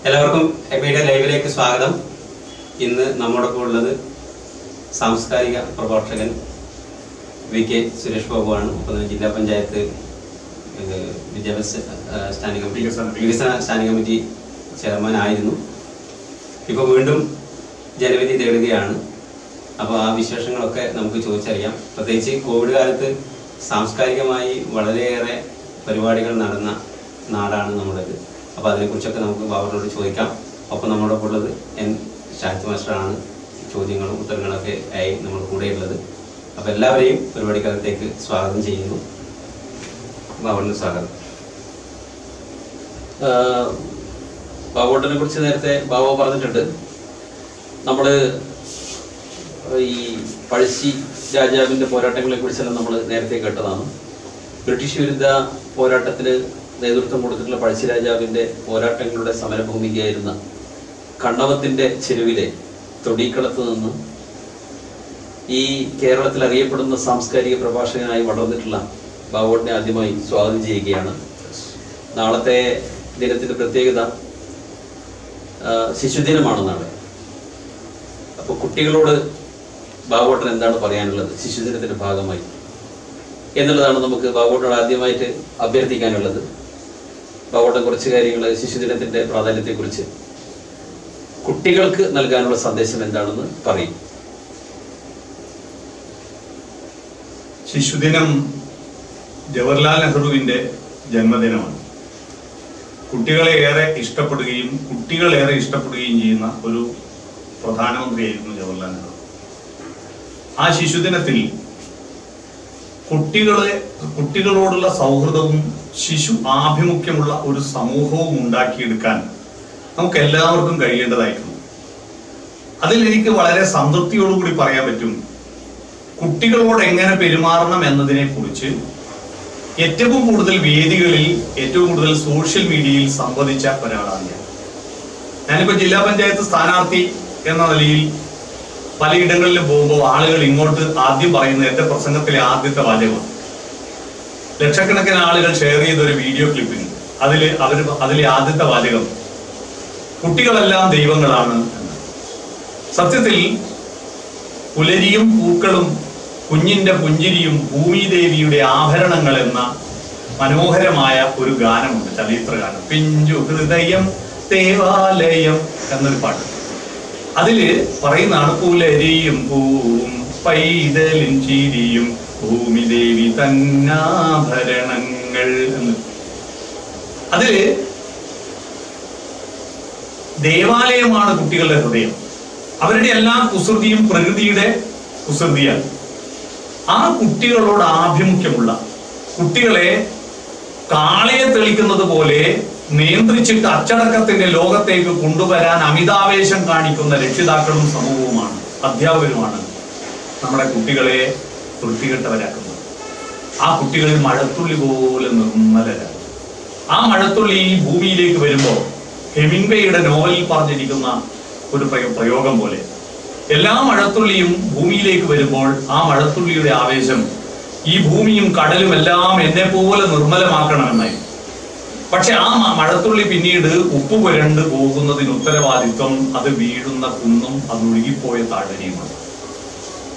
എല്ലാവർക്കും എബിയുടെ ലൈവിലേക്ക് സ്വാഗതം. ഇന്ന് നമ്മോടൊപ്പം ഉള്ളത് സാംസ്കാരിക പ്രഭാഷകൻ വി.കെ. സുരേഷ് ബാബുവാണ്. ഒപ്പം ജില്ലാ പഞ്ചായത്ത് വിദ്യാഭ്യാസ വികസന സ്റ്റാൻഡിംഗ് കമ്മിറ്റി ചെയർമാൻ ആയിരുന്നു. ഇപ്പോൾ വീണ്ടും ജനവിധി തേടുകയാണ്. അപ്പോൾ ആ വിശേഷങ്ങളൊക്കെ നമുക്ക് ചോദിച്ചറിയാം. പ്രത്യേകിച്ച് കോവിഡ് കാലത്ത് സാംസ്കാരികമായി വളരെയേറെ പരിപാടികൾ നടന്ന നാടാണ് നമ്മുടേത്. അപ്പോൾ അതിനെക്കുറിച്ചൊക്കെ നമുക്ക് ബാബുവിനോട് ചോദിക്കാം. ഒപ്പം നമ്മളോടൊപ്പം ഉള്ളത് എൻ ഷാഹിദ് മാസ്റ്ററാണ്. ചോദ്യങ്ങളും ഉത്തരങ്ങളൊക്കെ ആയി നമ്മുടെ കൂടെയുള്ളത്. അപ്പോൾ എല്ലാവരെയും പരിപാടിക്കാലത്തേക്ക് സ്വാഗതം ചെയ്യുന്നു. ബാബുവിന് സ്വാഗതം. ബാബുവിനെ കുറിച്ച് നേരത്തെ ബാബു പറഞ്ഞിട്ടുണ്ട്. നമ്മൾ ഈ പഴശ്ശി രാജാവിൻ്റെ പോരാട്ടങ്ങളെ കുറിച്ചെല്ലാം നമ്മൾ നേരത്തെ കേട്ടതാണ്. ബ്രിട്ടീഷ് വിരുദ്ധ പോരാട്ടത്തിന് നേതൃത്വം കൊടുത്തിട്ടുള്ള പഴശ്ശി രാജാവിൻ്റെ പോരാട്ടങ്ങളുടെ സമരഭൂമികയായിരുന്ന കണ്ണവത്തിൻ്റെ ചെരുവിലെ തൊടിക്കളത്ത് നിന്ന് ഈ കേരളത്തിൽ അറിയപ്പെടുന്ന സാംസ്കാരിക പ്രഭാഷകനായി വളർന്നിട്ടുള്ള ബാബുവിനെ ആദ്യമായി സ്വാഗതം ചെയ്യുകയാണ്. നാളത്തെ ദിനത്തിൻ്റെ പ്രത്യേകത ശിശുദിനമാണെന്നാണ്. അപ്പോൾ കുട്ടികളോട് ബാബുവേട്ടൻ എന്താണ് പറയാനുള്ളത് ശിശുദിനത്തിൻ്റെ ഭാഗമായി എന്നുള്ളതാണ് നമുക്ക് ബാബുവേട്ടനോട് ആദ്യമായിട്ട് അഭ്യർത്ഥിക്കാനുള്ളത്. ബാബുവേട്ടൻ കുറച്ച് കാര്യങ്ങൾ ശിശുദിനത്തിൻ്റെ പ്രാധാന്യത്തെക്കുറിച്ച് കുട്ടികൾക്ക് നൽകാനുള്ള സന്ദേശം എന്താണെന്ന് പറയും. ശിശുദിനം ജവഹർലാൽ നെഹ്റുവിൻ്റെ ജന്മദിനമാണ്. കുട്ടികളെ ഏറെ ഇഷ്ടപ്പെടുകയും ചെയ്യുന്ന ഒരു പ്രധാനമന്ത്രിയായിരുന്നു ജവഹർലാൽ നെഹ്റു. ആ ശിശുദിനത്തിൽ കുട്ടികളോടുള്ള സൗഹൃദവും ശിശു ആഭിമുഖ്യമുള്ള ഒരു സമൂഹവും ഉണ്ടാക്കിയെടുക്കാൻ നമുക്ക് എല്ലാവർക്കും കഴിയേണ്ടതായിരുന്നു. അതിൽ എനിക്ക് വളരെ സംതൃപ്തിയോടുകൂടി പറയാൻ പറ്റും, കുട്ടികളോട് എങ്ങനെ പെരുമാറണം എന്നതിനെ കുറിച്ച് ഏറ്റവും കൂടുതൽ വേദികളിൽ, ഏറ്റവും കൂടുതൽ സോഷ്യൽ മീഡിയയിൽ സംവദിച്ച ഒരാളാണ് ഞാനിപ്പോൾ ജില്ലാ പഞ്ചായത്ത് സ്ഥാനാർത്ഥി എന്ന നിലയിൽ പലയിടങ്ങളിലും പോകുമ്പോൾ ആളുകൾ ഇങ്ങോട്ട് ആദ്യം പറയുന്നത് എന്റെ പ്രസംഗത്തിലെ ആദ്യത്തെ വാചകമാണ്. ലക്ഷക്കണക്കിന് ആളുകൾ ഷെയർ ചെയ്ത ഒരു വീഡിയോ ക്ലിപ്പിംഗ്, അതിലെ ആദ്യത്തെ വാചകം കുട്ടികളെല്ലാം ദൈവങ്ങളാണ് എന്ന്. സത്യത്തിൽ പുലരിയും പൂക്കളും കുഞ്ഞിന്റെ പുഞ്ചിരിയും ഭൂമിദേവിയുടെ ആഭരണങ്ങൾ എന്ന മനോഹരമായ ഒരു ഗാനമുണ്ട്, ചലച്ചിത്ര ഗാനം. പിഞ്ചു ഹൃദയം ദേവാലയം എന്നൊരു പാട്ട്. അതില് പറയുന്നതാണ് പുലരിയും പൂവും പൈതലിൻ ചിരിയും ഭൂമിദേവി തന്നാഭരണങ്ങൾ എന്ന്. അതില് ദേവാലയമാണ് കുട്ടികളുടെ ഹൃദയം. അവരുടെ എല്ലാ കുസൃതിയും പ്രകൃതിയുടെ കുസൃതിയാണ്. ആ കുട്ടികളോട് ആഭിമുഖ്യമുള്ള, കുട്ടികളെ കാളയെ തെളിക്കുന്നത് പോലെ നിയന്ത്രിച്ചിട്ട് അച്ചടക്കത്തിന്റെ ലോകത്തേക്ക് കൊണ്ടുവരാൻ അമിതാവേശം കാണിക്കുന്ന രക്ഷിതാക്കളും സമൂഹവുമാണ്, അധ്യാപകരുമാണ് നമ്മുടെ കുട്ടികളെ തൃപ്തികെട്ടവരാക്കുന്നത്. ആ കുട്ടികൾ മഴത്തുള്ളി പോലെ നിർമ്മലരാണ്. ആ മഴത്തുള്ളി ഈ ഭൂമിയിലേക്ക് വരുമ്പോൾ ഹെമിംഗ്വേയുടെ നോവലിൽ പറഞ്ഞിരിക്കുന്ന ഒരു പ്രയോഗം പോലെ എല്ലാ മഴത്തുള്ളിയും ഭൂമിയിലേക്ക് വരുമ്പോൾ ആ മഴത്തുള്ളിയുടെ ആവേശം ഈ ഭൂമിയും കടലും എല്ലാം എന്നെ പോലെ നിർമ്മലമാക്കണമെന്നായി. പക്ഷെ ആ മഴത്തുള്ളി പിന്നീട് ഉപ്പ് പുരണ്ട് പോകുന്നതിന് ഉത്തരവാദിത്വം അത് വീഴുന്ന കുന്നും അത് ഒഴുകിപ്പോയ താഴ്വരയുമാണ്.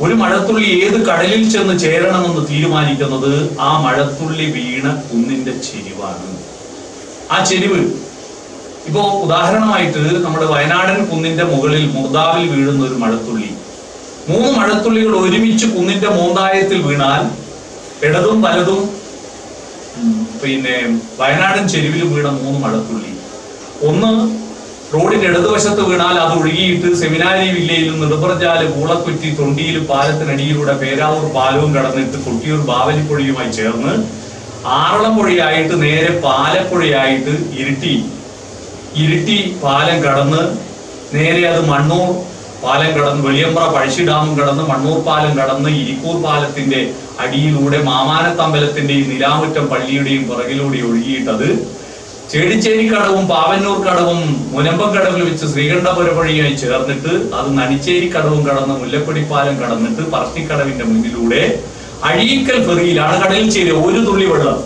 ഒരു മഴത്തുള്ളി ഏത് കടലിൽ ചെന്ന് ചേരണമെന്ന് തീരുമാനിക്കുന്നത് ആ മഴത്തുള്ളി വീണ കുന്നിന്റെ ചെരിവാണ്. ആ ചെരിവ് ഇപ്പോ ഉദാഹരണമായിട്ട് നമ്മുടെ വയനാടൻ കുന്നിന്റെ മുകളിൽ മുർദാവിൽ വീഴുന്ന ഒരു മഴത്തുള്ളി, 3 മഴത്തുള്ളികൾ ഒരുമിച്ച് കുന്നിന്റെ മൂന്നായത്തിൽ വീണാൽ ഇടതും വലതും വയനാടൻ ചെരുവിൽ വീണ 3 മഴത്തുള്ളി, ഒന്ന് റോഡിന്റെ ഇടതുവശത്ത് വീണാൽ അത് ഒഴുകിയിട്ട് സെമിനാരി വില്ലയിലും നെടുമ്പർജാല് പൂളക്കുറ്റി തൊണ്ടിയിലും പാലത്തിനടിയിലൂടെ പേരാവൂർ പാലവും കടന്നിട്ട് കൊട്ടിയൂർ ബാവലിപ്പുഴയുമായി ചേർന്ന് ആറളംപുഴയായിട്ട് നേരെ പാലപ്പുഴയായിട്ട് ഇരിട്ടി പാലം കടന്ന് നേരെ അത് മണ്ണൂർ പാലം കടന്ന് വെളിയമ്പ്ര പഴശ്ശി ഡാമും കടന്ന് മണ്ണൂർ പാലം കടന്ന് ഇരിക്കൂർ പാലത്തിന്റെ അടിയിലൂടെ മാമാനത്തമ്പലത്തിന്റെയും നിലാമുറ്റം പള്ളിയുടെയും പുറകിലൂടെ ഒഴുകിയിട്ടത് ചേടിച്ചേരി കടവും പാവന്നൂർ കടവും മുനമ്പം കടവിൽ വെച്ച് ശ്രീകണ്ഠപുരം വഴിയായി ചേർന്നിട്ട് അത് നടിച്ചേരി കടവും കടന്ന് മുല്ലപ്പടിപ്പാലം കടന്നിട്ട് പറത്തിക്കടവിന്റെ മുന്നിലൂടെ അഴീക്കൽ ഫെറിയിലാണ് കടലിൽ ചേരുക. ഒരു തുള്ളി വെള്ളം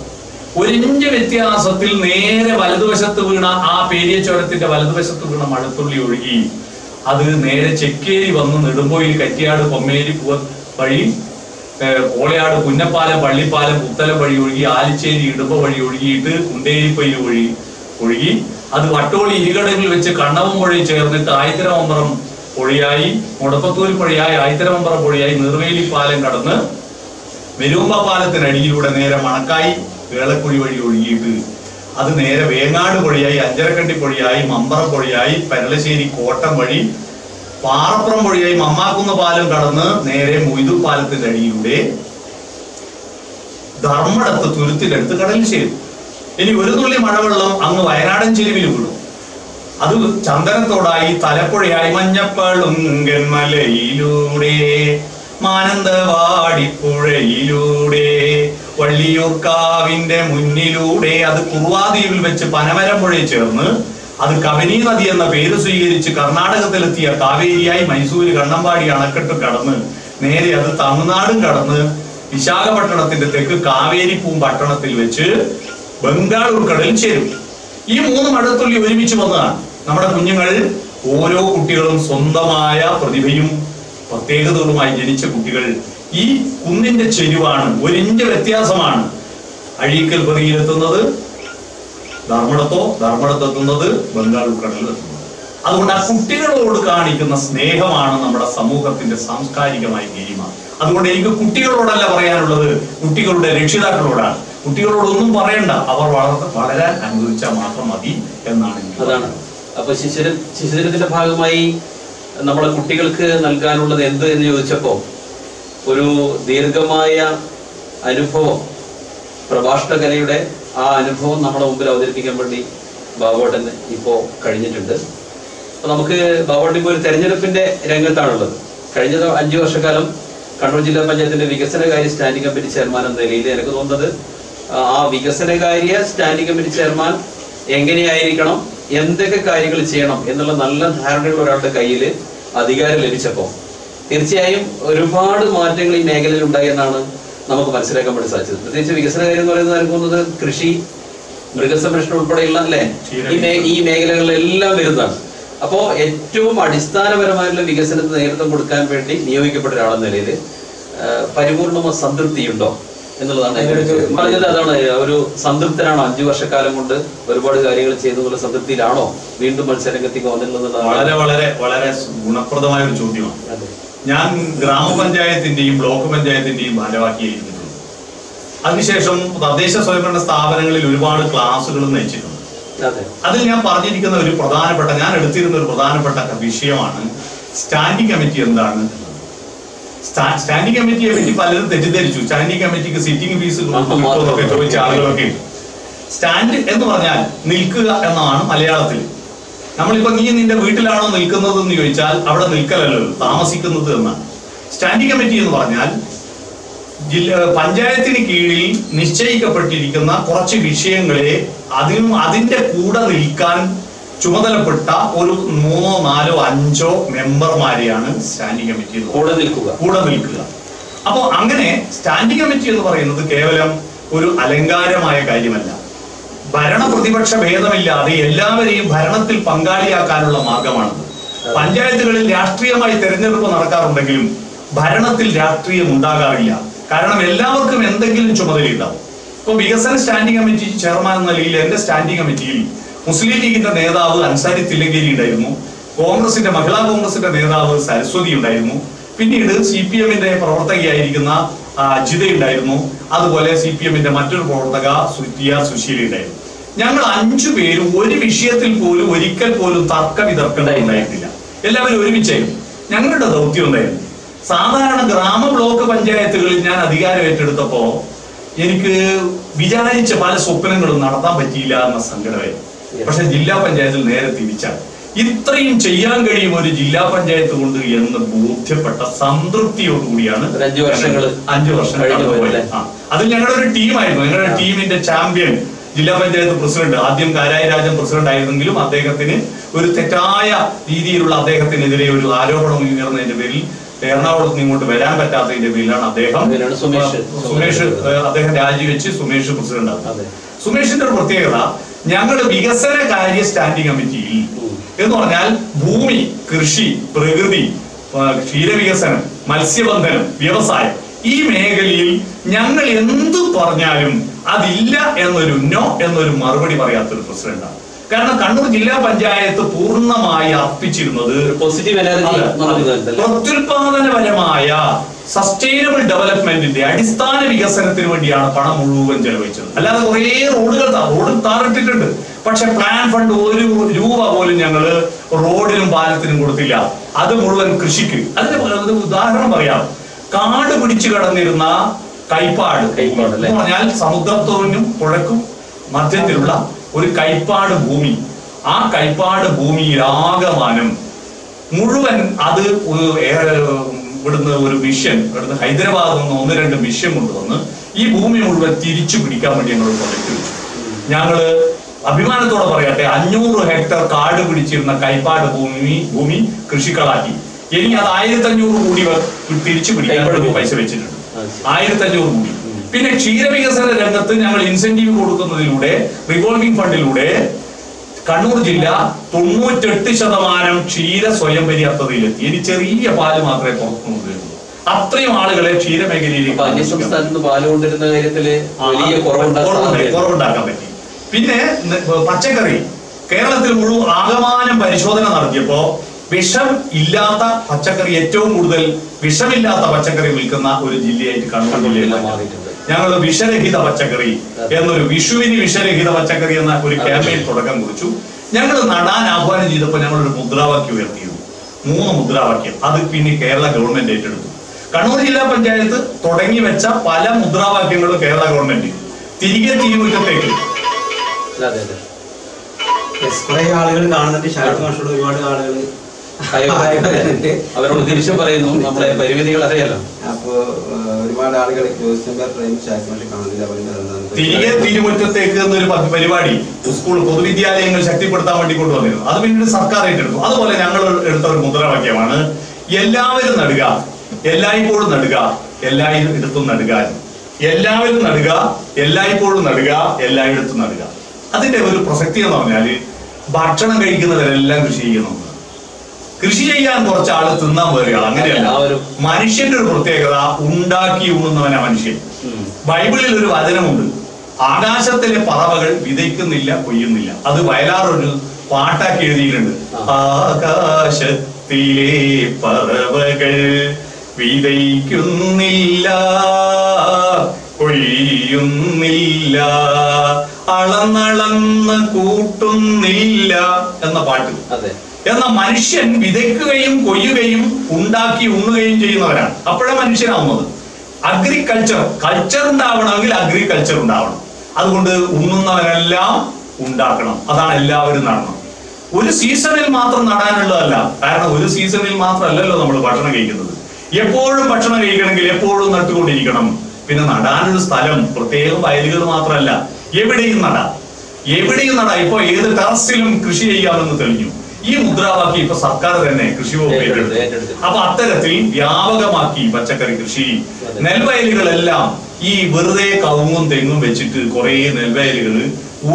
ഒരിഞ്ച് വ്യത്യാസത്തിൽ നേരെ വലതുവശത്ത് വീണ ആ പേരിയച്ചോരത്തിന്റെ വലതുവശത്ത് വീണ മഴത്തുള്ളി ഒഴുകി അത് നേരെ ചെക്കേരി വന്ന് നെടുമ്പോയിൽ കറ്റിയാട് കൊമ്മേരി വഴി കോളയാട് പുന്നപ്പാലം പള്ളിപ്പാലം പുത്തലം വഴി ഒഴുകി ആലിച്ചേരി ഇടുമ്പ വഴി ഒഴുകിയിട്ട് കുണ്ടേരിപ്പയിൽ ഒഴുകി അത് വട്ടോളി ഇരികടലിൽ വെച്ച് കണ്ണവം പുഴ ചേർന്നിട്ട് ആയിത്തരമമ്പറം പുഴയായി മുടപ്പത്തൂർ പുഴയായി ആയിത്തരമമ്പറം പുഴയായി നിർവേലി പാലം കടന്ന് മെരൂമ്പ പാലത്തിനടിയിലൂടെ നേരെ മണക്കായി വേളക്കുഴി വഴി ഒഴുകിയിട്ട് അത് നേരെ വേങ്ങാട് പുഴയായി അഞ്ചരക്കണ്ടി പുഴയായി മമ്പറം പുഴയായി പെരളശ്ശേരി കോട്ടം വഴി പാറപ്പുറം വഴിയായി മമ്മാക്കുന്ന പാലം കടന്ന് നേരെ മൊയ്തു പാലത്തിന്റെ അടിയിലൂടെ ധർമ്മടത്ത് തുരുത്തിന്റെ അടുത്ത് കടലിൽ ചേരും. ഇനി ഒരു തുള്ളി മഴവെള്ളം അങ്ങ് വയനാടൻ ചെരുവിൽ വീഴും. അത് ചന്ദനത്തോടായി തലപ്പുഴയായി മഞ്ഞപ്പളുങ്കന്മലയിലൂടെ മാനന്തവാടിപ്പുഴയിലൂടെ വള്ളിയൂർക്കാവിന്റെ മുന്നിലൂടെ അത് കുറുവാദ്വീപിൽ വെച്ച് പനമരം പുഴയിൽ ചേർന്ന് അത് കബനി നദി എന്ന പേര് സ്വീകരിച്ച് കർണാടകത്തിലെത്തിയ കാവേരിയായി മൈസൂര് കണ്ണമ്പാടി അണക്കെട്ട് കടന്ന് നേരെ അത് തമിഴ്നാടും കടന്ന് വിശാഖപട്ടണത്തിന്റെ തെക്ക് കാവേരിപ്പൂം പട്ടണത്തിൽ വെച്ച് ബംഗാൾ ഉൾക്കടലിൽ ചേരും. ഈ 3 മഴത്തുള്ളി ഒരുമിച്ച് വന്നതാണ്. നമ്മുടെ കുഞ്ഞുങ്ങൾ ഓരോ കുട്ടികളും സ്വന്തമായ പ്രതിഭയും പ്രത്യേകതകളുമായി ജനിച്ച കുട്ടികൾ. ഈ കുന്നിന്റെ ചെരുവാണ്, 1 ഇഞ്ച് വ്യത്യാസമാണ് അഴീക്കൽ പതിയിലെത്തുന്നത് ധർമ്മടത്തെത്തുന്നത് ബംഗാൾ ഉൾക്കടലിലെത്തുന്നത്. അതുകൊണ്ട് ആ കുട്ടികളോട് കാണിക്കുന്ന സ്നേഹമാണ് നമ്മുടെ സമൂഹത്തിന്റെ സാംസ്കാരികമായ ഗരിമ. അതുകൊണ്ട് എനിക്ക് കുട്ടികളോടല്ല പറയാനുള്ളത്, കുട്ടികളുടെ രക്ഷിതാക്കളോടാണ്. കുട്ടികളോടൊന്നും പറയണ്ട, അവർ വളരാൻ അനുവദിച്ചാൽ മാത്രം മതി എന്നാണ്. അതാണ്. അപ്പൊ ശിശുദിനത്തിന്റെ ഭാഗമായി നമ്മളെ കുട്ടികൾക്ക് നൽകാനുള്ളത് എന്ത് എന്ന് ചോദിച്ചപ്പോ ഒരു ദീർഘമായ അനുഭവം, പ്രഭാഷണ കലയുടെ ആ അനുഭവം നമ്മുടെ മുമ്പിൽ അവതരിപ്പിക്കാൻ വേണ്ടി ബാബുവേട്ടന് ഇപ്പോ കഴിഞ്ഞിട്ടുണ്ട്. അപ്പൊ നമുക്ക് ബാബുവേട്ടൻ ഇപ്പോൾ ഒരു തെരഞ്ഞെടുപ്പിന്റെ രംഗത്താണുള്ളത്. കഴിഞ്ഞ 5 വർഷക്കാലം കണ്ണൂർ ജില്ലാ പഞ്ചായത്തിന്റെ വികസനകാര്യ സ്റ്റാൻഡിംഗ് കമ്മിറ്റി ചെയർമാൻ എന്ന നിലയിൽ എനിക്ക് തോന്നുന്നത് ആ വികസനകാര്യ സ്റ്റാൻഡിംഗ് കമ്മിറ്റി ചെയർമാൻ എങ്ങനെയായിരിക്കണം, എന്തൊക്കെ കാര്യങ്ങൾ ചെയ്യണം എന്നുള്ള നല്ല ധാരണയുള്ള ഒരാളുടെ കയ്യിൽ അധികാരം ലഭിച്ചപ്പോൾ തീർച്ചയായും ഒരുപാട് മാറ്റങ്ങൾ ഈ മേഖലയിൽ ഉണ്ടായി എന്നാണ് നമുക്ക് മനസ്സിലാക്കാൻ വേണ്ടി സാധിച്ചത്. പ്രത്യേകിച്ച് വികസന കാര്യം എന്ന് പറയുന്നത് എനിക്ക് തോന്നുന്നത് കൃഷി, മൃഗസംരക്ഷണം ഉൾപ്പെടെയുള്ള ഈ മേഖലകളിലെല്ലാം വരുന്നതാണ്. അപ്പോ ഏറ്റവും അടിസ്ഥാനപരമായിട്ടുള്ള വികസനത്തിന് നേതൃത്വം കൊടുക്കാൻ വേണ്ടി നിയോഗിക്കപ്പെട്ട ഒരാളെന്ന നിലയിൽ പരിപൂർണമായ സംതൃപ്തിയുണ്ടോ എന്നുള്ളതാണ് പറഞ്ഞത്. അതാണ്, ഒരു സംതൃപ്തനാണോ? 5 വർഷക്കാലം കൊണ്ട് ഒരുപാട് കാര്യങ്ങൾ ചെയ്തെന്നുള്ള സംതൃപ്തിയിലാണോ വീണ്ടും മത്സരരംഗത്തേക്ക് വന്നിട്ടുള്ളത്? വളരെ വളരെ വളരെ ഗുണപ്രദമായ ഒരു ചോദ്യമാണ്. ഞാൻ ഗ്രാമപഞ്ചായത്തിന്റെയും ബ്ലോക്ക് പഞ്ചായത്തിന്റെയും ഭാരവാഹിയായിരിക്കുന്നു. അതിനുശേഷം തദ്ദേശ സ്വയംഭരണ സ്ഥാപനങ്ങളിൽ ഒരുപാട് ക്ലാസുകൾ നയിച്ചിട്ടുണ്ട്. അതിൽ ഞാൻ പറഞ്ഞിരിക്കുന്ന ഞാൻ എടുത്തിരുന്ന ഒരു പ്രധാനപ്പെട്ട വിഷയമാണ് സ്റ്റാൻഡിംഗ് കമ്മിറ്റി എന്താണ്. സ്റ്റാൻഡിംഗ് കമ്മിറ്റിയെ പറ്റി പലരും തെറ്റിദ്ധരിച്ചു. സ്റ്റാൻഡിംഗ് കമ്മിറ്റിക്ക് സിറ്റിംഗ് ഫീസ് എന്നൊക്കെ ചോദിച്ച ആളുകളൊക്കെ. സ്റ്റാൻഡ് എന്ന് പറഞ്ഞാൽ നിൽക്കുക എന്നാണ് മലയാളത്തിൽ. നമ്മളിപ്പോ നീ നിന്റെ വീട്ടിലാണോ നിൽക്കുന്നത് എന്ന് ചോദിച്ചാൽ അവിടെ നിൽക്കലല്ലോ, താമസിക്കുന്നത് എന്നാണ്. സ്റ്റാൻഡിംഗ് കമ്മിറ്റി എന്ന് പറഞ്ഞാൽ പഞ്ചായത്തിന് കീഴിൽ നിശ്ചയിക്കപ്പെട്ടിരിക്കുന്ന കുറച്ച് വിഷയങ്ങളെ അതിന്റെ കൂടെ നിൽക്കാൻ ചുമതലപ്പെട്ട ഒരു 3, 4, 5 മെമ്പർമാരെയാണ് സ്റ്റാൻഡിംഗ് കമ്മിറ്റി കൂടെ നിൽക്കുക. അപ്പോ അങ്ങനെ സ്റ്റാൻഡിംഗ് കമ്മിറ്റി എന്ന് പറയുന്നത് കേവലം ഒരു അലങ്കാരമായ കാര്യമല്ല. ഭരണ പ്രതിപക്ഷ ഭേദമില്ലാതെ എല്ലാവരെയും ഭരണത്തിൽ പങ്കാളിയാക്കാനുള്ള മാർഗമാണത്. പഞ്ചായത്തുകളിൽ രാഷ്ട്രീയമായി തെരഞ്ഞെടുപ്പ് നടക്കാറുണ്ടെങ്കിലും ഭരണത്തിൽ രാഷ്ട്രീയം ഉണ്ടാകാറില്ല. കാരണം എല്ലാവർക്കും എന്തെങ്കിലും ചുമതലയുണ്ടാവും. ഇപ്പൊ വികസന സ്റ്റാൻഡിംഗ് കമ്മിറ്റി ചെയർമാൻ എന്ന നിലയിൽ എന്റെ സ്റ്റാൻഡിംഗ് കമ്മിറ്റിയിൽ മുസ്ലിം ലീഗിന്റെ നേതാവ് അൻസാരി തില്ലങ്കേരി ഉണ്ടായിരുന്നു, മഹിളാ കോൺഗ്രസിന്റെ നേതാവ് സരസ്വതി ഉണ്ടായിരുന്നു, പിന്നീട് CPM-ന്റെ പ്രവർത്തകയായിരിക്കുന്ന ജിത ഉണ്ടായിരുന്നു, അതുപോലെ CPM-ന്റെ മറ്റൊരു പ്രവർത്തക സുശീല ഉണ്ടായിരുന്നു. ഞങ്ങൾ 5 പേരും ഒരു വിഷയത്തിൽ പോലും ഒരിക്കൽ പോലും തർക്കവിതർക്കം ഉണ്ടായിരുന്നില്ല. എല്ലാവരും ഒരുമിച്ചായിരുന്നു. ഞങ്ങളുടെ ദൗത്യം ഉണ്ടായിരുന്നു. സാധാരണ ഗ്രാമ ബ്ലോക്ക് പഞ്ചായത്തുകളിൽ ഞാൻ അധികാരം ഏറ്റെടുത്തപ്പോ എനിക്ക് വിചാരിച്ച പല സ്വപ്നങ്ങളും നടത്താൻ പറ്റിയില്ല എന്ന സങ്കടമായിരുന്നു. പക്ഷെ ജില്ലാ പഞ്ചായത്തിൽ നേരെ തിരിച്ചാണ്. ഇത്രയും ചെയ്യാൻ കഴിയും ഒരു ജില്ലാ പഞ്ചായത്ത് കൊണ്ട് എന്ന് ബോധ്യപ്പെട്ട സംതൃപ്തിയോടുകൂടിയാണ് 5 വർഷം കടന്നുപോയത്. അതിൽ ഞങ്ങളുടെ ഒരു ടീമായിരുന്നു. ഞങ്ങളുടെ ടീമിന്റെ ചാമ്പ്യൻ ജില്ലാ പഞ്ചായത്ത് പ്രസിഡന്റ്, ആദ്യം കാരായി രാജൻ പ്രസിഡന്റ് ആയിരുന്നെങ്കിലും അദ്ദേഹത്തിന് ഒരു തെറ്റായ രീതിയിലുള്ള അദ്ദേഹത്തിനെതിരെ ഒരു ആരോപണം ഉയർന്നതിന്റെ പേരിൽ എറണാകുളത്ത് നിന്ന് ഇങ്ങോട്ട് വരാൻ പറ്റാത്തതിന്റെ പേരിലാണ് അദ്ദേഹം സുമേഷ് അദ്ദേഹം രാജിവെച്ച് സുമേഷ് പ്രസിഡന്റ് ആകുന്നത്. സുമേഷിന്റെ ഒരു പ്രത്യേകത, ഞങ്ങളുടെ വികസന കാര്യ സ്റ്റാൻഡിംഗ് കമ്മിറ്റിയിൽ എന്ന് പറഞ്ഞാൽ ഭൂമി, കൃഷി, പ്രകൃതി, ക്ഷീരവികസനം, മത്സ്യബന്ധനം, വ്യവസായം, ഈ മേഖലയിൽ ഞങ്ങൾ എന്ത് പറഞ്ഞാലും അതില്ല എന്നൊരു മറുപടി പറയാത്തൊരു പ്രസിഡന്റാണ്. കാരണം കണ്ണൂർ ജില്ലാ പഞ്ചായത്ത് പൂർണ്ണമായി അർപ്പിച്ചിരുന്നത് പ്രത്യുൽപാദനപരമായ സസ്റ്റൈനബിൾ ഡെവലപ്മെന്റിന്റെ അടിസ്ഥാന വികസനത്തിന് വേണ്ടിയാണ് പണം മുഴുവൻ ചെലവഴിച്ചത്. അല്ലാതെ കുറെ റോഡ് താറിട്ടിട്ടുണ്ട്, പക്ഷെ പ്ലാൻ ഫണ്ട് 1 രൂപ പോലും ഞങ്ങള് റോഡിനും പാലത്തിനും കൊടുത്തില്ല. അത് മുഴുവൻ കൃഷിക്ക്. അതിന് ഉദാഹരണം പറയാം. കാട് പിടിച്ചു കിടന്നിരുന്ന കൈപ്പാട് എന്ന് പറഞ്ഞാൽ സമുദ്രത്തോനും പുഴക്കും മധ്യത്തിലുള്ള ഒരു കൈപ്പാട് ഭൂമി. ആ കൈപ്പാട് ഭൂമിയിൽ ആകമാനം മുഴുവൻ അത് ഇവിടുന്ന് ഒരു മിഷൻ, ഇവിടുന്ന് ഹൈദരാബാദിൽ നിന്ന് 1-2 മിഷൻ കൊണ്ടുവന്ന് ഈ ഭൂമി മുഴുവൻ തിരിച്ചു പിടിക്കാൻ വേണ്ടി ഞങ്ങൾ പ്രൊജക്ട് വെച്ചു. ഞങ്ങള് അഭിമാനത്തോടെ പറയട്ടെ, 500 ഹെക്ടർ കാട് പിടിച്ചിരുന്ന കൈപ്പാട് ഭൂമി കൃഷികളാക്കി. എനിക്ക് അത് 1500 കോടി തിരിച്ചു പിടിക്കാൻ പൈസ വെച്ചിട്ടുണ്ട്. 1500 കോടി. പിന്നെ ക്ഷീരവികസന രംഗത്ത് ഞങ്ങൾ ഇൻസെന്റീവ് കൊടുക്കുന്നതിലൂടെ, റിവോൾവിംഗ് ഫണ്ടിലൂടെ കണ്ണൂർ ജില്ല 98% ക്ഷീര സ്വയം പര്യാപ്തതയിലെത്തി. ഇനി ചെറിയ പാല് മാത്രമേ പുറത്തു കൊണ്ടുവരുള്ളൂ. അത്രയും ആളുകളെ ക്ഷീരമേഖലയിലേക്ക് കുറവുണ്ടാക്കാൻ പറ്റി. പിന്നെ പച്ചക്കറി, കേരളത്തിൽ മുഴുവൻ ആകമാനം പരിശോധന നടത്തിയപ്പോ വിഷം ഇല്ലാത്ത പച്ചക്കറി, ഏറ്റവും കൂടുതൽ വിഷമില്ലാത്ത പച്ചക്കറി വിൽക്കുന്ന ഒരു ജില്ലയായിട്ട് കണ്ണൂർ ജില്ലയിൽ മാറിയിട്ടുണ്ട്. ഞങ്ങൾ വിഷരഹിത പച്ചക്കറി എന്നൊരു വിഷുവിന് വിഷരഹിത പച്ചക്കറി എന്ന ഒരു ക്യാമ്പയിൻ തുടക്കം കുറിച്ചു. ഞങ്ങൾ നടാൻ ആഹ്വാനം ചെയ്തപ്പോൾ ഞങ്ങളൊരു മുദ്രാവാക്യം ഉയർത്തിയിരുന്നു. 3 മുദ്രാവാക്യം. അത് പിന്നെ കേരള ഗവൺമെന്റ് ഏറ്റെടുത്തു. കണ്ണൂർ ജില്ലാ പഞ്ചായത്ത് തുടങ്ങി വെച്ച പല മുദ്രാവാക്യങ്ങളും കേരള ഗവൺമെന്റ് തിരികെ തീരുമാനത്തേക്ക് കുറെ ആളുകൾ കാണുന്നുണ്ട്. ശരത് മാഷോട് ഒരുപാട് ആളുകൾ അവരോട് തിരിച്ചും പറയുന്നു, നമ്മുടെ പരിമിതികൾ അറിയാലോ. അപ്പൊ ഒരുപാട് ആളുകൾ തിരികെ തിരുമുറ്റത്തേക്ക് എന്നൊരു പരിപാടി സ്കൂൾ പൊതുവിദ്യാലയങ്ങൾ ശക്തിപ്പെടുത്താൻ വേണ്ടി കൊണ്ടുവന്നിരുന്നു. അത് പിന്നീട് സർക്കാർ ഏറ്റെടുത്തു. അതുപോലെ ഞങ്ങൾ എടുത്ത ഒരു മുദ്രാവാക്യമാണ് എല്ലാവരും നടുക, എല്ലായ്പ്പോഴും നടുക, എല്ലായിടത്തും നടുക. എല്ലാവരും നടുക, എല്ലായ്പ്പോഴും നടുക, എല്ലായിടത്തും നടുക. അതിന്റെ ഒരു പ്രസക്തി എന്ന് പറഞ്ഞാല് ഭക്ഷണം കഴിക്കുന്നവരെല്ലാം കൃഷി ചെയ്യുന്നു. കൃഷി ചെയ്യാൻ കുറച്ച് ആള് തിന്നാൻ വേറെ ആൾ, അങ്ങനെയല്ല. മനുഷ്യന്റെ ഒരു പ്രത്യേകത, ഉണ്ടാക്കി ഉണ്ണുന്നവനാ മനുഷ്യൻ. ബൈബിളിൽ ഒരു വചനമുണ്ട്, ആകാശത്തിലെ പറവകൾ വിതയ്ക്കുന്നില്ല, കൊയ്യുന്നില്ല. അത് വയലാർ ഒരു പാട്ടാക്കി എഴുതിയിട്ടുണ്ട്. ആകാശത്തിലെ പറവകൾ വിതയ്ക്കുന്നില്ല, കൊയ്യുന്നില്ല, അളന്നളന്ന് കൂട്ടുന്നില്ല എന്ന പാട്ട്. എന്നാൽ മനുഷ്യൻ വിതയ്ക്കുകയും കൊയ്യുകയും ഉണ്ടാക്കി ഉണ്ണുകയും ചെയ്യുന്നവരാണ്. അപ്പോഴാണ് മനുഷ്യനാവുന്നത്. കൾച്ചർ ഉണ്ടാവണമെങ്കിൽ അഗ്രികൾച്ചർ ഉണ്ടാവണം. അതുകൊണ്ട് ഉണ്ണുന്നവരെല്ലാം ഉണ്ടാക്കണം. അതാണ് എല്ലാവരും നടണം. ഒരു സീസണിൽ മാത്രം നടാനുള്ളതല്ല. കാരണം ഒരു സീസണിൽ മാത്രമല്ലല്ലോ നമ്മൾ ഭക്ഷണം കഴിക്കുന്നത്. എപ്പോഴും ഭക്ഷണം കഴിക്കണമെങ്കിൽ എപ്പോഴും നട്ടുകൊണ്ടിരിക്കണം. പിന്നെ നടാനൊരു സ്ഥലം, പ്രത്യേകം വയലുകൾ മാത്രമല്ല, എവിടെയും നടാം. ഇപ്പൊ ഏത് ടെറസിലും കൃഷി ചെയ്യാമെന്ന് തെളിഞ്ഞു. ഈ മുദ്രാവാക്യം ഇപ്പൊ സർക്കാർ തന്നെ കൃഷി വകുപ്പ് ഏറ്റെടുത്തു. അപ്പൊ അത്തരത്തിൽ വ്യാപകമാക്കി പച്ചക്കറി കൃഷി. നെൽവയലുകളെല്ലാം ഈ വെറുതെ കവുങ്ങും തെങ്ങും വെച്ചിട്ട് കുറെ നെൽവയലുകൾ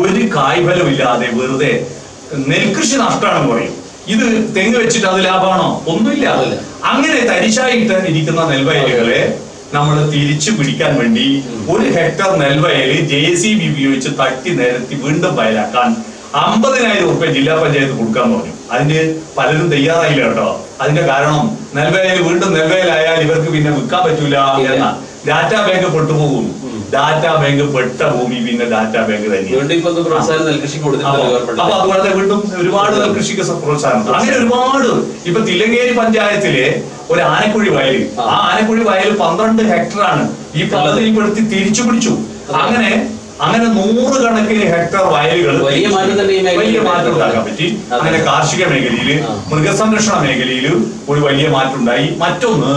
ഒരു കായ്ഫലമില്ലാതെ വെറുതെ നെൽകൃഷി നഷ്ടമാണെന്ന് പറയും. ഇത് തെങ്ങ് വെച്ചിട്ട് അത് ലാഭമാണോ? ഒന്നുമില്ല. അങ്ങനെ തരിശായിട്ട് ഇരിക്കുന്ന നെൽവയലുകളെ നമ്മൾ തിരിച്ചു പിടിക്കാൻ വേണ്ടി 1 ഹെക്ടർ നെൽവയൽ JCB ഉപയോഗിച്ച് തട്ടി നിരത്തി വീണ്ടും വയലാക്കാൻ 50,000 രൂപ ജില്ലാ പഞ്ചായത്ത് കൊടുക്കാൻ പറഞ്ഞു. അതിന് പലരും തയ്യാറായില്ല കേട്ടോ. അതിന്റെ കാരണം നെൽവയൽ വീണ്ടും നെൽവയലായാൽ ഇവർക്ക് പിന്നെ വിൽക്കാൻ പറ്റൂല എന്ന ഡാറ്റാ ബാങ്ക് പെട്ടുപോകും. ഡാറ്റാ ബാങ്ക് പെട്ട ഭൂമി പിന്നെ ഡാറ്റാ ബാങ്ക് തന്നെയാണ്. അപ്പൊ അതുപോലെ വീണ്ടും ഒരുപാട് നെൽകൃഷിക്ക് പ്രോത്സാഹനം. അങ്ങനെ ഒരുപാട്. ഇപ്പൊ തില്ലങ്കേരി പഞ്ചായത്തിലെ ഒരു ആനക്കുഴി വയൽ, ആ ആനക്കുഴി വയൽ 12 ഹെക്ടറാണ് ഈ പദ്ധതിപ്പെടുത്തി തിരിച്ചു പിടിച്ചു. അങ്ങനെ 100 കണക്കിന് ഹെക്ടർ വയലുകൾ വലിയ മാറ്റം ഉണ്ടാക്കാൻ പറ്റി. അങ്ങനെ കാർഷിക മേഖലയിൽ, മൃഗസംരക്ഷണ മേഖലയിൽ ഒരു വലിയ മാറ്റം ഉണ്ടായി. മറ്റൊന്ന്,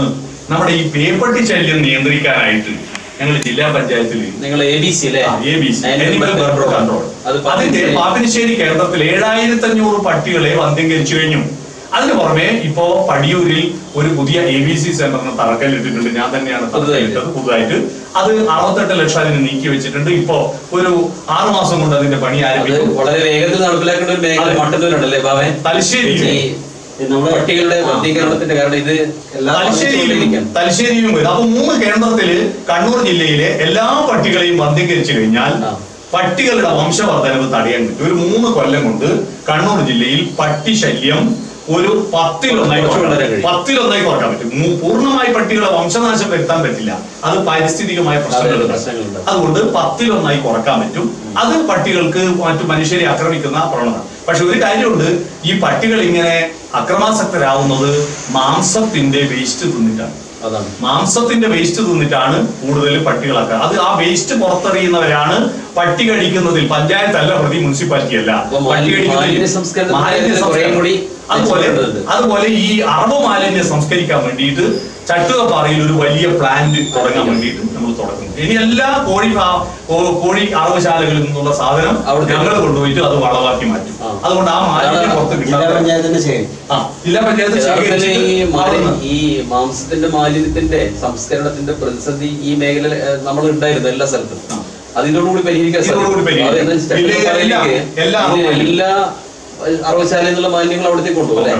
നമ്മുടെ ഈ പേപ്പട്ടി ശല്യം നിയന്ത്രിക്കാനായിട്ട് ഞങ്ങൾ ജില്ലാ പഞ്ചായത്തിൽ കൺട്രോൾ അതിന്റെ പാപ്പിനിശ്ശേരി കേന്ദ്രത്തിൽ 7500 പട്ടികളെ വന്ധ്യംകരിച്ചു കഴിഞ്ഞു. അതിന് പുറമെ ഇപ്പോ പടിയൂരിൽ ഒരു പുതിയ ABC സെന്ററിന് തറക്കല്ലിട്ടിട്ടുണ്ട്. ഞാൻ തന്നെയാണ് തറക്കല്ലിട്ടത് പുതുതായിട്ട്. അത് 68 ലക്ഷം അതിന് നീക്കി വെച്ചിട്ടുണ്ട്. ഇപ്പോ ഒരു 6 മാസം കൊണ്ട് അതിന്റെ പണി ആരംഭിക്കും. വളരെ വേഗത്തിൽ നടപ്പിലാക്കേണ്ട ഒരു മേഖല മട്ടന്നൂരാണല്ലേ ബാബേ? തലശ്ശേരി പട്ടികളുടെ വർദ്ധീകരണത്തിന്റെ കാരണം ഇത് തലശ്ശേരിയിലും വരും. അപ്പൊ 3 കേന്ദ്രത്തില് കണ്ണൂർ ജില്ലയിലെ എല്ലാ പട്ടികളെയും വർദ്ധീകരിച്ചു കഴിഞ്ഞാൽ പട്ടികളുടെ വംശവർദ്ധനവ് തടയാൻ പറ്റും. ഒരു 3 കൊല്ലം കൊണ്ട് കണ്ണൂർ ജില്ലയിൽ പട്ടി ശല്യം ഒരു 10-1 കുറക്കാൻ പറ്റും. പൂർണ്ണമായി പട്ടികളെ വംശനാശം വരുത്താൻ പറ്റില്ല, അത് പാരിസ്ഥിതികമായ പ്രശ്നങ്ങളുണ്ട്. അതുകൊണ്ട് 10-1 കുറക്കാൻ പറ്റും. അത് പട്ടികൾക്ക് മറ്റു മനുഷ്യരെ ആക്രമിക്കുന്ന പ്രവണത. പക്ഷെ ഒരു കാര്യമുണ്ട്, ഈ പട്ടികൾ ഇങ്ങനെ അക്രമാസക്തരാകുന്നത് മാംസത്തിന്റെ വേസ്റ്റ് തിന്നിട്ടാണ്. മാംസത്തിന്റെ വേസ്റ്റ് തിന്നിട്ടാണ് കൂടുതൽ പട്ടികളൊക്കെ. അത് ആ വേസ്റ്റ് പുറത്തെറിയുന്നവരാണ് പട്ടി കഴിക്കുന്നതിൽ. പഞ്ചായത്തല്ല പ്രതി, മുനിസിപ്പാലിറ്റി അല്ല. പട്ടി കഴിക്കുന്നതിൽ അതുപോലെ ഈ അറബ് മാലിന്യം സംസ്കരിക്കാൻ വേണ്ടിയിട്ട് ചട്ടുകപ്പാറയിൽ ഒരു വലിയ പ്ലാന്റ് തുടങ്ങാൻ വേണ്ടിയിട്ട് നമ്മൾ തുടങ്ങുന്നു. ഇനി എല്ലാ കോഴി അറവശാലകളിൽ നിന്നുള്ള സാധനം ഞങ്ങൾ കൊണ്ടുപോയിട്ട് അത് വളമാക്കി മാറ്റും. അതുകൊണ്ട് ആ മാലിന്യം പുറത്ത് ജില്ലാ പഞ്ചായത്ത് ഈ മാംസത്തിന്റെ മാലിന്യത്തിന്റെ സംസ്കരണത്തിന്റെ പ്രതിസന്ധി ഈ മേഖല നമ്മൾ ഉണ്ടായിരുന്നു എല്ലാ സ്ഥലത്തും. അതിനോടുകൂടി പരിഹരിക്കാൻ എല്ലാ അറവശാലയിൽ നിന്നുള്ള മാലിന്യങ്ങൾ അവിടത്തേക്ക് കൊണ്ടുപോകും അല്ലെ?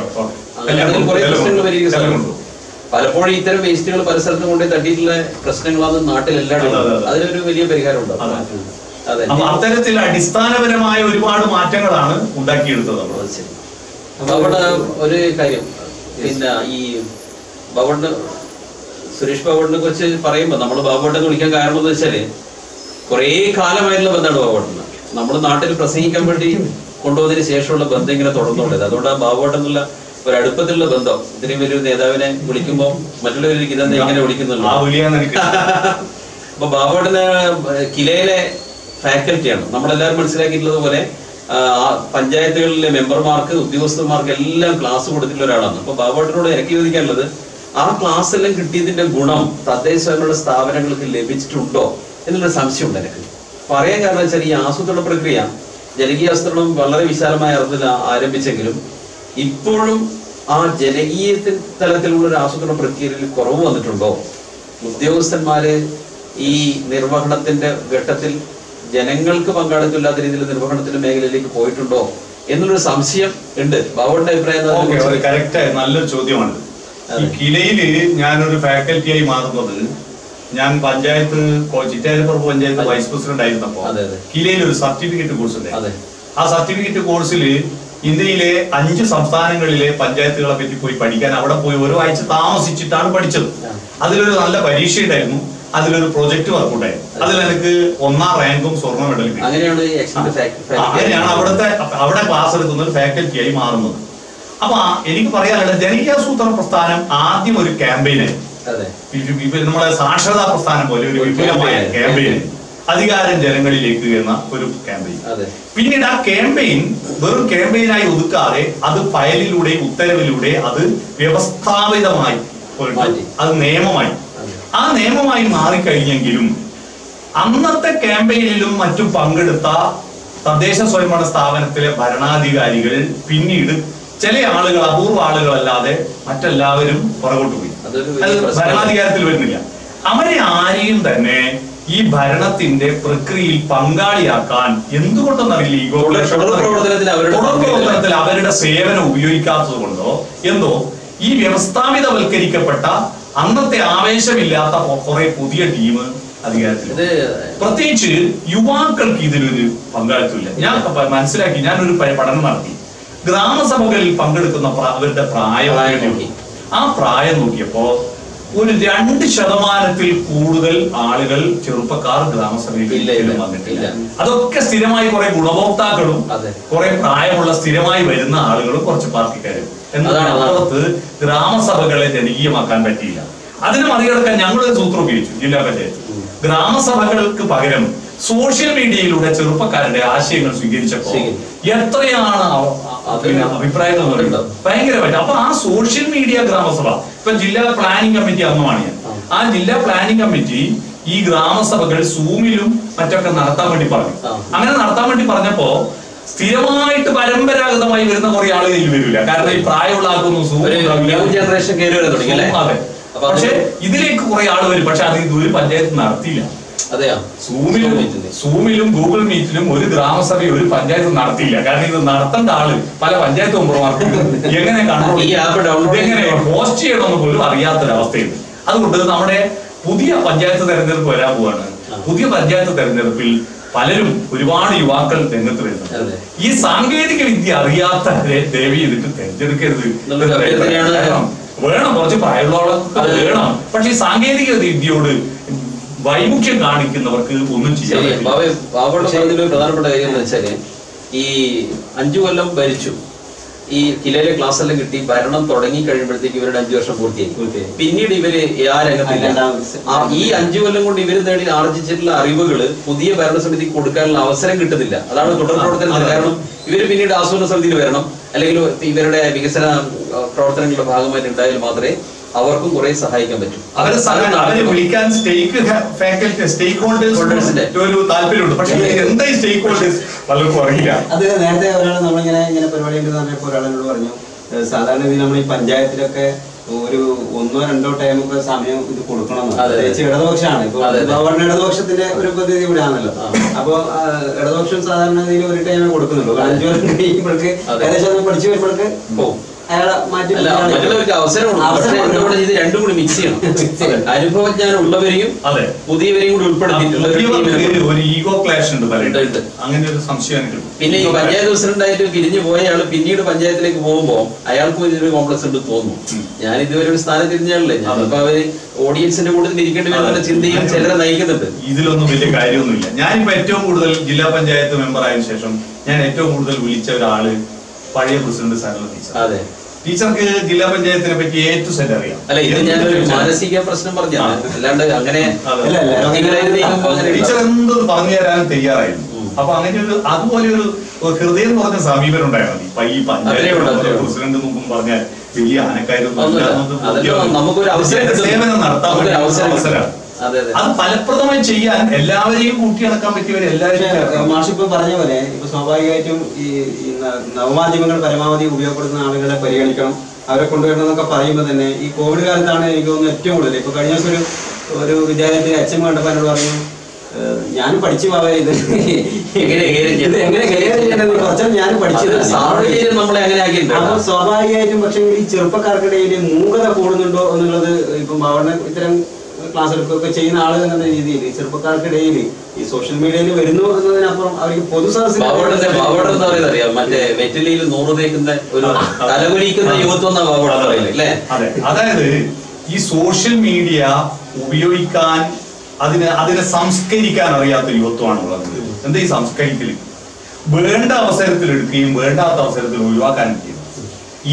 കുറെ പ്രശ്നങ്ങൾ പരിഹരിക്കാൻ സാധിക്കും. പലപ്പോഴും ഇത്തരം വേസ്റ്റുകൾ പല സ്ഥലത്തും കൊണ്ടേ തട്ടിയിട്ടുള്ള പ്രശ്നങ്ങളാണ് നാട്ടിലെല്ലാവരും. അതിനൊരു വലിയ പരിഹാരം ഉണ്ടാവും. അപ്പൊ അത്തരത്തിൽ അടിസ്ഥാനപരമായ ഒരുപാട് മാറ്റങ്ങളാണ് ഉണ്ടാക്കിയെടുത്തത്. അവിടെ ഒരു കാര്യം, പിന്നെ ഈ ബാബുണ്ട് സുരേഷ് ബാബുവിനെ കുറിച്ച് പറയുമ്പോ നമ്മള് ബാബുണ്ടെന്ന് വിളിക്കാൻ കാരണം എന്ന് വെച്ചാല് കുറെ കാലമായിട്ടുള്ള ബന്ധമാണ് ബാബുണ്ടെന്ന്. നമ്മൾ നാട്ടിൽ പ്രസംഗിക്കാൻ വേണ്ടി കൊണ്ടുപോയതിന് ശേഷമുള്ള ബന്ധം ഇങ്ങനെ തുടർന്നുകൊണ്ടത്. അതുകൊണ്ട് ആ ബാബുണ്ടെന്നുള്ള ഒരു അടുപ്പത്തിലുള്ള ബന്ധം. ഇത്രയും വലിയൊരു നേതാവിനെ വിളിക്കുമ്പോൾ മറ്റുള്ളവർക്ക് ഇതെന്താ ഇങ്ങനെ വിളിക്കുന്നുള്ളൂ. അപ്പൊ ബാബുവേട്ടന് കിലയിലെ ഫാക്കൽറ്റിയാണ്. നമ്മളെല്ലാവരും മനസ്സിലാക്കിയിട്ടുള്ളത് പോലെ പഞ്ചായത്തുകളിലെ മെമ്പർമാർക്ക് ഉദ്യോഗസ്ഥന്മാർക്ക് എല്ലാം ക്ലാസ് കൊടുത്തിട്ടുള്ള ഒരാളാണ്. അപ്പൊ ബാബുവേട്ടനോട് എനിക്ക് ചോദിക്കാനുള്ളത്, ആ ക്ലാസ് എല്ലാം കിട്ടിയതിന്റെ ഗുണം തദ്ദേശ സ്വയംഭരണ സ്ഥാപനങ്ങൾക്ക് ലഭിച്ചിട്ടുണ്ടോ എന്നുള്ളൊരു സംശയമുണ്ട് എനിക്ക്. പറയാൻ കാരണം വെച്ചാൽ ഈ ആസൂത്രണ പ്രക്രിയ ജനകീയാസൂത്രണം വളരെ വിശാലമായ അർത്ഥത്തിൽ ആരംഭിച്ചെങ്കിലും ഇപ്പോഴും ആ ജനകീയ തലത്തിലുള്ള ഒരു ആസൂത്രണ പ്രക്രിയയിൽ കുറവ് വന്നിട്ടുണ്ടോ? ഉദ്യോഗസ്ഥന്മാര് ഈ നിർവഹണത്തിന്റെ ഘട്ടത്തിൽ ജനങ്ങൾക്ക് പങ്കാളിത്തമില്ലാത്ത രീതിയിൽ നിർവഹണത്തിന്റെ മേഖലയിലേക്ക് പോയിട്ടുണ്ടോ എന്നുള്ളൊരു സംശയം ഉണ്ട്. ബാബുവിന്റെ അഭിപ്രായം? കറക്റ്റ്, നല്ലൊരു ചോദ്യമാണ്. ഈ കിലയില് ഞാനൊരു ഫാക്കൽറ്റിയായി മാറുന്നത്, ഞാൻ പഞ്ചായത്ത് ചിറ്റാരിപ്പുറം പഞ്ചായത്ത് വൈസ് പ്രസിഡന്റ് ആയിരുന്നപ്പോ കിലയിൽ ഒരു സർട്ടിഫിക്കറ്റ് കോഴ്സ് ഉണ്ട്. ആ സർട്ടിഫിക്കറ്റ് കോഴ്സിൽ ഇന്ത്യയിലെ 5 സംസ്ഥാനങ്ങളിലെ പഞ്ചായത്തുകളെ പറ്റി പോയി പഠിക്കാൻ അവിടെ പോയി 1 ആഴ്ച താമസിച്ചിട്ടാണ് പഠിച്ചത്. അതിലൊരു നല്ല പരീക്ഷ ഉണ്ടായിരുന്നു, അതിലൊരു പ്രൊജക്ട് വർക്ക് ഉണ്ടായിരുന്നു. അതിൽ എനിക്ക് 1ാം റാങ്കും സ്വർണ്ണ മെഡലും കിട്ടി. അങ്ങനെയാണ് അവിടെ ക്ലാസ് എടുക്കുന്ന ഒരു ഫാക്കൽറ്റിയായി മാറുന്നത്. അപ്പൊ എനിക്ക് പറയാനുള്ളത്, ജനകീയാസൂത്രണ പ്രസ്ഥാനം ആദ്യം ഒരു ക്യാമ്പയിനായിരുന്നു. നമ്മളെ സാക്ഷരതാ പ്രസ്ഥാനം പോലെ ഒരു വിപുലമായ ക്യാമ്പയിൻ, അധികാരം ജനങ്ങളിലേക്ക് എന്ന ഒരു ക്യാമ്പയിൻ. പിന്നീട് ആ ക്യാമ്പയിൻ വെറും ക്യാമ്പയിനായി ഒതുക്കാതെ അത് ഫയലിലൂടെ ഉത്തരവിലൂടെ അത് വ്യവസ്ഥാപിതമായി അത് നിയമമായി. ആ നിയമമായി മാറിക്കഴിഞ്ഞെങ്കിലും അന്നത്തെ ക്യാമ്പയിനിലും മറ്റും പങ്കെടുത്ത തദ്ദേശ സ്വയംഭരണ സ്ഥാപനത്തിലെ ഭരണാധികാരികൾ പിന്നീട് ചില ആളുകൾ, അപൂർവ ആളുകളല്ലാതെ മറ്റെല്ലാവരും പുറകോട്ട് പോയി. അത് ഭരണാധികാരത്തിൽ വരുന്നില്ല. അവരെ ആരെയും തന്നെ ഈ ഭരണത്തിന്റെ പ്രക്രിയയിൽ പങ്കാളിയാക്കാൻ എന്തുകൊണ്ടെന്നറിയില്ല, ഈ പ്രവർത്തനത്തിൽ അവരുടെ സേവനം ഉപയോഗിക്കാത്തത് കൊണ്ടോ എന്തോ ഈ വ്യവസ്ഥാപിതവൽക്കരിക്കപ്പെട്ട അന്നത്തെ ആവേശമില്ലാത്ത കുറെ പുതിയ ടീം അധികാരത്തിൽ, പ്രത്യേകിച്ച് യുവാക്കൾക്ക് ഇതിലൊരു പങ്കാളിത്തമില്ല. ഞാൻ മനസ്സിലാക്കി, ഞാനൊരു പഠനം നടത്തി. ഗ്രാമസഭകളിൽ പങ്കെടുക്കുന്ന അവരുടെ പ്രായം നോക്കി. ആ പ്രായം നോക്കിയപ്പോ ഒരു 2% കൂടുതൽ ആളുകൾ, ചെറുപ്പക്കാർ ഗ്രാമസഭയിൽ വന്നിട്ടില്ല. അതൊക്കെ സ്ഥിരമായി കുറെ ഗുണഭോക്താക്കളും കുറെ പ്രായമുള്ള സ്ഥിരമായി വരുന്ന ആളുകളും കുറച്ച് പാർട്ടിക്കാരും. എന്നതിനപ്പുറത്ത് ഗ്രാമസഭകളെ ജനകീയമാക്കാൻ പറ്റിയില്ല. അതിനെ മറികടക്കാൻ ഞങ്ങളൊരു സൂത്രം ഉപയോഗിച്ചു. ജില്ലാ പഞ്ചായത്ത് ഗ്രാമസഭകൾക്ക് പകരം സോഷ്യൽ മീഡിയയിലൂടെ ചെറുപ്പക്കാരുടെ ആശയങ്ങൾ സ്വീകരിച്ചപ്പോൾ എത്രയാണ് അഭിപ്രായങ്ങൾ പറയുന്നത്, ഭയങ്കരമായിട്ട്. അപ്പൊ ആ സോഷ്യൽ മീഡിയ ഗ്രാമസഭ, ഇപ്പൊ ജില്ലാ പ്ലാനിംഗ് കമ്മിറ്റി അംഗമാണ് ഞാൻ. ആ ജില്ലാ പ്ലാനിംഗ് കമ്മിറ്റി ഈ ഗ്രാമസഭകൾ സൂമിലും മറ്റൊക്കെ നടത്താൻ വേണ്ടി പറഞ്ഞു. അങ്ങനെ നടത്താൻ വേണ്ടി പറഞ്ഞപ്പോ സ്ഥിരമായിട്ട് പരമ്പരാഗതമായി വരുന്ന കുറെ ആളുകൾ ഇതിൽ വരില്ല. കാരണം ഈ പ്രായമുള്ള ആൾക്കൊന്നും ജനറേഷൻ കയറി വരാൻ തുടങ്ങി അല്ലേ? അതെ. പക്ഷെ ഇതിലേക്ക് കുറെ ആൾ വരും. പക്ഷെ അത് ഇതൊരു പഞ്ചായത്ത് നടത്തിയില്ല. അതെയാ, സൂമിലും ഗൂഗിൾ മീറ്റിലും ഒരു ഗ്രാമസഭ ഒരു പഞ്ചായത്ത് നടത്തിയില്ല. കാരണം ഇത് നടത്തേണ്ട ആള് പല പഞ്ചായത്ത് മെമ്പർമാർക്കും എങ്ങനെ എങ്ങനെ പോസ്റ്റ് ചെയ്യണമെന്ന് പോലും അറിയാത്തൊരവസ്ഥയുണ്ട്. അതുകൊണ്ട് നമ്മുടെ പുതിയ പഞ്ചായത്ത് തെരഞ്ഞെടുപ്പ് വരാൻ പോവാണ്. പുതിയ പഞ്ചായത്ത് തെരഞ്ഞെടുപ്പിൽ പലരും ഒരുപാട് യുവാക്കൾ രംഗത്ത് വരുന്നുണ്ട്. ഈ സാങ്കേതിക വിദ്യ അറിയാത്തവരെ ദയവ് ചെയ്തിട്ട് തെരഞ്ഞെടുക്കരുത്. വേണം, കുറച്ച് പ്രായമുള്ളവർ വേണം. പക്ഷെ ഈ സാങ്കേതിക വിദ്യയോട് വൈമുഖ്യം കാണിക്കുന്നവർക്ക് ഒന്നും ചെയ്യാൻ പ്രധാനപ്പെട്ട കാര്യം എന്ന് വെച്ചാല്, ഈ 5 കൊല്ലം ഭരിച്ചു, ഈ ജില്ലയിലെ ക്ലാസ് എല്ലാം കിട്ടി, ഭരണം തുടങ്ങി കഴിയുമ്പോഴത്തേക്ക് ഇവരുടെ 5 വർഷം പൂർത്തിയായി. പിന്നീട് ഇവര് ആ രംഗത്തില്ല. ഈ 5 കൊല്ലം കൊണ്ട് ഇവര് നേടി ആർജിച്ചിട്ടുള്ള അറിവുകള് പുതിയ ഭരണസമിതിക്ക് കൊടുക്കാനുള്ള അവസരം കിട്ടുന്നില്ല. അതാണ് തുടർ പ്രവർത്തനത്തിന് കാരണം. ഇവര് പിന്നീട് ആസൂത്രണ സമിതിയിൽ വരണം, അല്ലെങ്കിൽ ഇവരുടെ വികസന പ്രവർത്തനങ്ങളുടെ ഭാഗമായിട്ട് ഉണ്ടായാൽ മാത്രമേ അവർക്കും കുറെ സഹായിക്കാൻ പറ്റും. അവരെ വിളിക്കാൻ സ്റ്റേക്ക് ഹോൾഡേഴ്സിന്റെ ഒരു താല്പര്യമുണ്ട്. പക്ഷേ എന്താ ഈ സ്റ്റേക്ക് ഹോൾഡേഴ്സ് പലർക്കും അറിയില്ല. അത് നേരത്തെ ഒരാൾ നമ്മളിങ്ങനെ പരിപാടി ഉണ്ടെന്ന് പറഞ്ഞപ്പോൾ ഒരാളോട് പറഞ്ഞു, സാധാരണ ഇതിൽ നമ്മൾ ഈ പഞ്ചായത്തിലൊക്കെ ഒരു 1-2 ടൈമൊക്കെ സമയം ഇത് കൊടുക്കണം. പ്രത്യേകിച്ച് ഇടതുപക്ഷമാണ്. ഇപ്പൊ ഇടതുപക്ഷത്തിന്റെ ഒരു പദ്ധതി ഇവിടെ ആണല്ലോ. അപ്പൊ ഇടതുപക്ഷം സാധാരണ ഇതിൽ ഒരു ടൈമേ കൊടുക്കുന്നുള്ളൂ. 5 വർഷം കഴിയുമ്പോഴേക്ക് ഏകദേശം പഠിച്ചു വരുമ്പോഴേക്ക് പോകും. മറ്റുള്ളവർക്ക് അവസരം ഇത് രണ്ടും കൂടി മിക്സ് ചെയ്യണം. അനുഭവജ്ഞാനം ഉള്ളവരെയും പുതിയവരെയും കൂടി ഉൾപ്പെടുത്തിയിട്ടുള്ള ഒരു ഈഗോ ക്ലാഷ് ഉണ്ട്. അങ്ങനെ ഒരു സംശയം. പിന്നെ ഈ പഞ്ചായത്ത് പ്രസിഡന്റായിട്ട് പിരിഞ്ഞു പോയ ആള് പിന്നീട് പഞ്ചായത്തിലേക്ക് പോകുമ്പോ അയാൾക്കും ഇതിനൊരു കോംപ്ലക്സ് ഉണ്ട് തോന്നുന്നു. ഞാൻ ഇതുവരെ ഒരു സ്ഥാനത്ത് തിരിഞ്ഞാലേ, ഞാനിപ്പോ അവര് ഓഡിയൻസിന്റെ കൂട്ടത്തിൽ ഇരിക്കേണ്ടി വരുന്ന ചിന്തയും ചിലരെ നയിക്കുന്നുണ്ട്. ഇതിലൊന്നും വലിയ കാര്യമൊന്നുമില്ല. ഞാനിപ്പോ ഏറ്റവും കൂടുതൽ ജില്ലാ പഞ്ചായത്ത് മെമ്പർ ആയതിനു ശേഷം ഞാൻ ഏറ്റവും കൂടുതൽ വിളിച്ച ഒരാള് പഴയ പ്രസിഡന്റ് സരള ടീച്ചർ. അതെ, ടീച്ചർക്ക് ജില്ലാ പഞ്ചായത്തിനെ പറ്റി ഏറ്റവും സെറ്റ് അറിയാം. അല്ല, ഇത് ഞാനൊരു മാനസിക പ്രശ്നം പറഞ്ഞാണ്, അല്ലാണ്ട് അങ്ങനെ ടീച്ചർ എന്ത് പറഞ്ഞു തരാനും തയ്യാറായിരുന്നു. അപ്പൊ അങ്ങനെ ഒരു അതുപോലെ ഒരു ഹൃദയം പറഞ്ഞ സമീപനം ഉണ്ടായാൽ മതി. ഇപ്പൊ ഈ പഞ്ചായത്ത് പ്രസിഡന്റ് നോക്കും പറഞ്ഞാൽ വലിയ ആനക്കാരൊന്നും സേവനം നടത്താൻ അവസരമാണ്. അത് ഫലപ്രദമായി ചെയ്യാൻ എല്ലാവരെയും കൂട്ടിയിണക്കാൻ പറ്റിയവരെല്ലാവരും. മാഷിപ്പം പറഞ്ഞ പോലെ ഇപ്പൊ സ്വാഭാവികമായിട്ടും ഈ നവമാധ്യമങ്ങൾ പരമാവധി ഉപയോഗപ്പെടുത്തുന്ന ആളുകളെ പരിഗണിക്കണം, അവരെ കൊണ്ടുവരണം എന്നൊക്കെ പറയുമ്പോൾ തന്നെ ഈ കോവിഡ് കാലത്താണ് എനിക്ക് തോന്നുന്നത് ഏറ്റവും കൂടുതൽ. ഇപ്പൊ കഴിഞ്ഞ ദിവസം ഒരു വിദ്യാലയത്തിൽ അച്ഛൻ കണ്ടപ്പോൾ എന്നോട് പറഞ്ഞു, ഞാനും പഠിച്ചു പോവാ ഇത് എങ്ങനെ കുറച്ചും ഞാനും പഠിച്ചത്. അപ്പൊ സ്വാഭാവികമായിട്ടും പക്ഷെ ഈ ചെറുപ്പക്കാർക്കിടയിൽ മൂകത കൂടുന്നുണ്ടോ എന്നുള്ളത് ഇപ്പം അവിടെ ഇത്തരം ക്ലാസ് എടുക്കുകയൊക്കെ ചെയ്യുന്ന ആളുകൾ എന്ന രീതിയിൽ ചെറുപ്പക്കാർക്കിടയിൽ ഈ സോഷ്യൽ മീഡിയയിൽ വരുന്നു എന്നതിനപ്പുറം അവർക്ക് പൊതുസദസ്സിൽ മറ്റേ വെറ്റിലയിൽ 100 തേക്കുന്ന ഒരു തലകുലിക്കുന്ന യുവത്വം. അതായത് ഈ സോഷ്യൽ മീഡിയ ഉപയോഗിക്കാൻ അതിനെ സംസ്കരിക്കാൻ അറിയാത്ത യുവത്വമാണ് ഉള്ളത്. എന്താ ഈ സംസ്കരിക്കല്? വേണ്ട അവസരത്തിൽ എടുക്കുകയും വേണ്ടാത്ത അവസരത്തിൽ ഒഴിവാക്കാനും ചെയ്യുന്നു.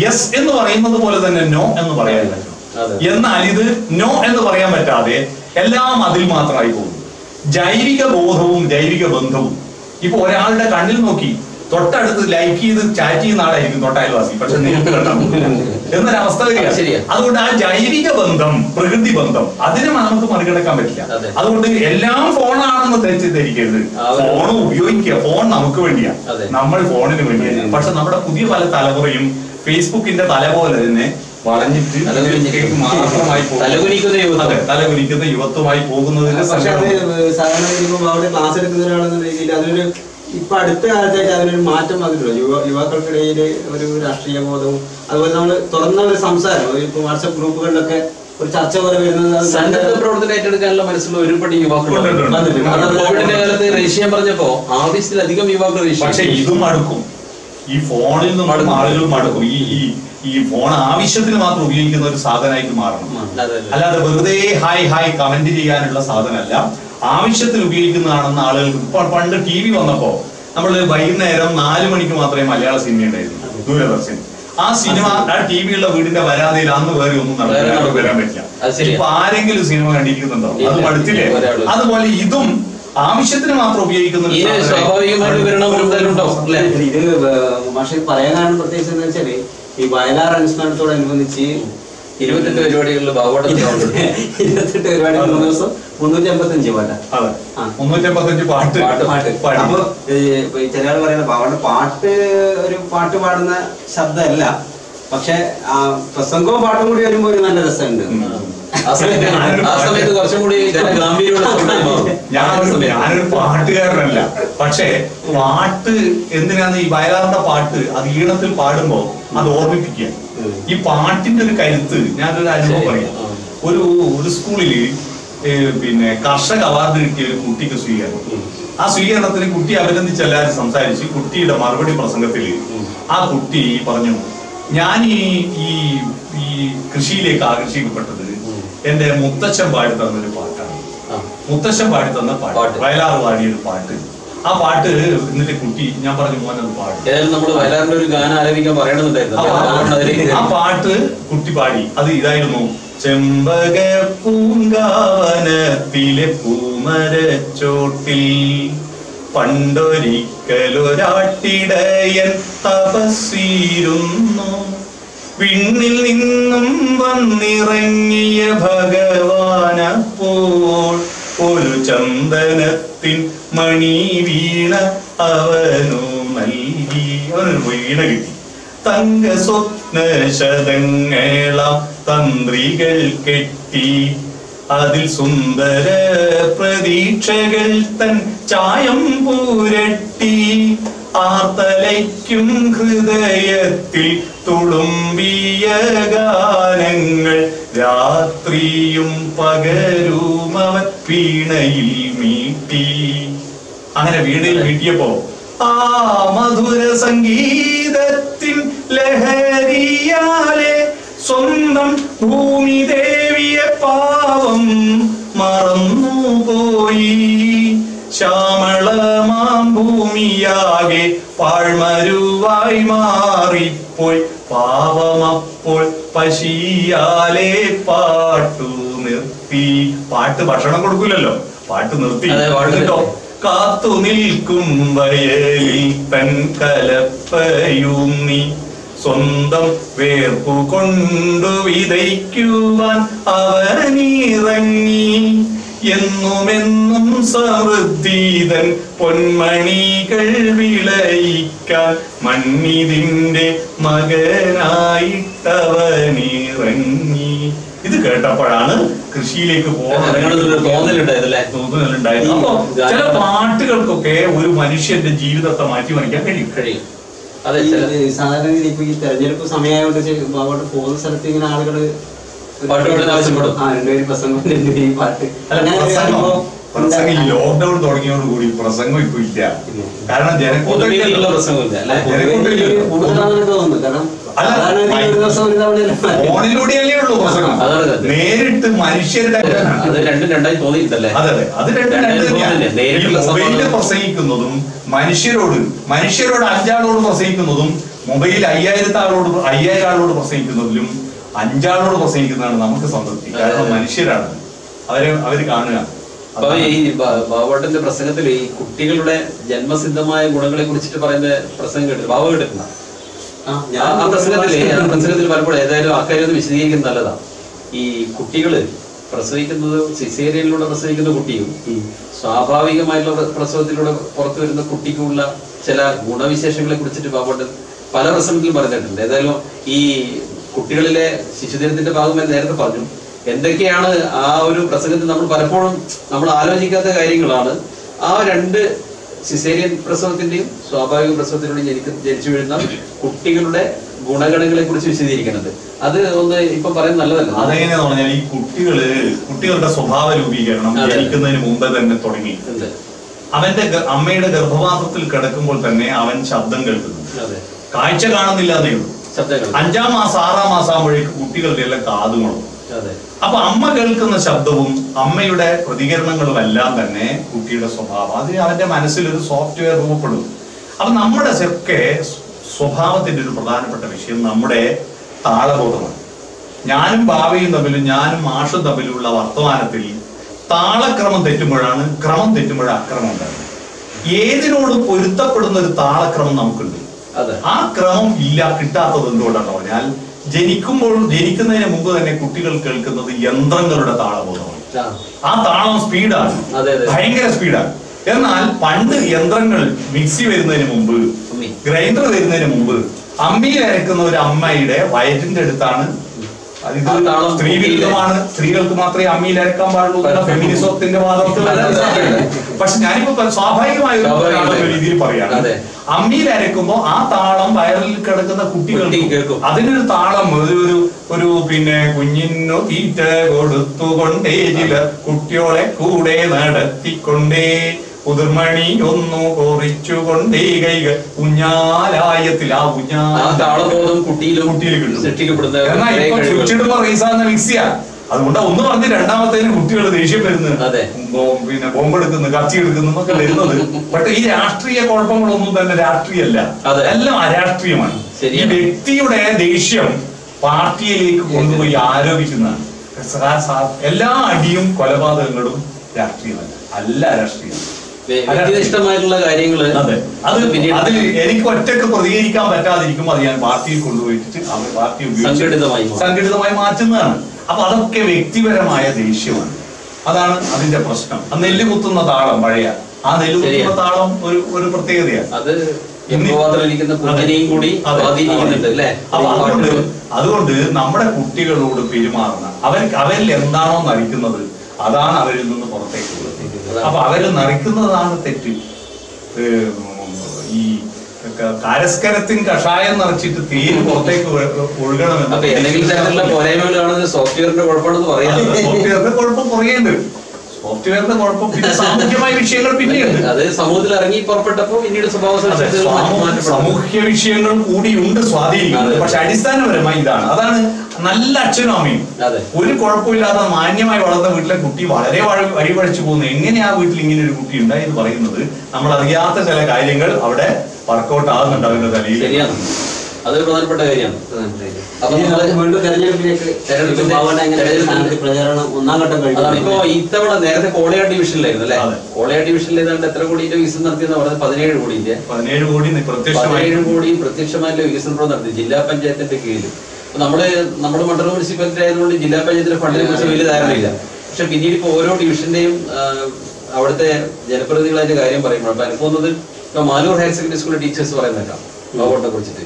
യെസ് എന്ന് പറയുന്നത് പോലെ തന്നെ നോ എന്ന് പറയാൻ പറ്റും. എന്നാൽ ഇത് നോ എന്ന് പറയാൻ പറ്റാതെ എല്ലാം അതിൽ മാത്രമായി പോകുന്നു. ജൈവിക ബോധവും ജൈവിക ബന്ധവും. ഇപ്പൊ ഒരാളുടെ കണ്ണിൽ നോക്കി തൊട്ടടുത്ത് ലൈക്ക് ചെയ്ത് ചാറ്റ് ചെയ്യുന്ന ആളായിരിക്കും തൊട്ടയൽവാസി, പക്ഷെ നേരിട്ട് കണ്ടാൽ എന്നൊരവസ്ഥ വരികയാണ്. അതുകൊണ്ട് ആ ജൈവിക ബന്ധം, പ്രകൃതി ബന്ധം, അതിനെ നമുക്ക് മറികടക്കാൻ പറ്റില്ല. അതുകൊണ്ട് എല്ലാം ഫോണാണെന്ന് തെറ്റിദ്ധരിക്കരുത്. ഫോൺ ഉപയോഗിക്കുക, ഫോൺ നമുക്ക് വേണ്ടിയാ, നമ്മൾ ഫോണിന് വേണ്ടിയാണ്. പക്ഷെ നമ്മുടെ പുതിയ പല തലമുറയും ഫേസ്ബുക്കിന്റെ തല പോലെ തന്നെ വളഞ്ഞിട്ട് മാത്രമായി തലകുനിക്കുന്ന യുവത്വമായി പോകുന്നതിന് സാധാരണ അവിടെ ക്ലാസ് എടുക്കുന്ന ഒരാളെന്ന രീതിയിൽ അതിനൊരു ഇപ്പൊ അടുത്ത കാലത്തായിട്ട് അതിനൊരു മാറ്റം വന്നിട്ടുള്ളൂ. യുവാക്കൾക്കിടയിൽ ഒരു രാഷ്ട്രീയ ബോധവും അതുപോലെ നമ്മൾ തുറന്ന ഒരു സംസാരം ഇപ്പൊ വാട്സ്ആപ്പ് ഗ്രൂപ്പുകളിലൊക്കെ ഒരു ചർച്ച പോലെ വരുന്നത് സന്നദ്ധ പ്രവർത്തനം ഏറ്റെടുക്കാനുള്ള മനസ്സിലുള്ള ഒരുപടി യുവാക്കളുണ്ട്. കോവിഡിന്റെ കാലത്ത് റേഷ്യ പറഞ്ഞപ്പോ ആവശ്യത്തിലധികം യുവാക്കൾ. പക്ഷെ ഇതും മടുക്കും, ഈ ഫോണിൽ നിന്നും ആളുകൾ മടുക്കും. ഈ ഫോൺ ആവശ്യത്തിന് മാത്രം ഉപയോഗിക്കുന്ന ഒരു സാധനമായിട്ട് മാറണം. അല്ലാതെ വെറുതെ ഹായ് കമന്റ് ചെയ്യാനുള്ള സാധനമല്ല, ആവശ്യത്തിന് ഉപയോഗിക്കുന്നതാണെന്ന് ആളുകൾക്ക്. ഇപ്പോൾ പണ്ട് TV വന്നപ്പോ നമ്മൾ വൈകുന്നേരം 4 മണിക്ക് മാത്രമേ മലയാള സിനിമ ഉണ്ടായിരുന്നു, ദൂരദർശൻ. ആ സിനിമ ആ TV-യുള്ള വീടിന്റെ വരാതയിൽ അന്ന് വേറെ ഒന്നും വരാൻ പറ്റില്ല. ഇപ്പൊ ആരെങ്കിലും സിനിമ കണ്ടിരിക്കുന്നുണ്ടോ? അത് പഠിച്ചില്ലേ? അതുപോലെ ഇതും ആവശ്യത്തിന് മാത്രം ഉപയോഗിക്കുന്ന ഇത് മാഷി പറയാനാണ് പ്രത്യേകിച്ച് എന്താ വെച്ചാല് ഈ വയലാർ അനുസ്മരണത്തോടനുബന്ധിച്ച് 28 പരിപാടികളിൽ ബാബുവേട്ടൻ 28 പരിപാടികൾ 3 ദിവസം 355 പാട്ടാ. അതെ, 355 പാട്ട്. അപ്പൊ ചില ആൾ പറയുന്ന ബാബുവേട്ടൻ പാട്ട് ഒരു പാട്ട് പാടുന്ന ശബ്ദമല്ല, പക്ഷെ പ്രസംഗവും പാട്ടും കൂടി വരുമ്പോ ഒരു നല്ല രസമുണ്ട്. ആ സമയത്ത് കുറച്ചും കൂടി ഞാനൊരു പാട്ടുകാരനല്ല, പക്ഷെ പാട്ട് എന്തിനാണ് ഈ വയലാറിന്റെ പാട്ട് അത് ഈണത്തിൽ പാടുമ്പോ അത് ഓർമ്മിപ്പിക്കുക. ഈ പാട്ടിന്റെ ഒരു കരുത്ത് ഞാനൊരു അനുഭവം പറയാം. ഒരു സ്കൂളില് പിന്നെ കർഷക അവാർഡ് കിട്ടിയ ഒരു കുട്ടിക്ക് സ്വീകരണം. ആ സ്വീകരണത്തിന് കുട്ടി അഭിനന്ദിച്ച് എല്ലാവരും സംസാരിച്ച് കുട്ടിയുടെ മറുപടി പ്രസംഗത്തില് ആ കുട്ടി പറഞ്ഞു, ഞാൻ ഈ കൃഷിയിലേക്ക് ആകർഷിക്കപ്പെട്ടത് എന്റെ മുത്തച്ഛൻ പാടി തന്നൊരു പാട്ടാണ്. മുത്തച്ഛൻ പാടി തന്ന പാട്ട്, വയലാർ പാടിയൊരു പാട്ട്. ആ പാട്ട് എന്നിട്ട് കുട്ടി ഞാൻ പറഞ്ഞു മോനത് പാട്ട്. നമ്മള് വയലാറിന്റെ ഒരു ഗാനം ആലപിക്കാൻ പറയണമെന്നുണ്ടായിരുന്നു. ആ പാട്ട് കുട്ടി പാടി. അത് ഇതായിരുന്നു: ചെമ്പക പൂങ്കാവനത്തിലെ പൂമരച്ചോട്ടിൽ പണ്ടൊരിക്കലൊരാട്ടിടയൻ തപസ്സിരുന്നു, വിണ്ണിൽ നിന്നും വന്നിറങ്ങിയ ഭഗവാനപ്പോൾ ഒരു ചന്ദനത്തിൻ മണി വീണ അവനു നൽകി. അവനൊരു വീണ കിട്ടി. തങ്ക സ്വപ്ന ശതങ്ങളാം തന്ത്രികൾ കെട്ടി, അതിൽ സുന്ദര പ്രതീക്ഷകൾ തൻ ചായം പൂരട്ടി, ആർത്തലയ്ക്കും ഹൃദയത്തിൽ തുളുമ്പിയ ഗാനങ്ങൾ രാത്രിയും പകരും അവൻ വീണയിൽ മീട്ടി. അങ്ങനെ വീണയിൽ മീട്ടിയപ്പോ ആ മധുര സംഗീതത്തിൻ ലഹരിയാലെ സ്വന്തം ഭൂമി ദേവിയെ പാവം മറന്നുപോയി. ശ്യാമളമാം ഭൂമിയാകെ പാഴ്മരുവായി മാറിപ്പോയി. പാവമപ്പോൾ പശിയാലെ പാട്ടു നിർത്തി. പാട്ട് ഭക്ഷണം കൊടുക്കൂലല്ലോ, പാട്ട് നിർത്തി. കേട്ടോ, കാത്തു നിൽക്കും വയലിൽ തൻ കലപ്പയൂന്നി, സ്വന്തം വേർപ്പു കൊണ്ടു വിതയ്ക്കുവാൻ അവനിറങ്ങി. എന്നുമെന്നും സമൃദ്ധിതൻ പൊന്മണികൾ വിളയിക്കാൻ മണ്ണിതിന്റെ മകനായിട്ടവനിറങ്ങി. ഇത് കേട്ടപ്പോഴാണ് കൃഷിയിലേക്ക് തോന്നലുണ്ടായത്. അപ്പൊ ചില പാട്ടുകൾക്കൊക്കെ ഒരു മനുഷ്യന്റെ ജീവിതത്തെ മാറ്റി മറിക്കാൻ കഴിയും. സാധാരണ ഇപ്പൊ ഈ തെരഞ്ഞെടുപ്പ് സമയമായോണ്ട് ബാബോട്ട് പോകുന്ന സ്ഥലത്ത് ഇങ്ങനെ ആളുകള് രണ്ടുപേരും പ്രസംഗം, രണ്ടുപേരും പാട്ട്. ലോക്ക്ഡൌൺ തുടങ്ങിയോടുകൂടി പ്രസംഗം ഇപ്പൊ ഇല്ല. കാരണം ഫോണിലൂടെയല്ലേ ഉള്ളൂ പ്രസംഗം. നേരിട്ട് മനുഷ്യരുടെ മൊബൈലിൽ പ്രസംഗിക്കുന്നതും മനുഷ്യരോട് 5 ആളോട് പ്രസംഗിക്കുന്നതും മൊബൈലിൽ 5000 ആളോട് പ്രസംഗിക്കുന്നതിലും 5 ആളോട് പ്രസംഗിക്കുന്നതാണ് നമുക്ക് സംതൃപ്തി. കാരണം മനുഷ്യരാണ്, അവര് കാണുക. അപ്പൊ ഈ ബാബുവേട്ടന്റെ പ്രസംഗത്തിൽ ഈ കുട്ടികളുടെ ജന്മസിദ്ധമായ ഗുണങ്ങളെ കുറിച്ചിട്ട് പറയുന്ന പ്രസംഗം കേട്ടില്ല? ബാബു കേട്ടില്ല? ആ പ്രസംഗത്തിൽ പലപ്പോഴും ഏതായാലും ആ കാര്യം ഒന്ന് വിശദീകരിക്കുന്നത് നല്ലതാണ്. ഈ കുട്ടികള് പ്രസവിക്കുന്നത് സിസേറിയനിലൂടെ പ്രസവിക്കുന്ന കുട്ടിയും സ്വാഭാവികമായിട്ടുള്ള പ്രസവത്തിലൂടെ പുറത്തു വരുന്ന കുട്ടിക്കുമുള്ള ചില ഗുണവിശേഷങ്ങളെ കുറിച്ചിട്ട് ബാബുവേട്ടൻ പല പ്രസംഗത്തിലും പറഞ്ഞിട്ടുണ്ട്. ഏതായാലും ഈ കുട്ടികളിലെ ശിശുദിനത്തിന്റെ ഭാഗമായി നേരത്തെ പറഞ്ഞു. എന്തൊക്കെയാണ് ആ ഒരു പ്രസംഗത്തിൽ നമ്മൾ പലപ്പോഴും നമ്മൾ ആലോചിക്കാത്ത കാര്യങ്ങളാണ്. ആ 2 സിസേറിയൻ പ്രസവത്തിന്റെയും സ്വാഭാവിക പ്രസവത്തിലൂടെയും ജനിച്ചു വീഴുന്ന കുട്ടികളുടെ ഗുണഗണങ്ങളെ കുറിച്ച് വിശദീകരിക്കുന്നത് അത് ഒന്ന് ഇപ്പൊ പറയുന്നത് നല്ലതല്ല. അതെങ്ങനെയാന്ന് പറഞ്ഞാൽ ഈ കുട്ടികളുടെ സ്വഭാവ രൂപീകരണം ജനിക്കുന്നതിന് മുമ്പേ തന്നെ തുടങ്ങി. അവന്റെ അമ്മയുടെ ഗർഭപാത്രത്തിൽ കിടക്കുമ്പോൾ തന്നെ അവൻ ശബ്ദം കേൾക്കുന്നു. കാഴ്ച കാണുന്നില്ല എന്നേ ഉള്ളൂ. 5-ാം മാസം 6-ാം മാസം ആകുമ്പോഴേക്ക് കുട്ടികളുടെ എല്ലാം കാതുകളും. അപ്പൊ അമ്മ കേൾക്കുന്ന ശബ്ദവും അമ്മയുടെ പ്രതികരണങ്ങളും എല്ലാം തന്നെ കുട്ടിയുടെ സ്വഭാവം, അതിന് അവന്റെ മനസ്സിൽ ഒരു സോഫ്റ്റ്വെയർ രൂപപ്പെടും. അപ്പൊ നമ്മുടെ ഒക്കെ സ്വഭാവത്തിന്റെ ഒരു പ്രധാനപ്പെട്ട വിഷയം നമ്മുടെ താളബോധമാണ്. ഞാനും ഭാവിയും തമ്മിലും ഞാനും മാഷും തമ്മിലുള്ള വർത്തമാനത്തിൽ താളക്രമം തെറ്റുമ്പോഴാണ്, ക്രമം തെറ്റുമ്പോഴാണ് അക്രമം ഉണ്ടാകുന്നത്. ഏതിനോടും പൊരുത്തപ്പെടുന്ന ഒരു താളക്രമം നമുക്കുണ്ട്. ആ ക്രമം കിട്ടാത്തത് എന്തുകൊണ്ടാണെന്ന് പറഞ്ഞാൽ ജനിക്കുന്നതിന് മുമ്പ് തന്നെ കുട്ടികൾ കേൾക്കുന്നത് യന്ത്രങ്ങളുടെ താളബോധമാണ്. ആ താളം സ്പീഡാണ്, ഭയങ്കര സ്പീഡാണ്. എന്നാൽ പണ്ട് യന്ത്രങ്ങൾ മിക്സി വരുന്നതിന് മുമ്പ്, ഗ്രൈൻഡർ വരുന്നതിന് മുമ്പ് അമ്മിയിൽ അരക്കുന്ന ഒരു അമ്മയുടെ വയറ്റിന്റെ അടുത്താണ്. സ്ത്രീ വിരുദ്ധമാണ്, സ്ത്രീകൾക്ക് മാത്രമേ അമ്മിയിൽ അരക്കാൻ പാടുള്ളൂ എന്ന ഫെമിനിസത്തിന്റെ വാദത്തിൽ. പക്ഷെ ഞാനിപ്പോ സ്വാഭാവികമായ ഒരു രീതിയിൽ പറയാണ്, അമ്മിയിൽ അരക്കുമ്പോ ആ താളം വയറിൽ കിടക്കുന്ന കുട്ടികൾക്ക് കേൾക്കും. അതിനൊരു താളം, ഒരു പിന്നെ കുഞ്ഞിനു തീറ്റ കൊടുത്തുകൊണ്ടേ ചിലർ കുട്ടിയോളെ കൂടെ നടത്തിക്കൊണ്ടേ പുതുമണി ഒന്നു കോറിച്ചുകൊണ്ടേ കൈകൾ കുഞ്ഞാലായത്തിൽ ആ താളബോധം കുട്ടിയിൽ കിട്ടും. എന്നാൽ ഇപ്പൊ ചുറ്റിടുമ്പോ റീസാന്ന മിക്സിയാ. അതുകൊണ്ട് ഒന്ന് പറഞ്ഞ് രണ്ടാമത്തേന് കുട്ടികൾ ദേഷ്യം വരുന്നത്, പിന്നെ ബോംബെടുക്കുന്നു, കത്തി എടുക്കുന്നു എന്നൊക്കെ വരുന്നത്. പക്ഷെ ഈ രാഷ്ട്രീയ കുഴപ്പങ്ങളൊന്നും തന്നെ രാഷ്ട്രീയമല്ല, എല്ലാം അരാഷ്ട്രീയമാണ്. ഈ വ്യക്തിയുടെ ദേഷ്യം പാർട്ടിയിലേക്ക് കൊണ്ടുപോയി ആരോപിക്കുന്നതാണ്. എല്ലാ അടിയും കൊലപാതകങ്ങളും രാഷ്ട്രീയമല്ല, അല്ല രാഷ്ട്രീയം. ഇഷ്ടമായിട്ടുള്ള കാര്യങ്ങള് അതിൽ എനിക്ക് ഒറ്റക്ക് പ്രതികരിക്കാൻ പറ്റാതിരിക്കുമ്പോൾ അത് ഞാൻ പാർട്ടിയിൽ കൊണ്ടുപോയിട്ട് പാർട്ടി സംഘടിതമായി മാറ്റുന്നതാണ്. അപ്പൊ അതൊക്കെ വ്യക്തിപരമായ ദേഷ്യമാണ്. അതാണ് അതിന്റെ പ്രശ്നം. ആ നെല്ല് കുത്തുന്ന താളം, പഴയ ആ നെല്ല് കുത്തുന്ന താളം ഒരു പ്രത്യേകതയാണ്. അതുകൊണ്ട് നമ്മുടെ കുട്ടികളോട് പെരുമാറുന്ന അവരിൽ എന്താണോ നടിക്കുന്നത് അതാണ് അവരിൽ നിന്ന് പുറത്തേക്ക് ഉള്ളത്. അപ്പൊ അവര് നറിക്കുന്നതാണ് തെറ്റ്. ഈ കാരസ്കരത്തിന് കഷായം നിറച്ചിട്ട് തേര് പുറത്തേക്ക് ഒഴുകണമെന്ന് സോഫ്റ്റ്വെയറിന്റെ കുഴപ്പം കുറയുന്നുണ്ട്. സോഫ്റ്റ്വെയറിന്റെ കുഴപ്പം പിന്നെ സാമൂഹ്യമായ വിഷയങ്ങൾ പിന്നെയുണ്ട്. അത് സമൂഹത്തിൽ ഇറങ്ങി പുറപ്പെട്ടപ്പോ പിന്നീട് സാമൂഹ്യ വിഷയങ്ങൾ കൂടിയുണ്ട് സ്വാധീനിക്കുന്നത്. പക്ഷെ അടിസ്ഥാനപരമായി അതാണ് നല്ല അച്ഛനും അമ്മയും ഒരു കുഴപ്പമില്ലാതെ മാന്യമായി വളർന്ന വീട്ടിലെ കുട്ടി വളരെ വഴിപഴിച്ചു പോകുന്നു. എങ്ങനെ ആ വീട്ടിൽ ഇങ്ങനെ ഒരു കുട്ടി ഉണ്ടായി എന്ന് പറയുന്നത് നമ്മൾ അറിയാത്ത ചില കാര്യങ്ങൾ അവിടെ വർക്കൗട്ട് ആകുന്നുണ്ട് അവരുടെ തലയിൽ. അതൊരു പ്രധാനപ്പെട്ട കാര്യമാണ്. വീണ്ടും തെരഞ്ഞെടുപ്പിലേക്ക് പ്രചാരണം ഒന്നാം ഘട്ടം കഴിഞ്ഞു. ഇപ്പൊ ഇത്തവണ നേരത്തെ കോളയാട് ഡിവിഷനിലായിരുന്നു അല്ലെ? കോളയാട് ഡിവിഷനിൽ ഏതാണ്ട് എത്ര കോടിയുടെ വികസനം നടത്തിയെന്ന് പറഞ്ഞത് 17 കോടിന്റെ 17 കോടി പ്രത്യക്ഷമായിട്ടുള്ള വികസന പ്രവർത്തനം നടത്തി ജില്ലാ പഞ്ചായത്തിന്റെ കീഴിൽ. നമ്മുടെ മണ്ഡലം മുനിസിപ്പാലിറ്റി ആയതുകൊണ്ട് ജില്ലാ പഞ്ചായത്തിന്റെ ഫണ്ടിനെ കുറിച്ച് വലിയ ധാരണയില്ല. പക്ഷെ പിന്നീട് ഇപ്പൊ ഓരോ ഡിവിഷന്റെയും അവിടുത്തെ ജനപ്രതിനിധികളായിട്ട് കാര്യം പറയുമ്പോൾ അപ്പൊ എനിക്ക് തോന്നുന്നത് ഇപ്പൊ മാലൂർ ഹയർ സെക്കൻഡറി സ്കൂളിലെ ടീച്ചേഴ്സ് പറയുന്നേക്കാം ബാബോട്ടെ കുറിച്ചിട്ട്.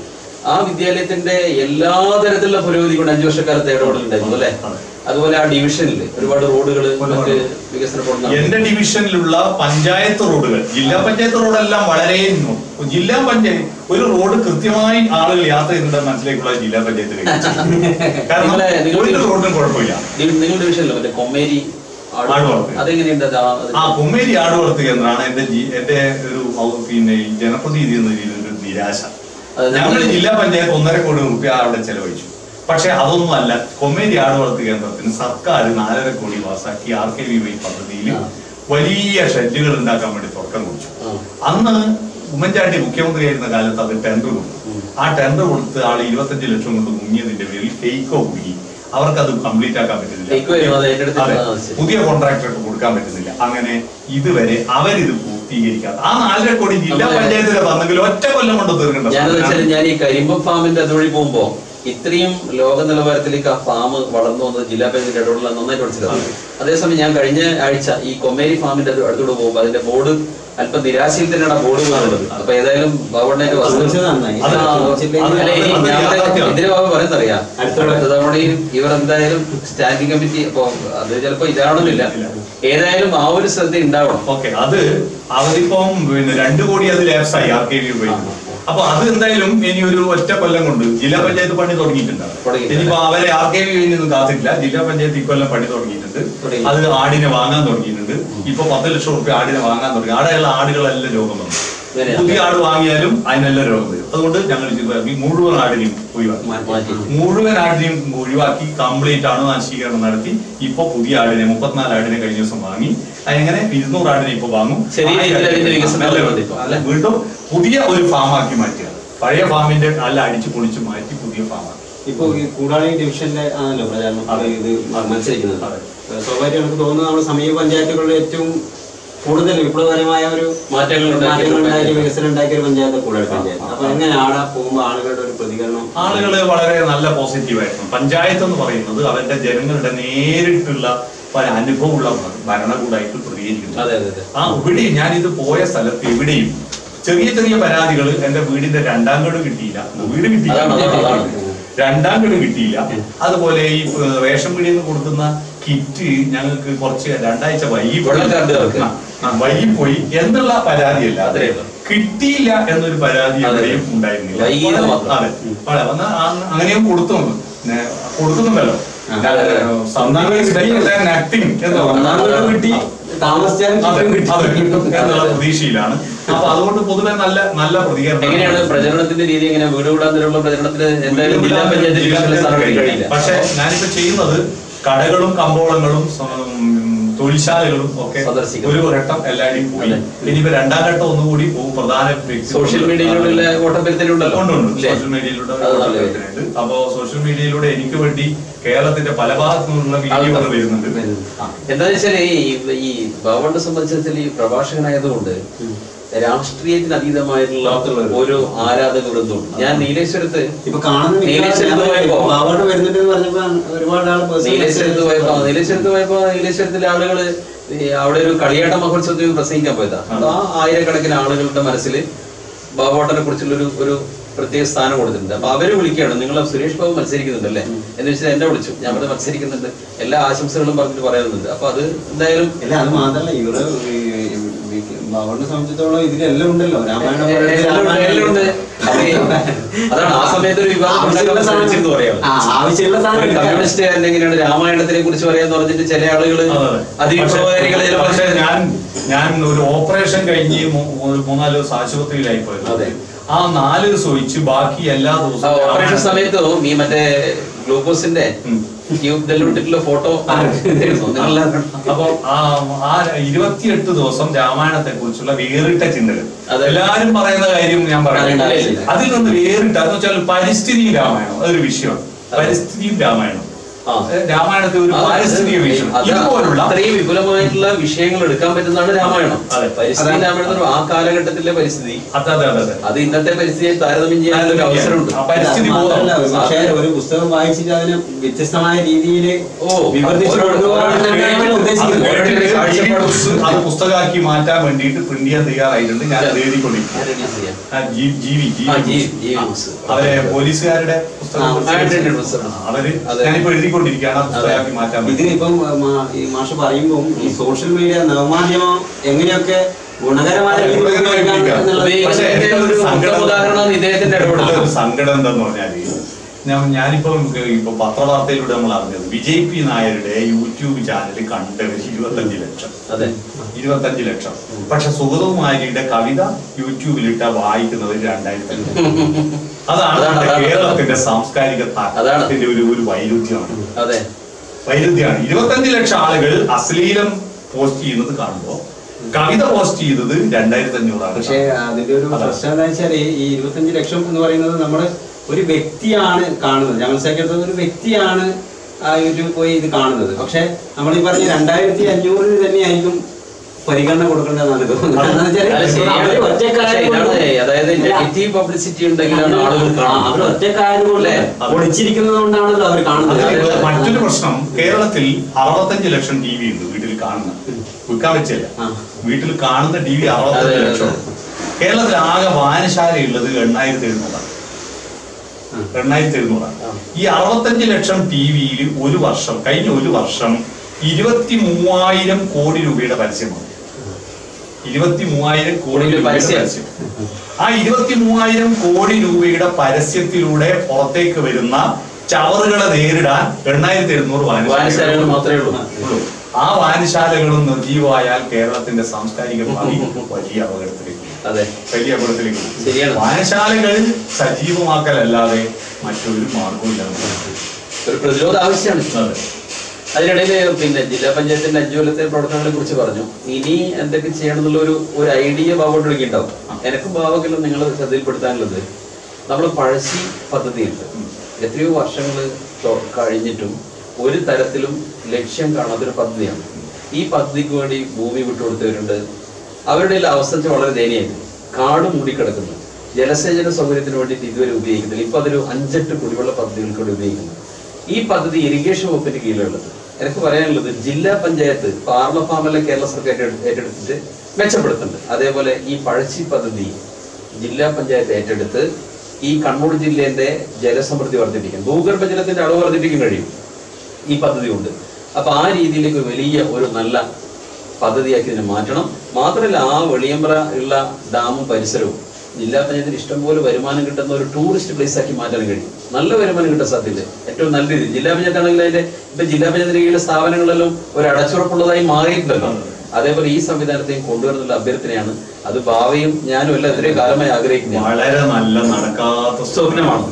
ആ വിദ്യാലയത്തിന്റെ എല്ലാ തരത്തിലുള്ള പുരോഗതി കൊണ്ട് 5 വർഷക്കാലത്ത് ഇടപെടലുണ്ടായിരുന്നു അല്ലെ? അതുപോലെ ആ ഡിവിഷനിൽ ഒരുപാട് റോഡുകൾ മറ്റ് വികസന പ്രവർത്തനം. എന്റെ ഡിവിഷനിലുള്ള പഞ്ചായത്ത് റോഡുകൾ, ജില്ലാ പഞ്ചായത്ത് റോഡെല്ലാം വളരെ ജില്ലാ പഞ്ചായത്ത് ഒരു റോഡ് കൃത്യമായി ആളുകൾ യാത്ര ചെയ്യുന്നുണ്ടെന്ന് മനസ്സിലേക്കുള്ള ജില്ലാ പഞ്ചായത്ത്. കാരണം ഒരു റോഡിനും കുഴപ്പമില്ല. നിങ്ങളുടെ ഡിവിഷനിലോ മറ്റേ കൊമ്മേരി അതെങ്ങനെയുണ്ട്? ആ കൊമ്മേരി ആട് വളർത്ത് കേന്ദ്രമാണ് എന്റെ ഒരു പിന്നെ ജനപ്രതിനിധി എന്ന രീതിയിൽ ഒരു നിരാശ. ഞങ്ങൾ ജില്ലാ പഞ്ചായത്ത് 1.5 കോടി രൂപ അവിടെ ചെലവഴിച്ചു. പക്ഷെ അതൊന്നും അല്ല. കൊമ്മേരി ആട് വളർത്ത് കേന്ദ്രത്തിന് സർക്കാർ 4.5 കോടി പാസാക്കി RKVY പദ്ധതിയിൽ വലിയ ഷെഡുകൾ ഉണ്ടാക്കാൻ വേണ്ടി തുടക്കം കുറിച്ചു. അന്ന് ഉമ്മൻചാണ്ടി മുഖ്യമന്ത്രിയായിരുന്ന കാലത്ത് അത് ടെൻഡർ കൊടുത്തു. ആ ടെൻഡർ കൊടുത്ത് ആൾ 25 ലക്ഷം കൊണ്ട് മുങ്ങിയതിന്റെ പേരിൽ കെയ്ക്കോ കുടുങ്ങി. അവർക്കത് കംപ്ലീറ്റ് ആക്കാൻ പറ്റുന്നില്ല, പുതിയ കോൺട്രാക്ടർക്ക് കൊടുക്കാൻ പറ്റുന്നില്ല. അങ്ങനെ ഇതുവരെ അവരിത് പൂർത്തീകരിക്കാത്ത ആ 4.5 കോടി ജില്ലാ പഞ്ചായത്തിൽ തന്നെങ്കിൽ ഒറ്റ കൊല്ലം കൊണ്ട് തീർക്കേണ്ടത്. ഞാൻ ഈ കരിമ്പം ഫാമിന്റെ അതുവഴി പോകുമ്പോ ഇത്രയും ലോക നിലവാരത്തിലേക്ക് ആ ഫാം വളർന്നു വന്നത് ജില്ലാ പഞ്ചായത്ത് ഇടപെടൽ നന്നായിട്ട് മനസ്സിലാവും. അതേസമയം ഞാൻ കഴിഞ്ഞ ആഴ്ച ഈ കൊമ്മേരി ഫാമിന്റെ അടുത്തൂടെ പോകുമ്പോൾ അതിന്റെ ബോർഡ് അല്പം നിരാശയിൽ തന്നെയാണ് ബോർഡ് കാണുന്നത്. അപ്പൊ ഏതായാലും ബാബുണ്ണേന്റെ ഇതിന് ബാബു പറയുന്നറിയാം അടുത്ത തവണയും ഇവർ എന്തായാലും സ്റ്റാൻഡിംഗ് കമ്മിറ്റി, അപ്പൊ അത് ചിലപ്പോ ഇതാവണമെന്നില്ല, ഏതായാലും ആ ഒരു ശ്രദ്ധ ഉണ്ടാവണം. ഓക്കെ, അത് അവരിപ്പം പിന്നെ 2 കോടി അത് ലാപ്സായി RKVY. അപ്പൊ അത് എന്തായാലും ഇനി ഒരു ഒറ്റ കൊല്ലം കൊണ്ട് ജില്ലാ പഞ്ചായത്ത് പണി തുടങ്ങിയിട്ടുണ്ടാവും. ഇനിയിപ്പോ അവരെ RKVY ഒന്നും കാത്തിട്ടില്ല, ജില്ലാ പഞ്ചായത്ത് ഇക്കൊല്ലം പണി തുടങ്ങിയിട്ടുണ്ട്. അത് ആടിനെ വാങ്ങാൻ തുടങ്ങിയിട്ടുണ്ട്. ഇപ്പൊ 10 ലക്ഷം രൂപ ആടിനെ വാങ്ങാൻ തുടങ്ങി. ആടെയുള്ള ആടുകളെല്ലാം രോഗം വന്നു. പുതിയ ആട് വാങ്ങിയാലും അതിനെല്ലാം രോഗം വരും. അതുകൊണ്ട് ഞങ്ങൾ മുഴുവൻ ആടിനെയും ഒഴിവാക്കി കംപ്ലീറ്റ് അണുനാശീകരണം നടത്തി ഇപ്പൊ പുതിയ ആടിനെ 34 ആടിനെ കഴിഞ്ഞ ദിവസം വാങ്ങി. അങ്ങനെ 200 ആടിനെ ഇപ്പൊ വാങ്ങും. വീണ്ടും പുതിയ ഒരു ഫാമാക്കി മാറ്റുക. പഴയ ഫാമിന്റെ നല്ല അടിച്ചു പൊളിച്ചു മാറ്റി പുതിയ ഫാമാക്കി. ഇപ്പൊ ഈ കൂടാളി ഡിവിഷനിലെ ആണല്ലോ പ്രചാരണം ഇത് മത്സരിക്കുന്നത്. സ്വാഭാവികം നമുക്ക് തോന്നുന്നത് നമ്മുടെ സമീപ പഞ്ചായത്തുകളുടെ ഏറ്റവും കൂടുതൽ വിപ്ലവകരമായ ഒരു മാറ്റങ്ങൾ ഉണ്ടാക്കിയ വികസനം ഉണ്ടാക്കിയ ഒരു പഞ്ചായത്ത് കൂടൽ പഞ്ചായത്ത്. അപ്പൊ എങ്ങനെ ആടെ പോകുമ്പോൾ ആളുകളുടെ ഒരു പ്രതികരണം? ആളുകള് വളരെ നല്ല പോസിറ്റീവായിരുന്നു. പഞ്ചായത്ത് എന്ന് പറയുന്നത് അവരുടെ ജനങ്ങളുടെ നേരിട്ടുള്ള അനുഭവമുള്ള ഭരണകൂടമായിട്ട് പ്രതികരിക്കുന്നത്. ഇവിടെ ഞാനിത് പോയ സ്ഥലത്ത് എവിടെയും ചെറിയ ചെറിയ പരാതികൾ, എന്റെ വീടിന്റെ 2ാം ഗഡു കിട്ടിയില്ല, വീട് കിട്ടിയില്ല, 2ാം ഗഡു കിട്ടിയില്ല, അതുപോലെ ഈ റേഷൻ പീടിയിൽ നിന്ന് കൊടുക്കുന്ന കിറ്റ് ഞങ്ങൾക്ക് കുറച്ച് 2 ആഴ്ച വൈകിപ്പോയി എന്നുള്ള പരാതിയല്ല, കിട്ടിയില്ല എന്നൊരു പരാതി എവിടെയും ഉണ്ടായിരുന്നില്ല. അതെ, അങ്ങനെയും കൊടുക്കുന്നുണ്ടല്ലോ. എന്നുള്ള പ്രതീക്ഷയിലാണ്. അപ്പൊ അതുകൊണ്ട് പൊതുവെ നല്ല നല്ല പ്രതികരണം. എങ്ങനെയാണ് പ്രചരണത്തിന്റെ രീതി? എങ്ങനെ വീട് കൂടാനുള്ള പ്രചരണത്തിന് എന്തായാലും ജില്ലാ പഞ്ചായത്ത്. പക്ഷെ ഞാനിപ്പോ ചെയ്യുന്നത് കടകളും കമ്പോളങ്ങളും തൊഴിൽശാലകളും ഒക്കെ ഒരു ഘട്ടം എല്ലാവരും പോയി. ഇനിയിപ്പോ 2ാം ഘട്ടം ഒന്നുകൂടി പോകും. പ്രധാന സോഷ്യൽ മീഡിയയിലൂടെ ഓട്ടപ്പെടുത്തലുണ്ടല്ലോ. സോഷ്യൽ മീഡിയയിലൂടെ ഓട്ടപ്പെടുത്തലുണ്ട്. അപ്പോ സോഷ്യൽ മീഡിയയിലൂടെ എനിക്ക് വേണ്ടി കേരളത്തിന്റെ പല ഭാഗത്തു നിന്നുള്ള വീഡിയോകൾ വരുന്നുണ്ട്. എന്താ വെച്ചാൽ ഈ ബാബുവിനെ സംബന്ധിച്ചിടത്തിൽ ഈ പ്രഭാഷകനായതുകൊണ്ട് രാഷ്ട്രീയത്തിന് അതീതമായിട്ടുള്ള ഒരു ആരാധക വൃന്ദമുണ്ട്. ഞാൻ നീലേശ്വരത്ത് പോയപ്പോ നീലേശ്വരത്തിലെ ആളുകള് അവിടെ ഒരു കളിയാട്ട മഹോത്സവത്തിൽ പ്രസംഗിക്കാൻ പോയതാ. അപ്പൊ ആ 1000കണക്കിന് ആളുകളുടെ മനസ്സിൽ ബാബുവേട്ടനെ കുറിച്ചുള്ള ഒരു പ്രത്യേക സ്ഥാനം കൊടുത്തിട്ടുണ്ട്. അപ്പൊ അവര് വിളിക്കുകയാണ്, നിങ്ങൾ സുരേഷ് ബാബു മത്സരിക്കുന്നുണ്ടല്ലേ എന്ന് വെച്ചാൽ എന്നെ വിളിച്ചു. ഞാൻ ഇവിടെ മത്സരിക്കുന്നുണ്ട്, എല്ലാ ആശംസകളും പറഞ്ഞിട്ട് പറയുന്നുണ്ട്. അപ്പൊ അത് എന്തായാലും അല്ല, അത് മാത്രല്ല ഇവര് ബാബുവിനെ സംബന്ധിച്ചിടത്തോളം ഇതിലെല്ലാം ഉണ്ടല്ലോ. രാമായണം അതാണ് ആ സമയത്ത് ഒരു ആവശ്യമുള്ള സാധനം. കമ്മ്യൂണിസ്റ്റുകാരൻ എങ്ങനെയാണ് രാമായണത്തിനെ കുറിച്ച് പറയാന്ന് പറഞ്ഞിട്ട് ചില ആളുകള് പക്ഷേ ഞാൻ ഒരു ഓപ്പറേഷൻ കഴിഞ്ഞ് 3-4 ദിവസം ആശുപത്രിയിലായി പോയത്. ആ 4 ദിവസം ഒഴിച്ച് ബാക്കി എല്ലാ ദിവസവും ഓപ്പറേഷൻ സമയത്തും ഈ മറ്റേ ഗ്ലൂക്കോസിന്റെ ട്യൂബിലുള്ള ഫോട്ടോ. അപ്പൊ ആ 28 ദിവസം രാമായണത്തെ കുറിച്ചുള്ള വേറിട്ട ചിന്തകൾ എല്ലാരും പറയുന്ന കാര്യം ഞാൻ പറയുന്നത്. അതിൽ നിന്ന് വേറിട്ട എന്ന് വെച്ചാൽ പരിസ്ഥിതി രാമായണം അതൊരു വിഷയമാണ്. പരിസ്ഥിതിയും രാമായണം, രാമായണത്തെ ഒരു പാരിസ്ഥിതിക വീക്ഷണം, ഇതുപോലുള്ള അത്രയും വിപുലമായിട്ടുള്ള വിഷയങ്ങൾ എടുക്കാൻ പറ്റുന്നതാണ് രാമായണം. പരിസ്ഥിതി രാമായണം ആ കാലഘട്ടത്തിലെ പരിസ്ഥിതി അത് ഇന്നത്തെ പരിസ്ഥിതിയെ താരതമ്യം ചെയ്യാനുള്ള അവസരമുണ്ട്. പരിസ്ഥിതി പക്ഷേ ഒരു പുസ്തകം വായിച്ചിട്ട് അതിന് വ്യത്യസ്തമായ രീതിയിൽ അത് പുസ്തകമാക്കി മാറ്റാൻ വേണ്ടിയിട്ട് പ്രിന്റ് ചെയ്യാൻ തയ്യാറായിട്ടുണ്ട്. ഞാൻ എഴുതിക്കൊണ്ടിരിക്കുന്നു. അവരെ പോലീസുകാരുടെ പുസ്തകം അവര് ഞാനിപ്പോ എഴുതിക്കൊണ്ടിരിക്കുകയാണ്. ആ പുസ്തകമാക്കി മാറ്റാൻ ഇതിനിപ്പം ഈ മാഷ് പറയുമ്പോൾ ഈ സോഷ്യൽ മീഡിയ നവമാധ്യമം എങ്ങനെയൊക്കെ ഗുണകരമായ സങ്കടം എന്താന്ന് പറഞ്ഞാല് ഞാനിപ്പോ പത്രവാർത്തയിലൂടെ നമ്മൾ അറിഞ്ഞത് വിജയ് പി നായരുടെ യൂട്യൂബ് ചാനൽ കണ്ടവർ 25 ലക്ഷം. 25 ലക്ഷം. പക്ഷെ സുഗതകുമാരിയുടെ കവിത യൂട്യൂബിലിട്ട വായിക്കുന്നത് 2000. അതാണ് കേരളത്തിന്റെ സാംസ്കാരിക താരത്തിന്റെ ഒരു വൈരുദ്ധ്യമാണ്. വൈരുദ്ധ്യമാണ്. 25 ലക്ഷം ആളുകൾ അശ്ലീലം പോസ്റ്റ് ചെയ്യുന്നത് കാണുമ്പോ കവിത പോസ്റ്റ് ചെയ്തത് 2500 പക്ഷെ അതിന്റെ ഒരു പ്രശ്നം എന്താ വെച്ചാൽ ഈ 25 ലക്ഷം എന്ന് പറയുന്നത് നമ്മള് ഒരു വ്യക്തിയാണ് കാണുന്നത്. ഞാൻ മനസ്സിലാക്കിയത് ഒരു വ്യക്തിയാണ് ആ യൂട്യൂബ് പോയി ഇത് കാണുന്നത്. പക്ഷെ നമ്മൾ ഈ പറഞ്ഞ 2500 തന്നെയായിരിക്കും പരിഗണന കൊടുക്കേണ്ടതാണ് തോന്നുന്നത്. അവർ ഒറ്റക്കാരുകൊണ്ട് ഒളിച്ചിരിക്കുന്നത് കൊണ്ടാണല്ലോ അവർ കാണുന്നത്. മറ്റൊരു പ്രശ്നം, കേരളത്തിൽ 65 ലക്ഷം ടി വി ഉണ്ട് വീട്ടിൽ കാണുന്ന, വിൽക്കാൻ വെച്ചല്ല, വീട്ടിൽ കാണുന്ന ടി വി 65 ലക്ഷം. കേരളത്തിൽ ആകെ വായനശാല ഉള്ളത് 8700. ഈ 65 ലക്ഷം ടി വിയിൽ കഴിഞ്ഞ ഒരു വർഷം 23,000 കോടി രൂപയുടെ പരസ്യമാണ്. 23,000 കോടി രൂപയുടെ പരസ്യം. ആ 23,000 കോടി രൂപയുടെ പരസ്യത്തിലൂടെ പുറത്തേക്ക് വരുന്ന ചവറുകളെ നേരിടാൻ 8700 വായനശാലകൾ മാത്രമേ ഉള്ളൂ. ആ വായനശാലകളും നിർജീവമായാൽ കേരളത്തിന്റെ സാംസ്കാരിക ഭാവി വലിയ അപകടത്തിലേക്ക്. വായനശാലകൾ സജീവമാക്കലല്ലാതെ മറ്റൊരു മാർഗമില്ല. ഒരു പ്രതിരോധ ആവശ്യമാണ്. അതിനിടയിൽ പിന്നെ ജില്ലാ പഞ്ചായത്തിന്റെ 5 കൊല്ലത്തെ പ്രവർത്തനങ്ങളെ കുറിച്ച് പറഞ്ഞു. ഇനി എന്തൊക്കെ ചെയ്യണം എന്നുള്ള ഒരു ഐഡിയ ബാബോട്ട് ഉണ്ടാവും. എനക്കും ബാബക്കെല്ലാം നിങ്ങൾ ശ്രദ്ധയിൽപ്പെടുത്താനുള്ളത്, നമ്മൾ പഴശ്ശി പദ്ധതിയുണ്ട്. എത്രയോ വർഷങ്ങൾ കഴിഞ്ഞിട്ടും ഒരു തരത്തിലും ലക്ഷ്യം കാണാത്തൊരു പദ്ധതിയാണ്. ഈ പദ്ധതിക്ക് വേണ്ടി ഭൂമി വിട്ടുകൊടുത്തവരുണ്ട്. അവരുടെ അവസ്ഥ വളരെ ദയനീയമായിരുന്നു. കാട് മൂടിക്കിടക്കുന്നു. ജലസേചന സൗകര്യത്തിന് വേണ്ടിയിട്ട് ഇതുവരെ ഉപയോഗിക്കുന്നില്ല. ഇപ്പൊ അതൊരു 5-8 കുടിവെള്ള പദ്ധതികൾക്ക് വേണ്ടി ഉപയോഗിക്കുന്നു. ഈ പദ്ധതി ഇറിഗേഷൻ വകുപ്പിന്റെ കീഴിലുള്ളത്. എനിക്ക് പറയാനുള്ളത്, ജില്ലാ പഞ്ചായത്ത് പാർലഫാമല്ല കേരള സർക്കാർ ഏറ്റെടുത്തിട്ട് മെച്ചപ്പെടുത്തുന്നുണ്ട്. അതേപോലെ ഈ പഴശ്ശി പദ്ധതി ജില്ലാ പഞ്ചായത്ത് ഏറ്റെടുത്ത് ഈ കണ്ണൂർ ജില്ലേന്റെ ജലസമൃദ്ധി വർദ്ധിപ്പിക്കാൻ, ഭൂഗർഭ ജലത്തിന്റെ അളവ് വർദ്ധിപ്പിക്കാൻ കഴിയും ഈ പദ്ധതി കൊണ്ട്. അപ്പൊ ആ രീതിയിലേക്ക് വലിയ ഒരു നല്ല പദ്ധതിയാക്കി ഇതിനെ മാറ്റണം. മാത്രമല്ല, ആ വെളിയമ്പ്ര ഉള്ള ഡാമും പരിസരവും ജില്ലാ പഞ്ചായത്തിന് ഇഷ്ടംപോലെ വരുമാനം കിട്ടുന്ന ഒരു ടൂറിസ്റ്റ് പ്ലേസ് ആക്കി മാറ്റാൻ കഴിയും. നല്ല വരുമാനം കിട്ടാൻ സാധ്യത ഏറ്റവും നല്ല രീതി. ജില്ലാ പഞ്ചായത്ത് ആണെങ്കിൽ അതിന്റെ ഇപ്പൊ ജില്ലാ പഞ്ചായത്തിന്റെ കീഴിലെ സ്ഥാപനങ്ങളെല്ലാം ഒരു അടച്ചുറപ്പുള്ളതായി മാറിയിട്ടുണ്ടല്ലോ. അതേപോലെ ഈ സംവിധാനത്തെയും കൊണ്ടുവരുന്നുള്ള അഭ്യർത്ഥനയാണ്. അത് ഭാവിയും ഞാനും എല്ലാം എത്രയും കാലമായി ആഗ്രഹിക്കുന്നു. വളരെ നല്ല നടക്കാത്ത സ്വപ്നമാണ്.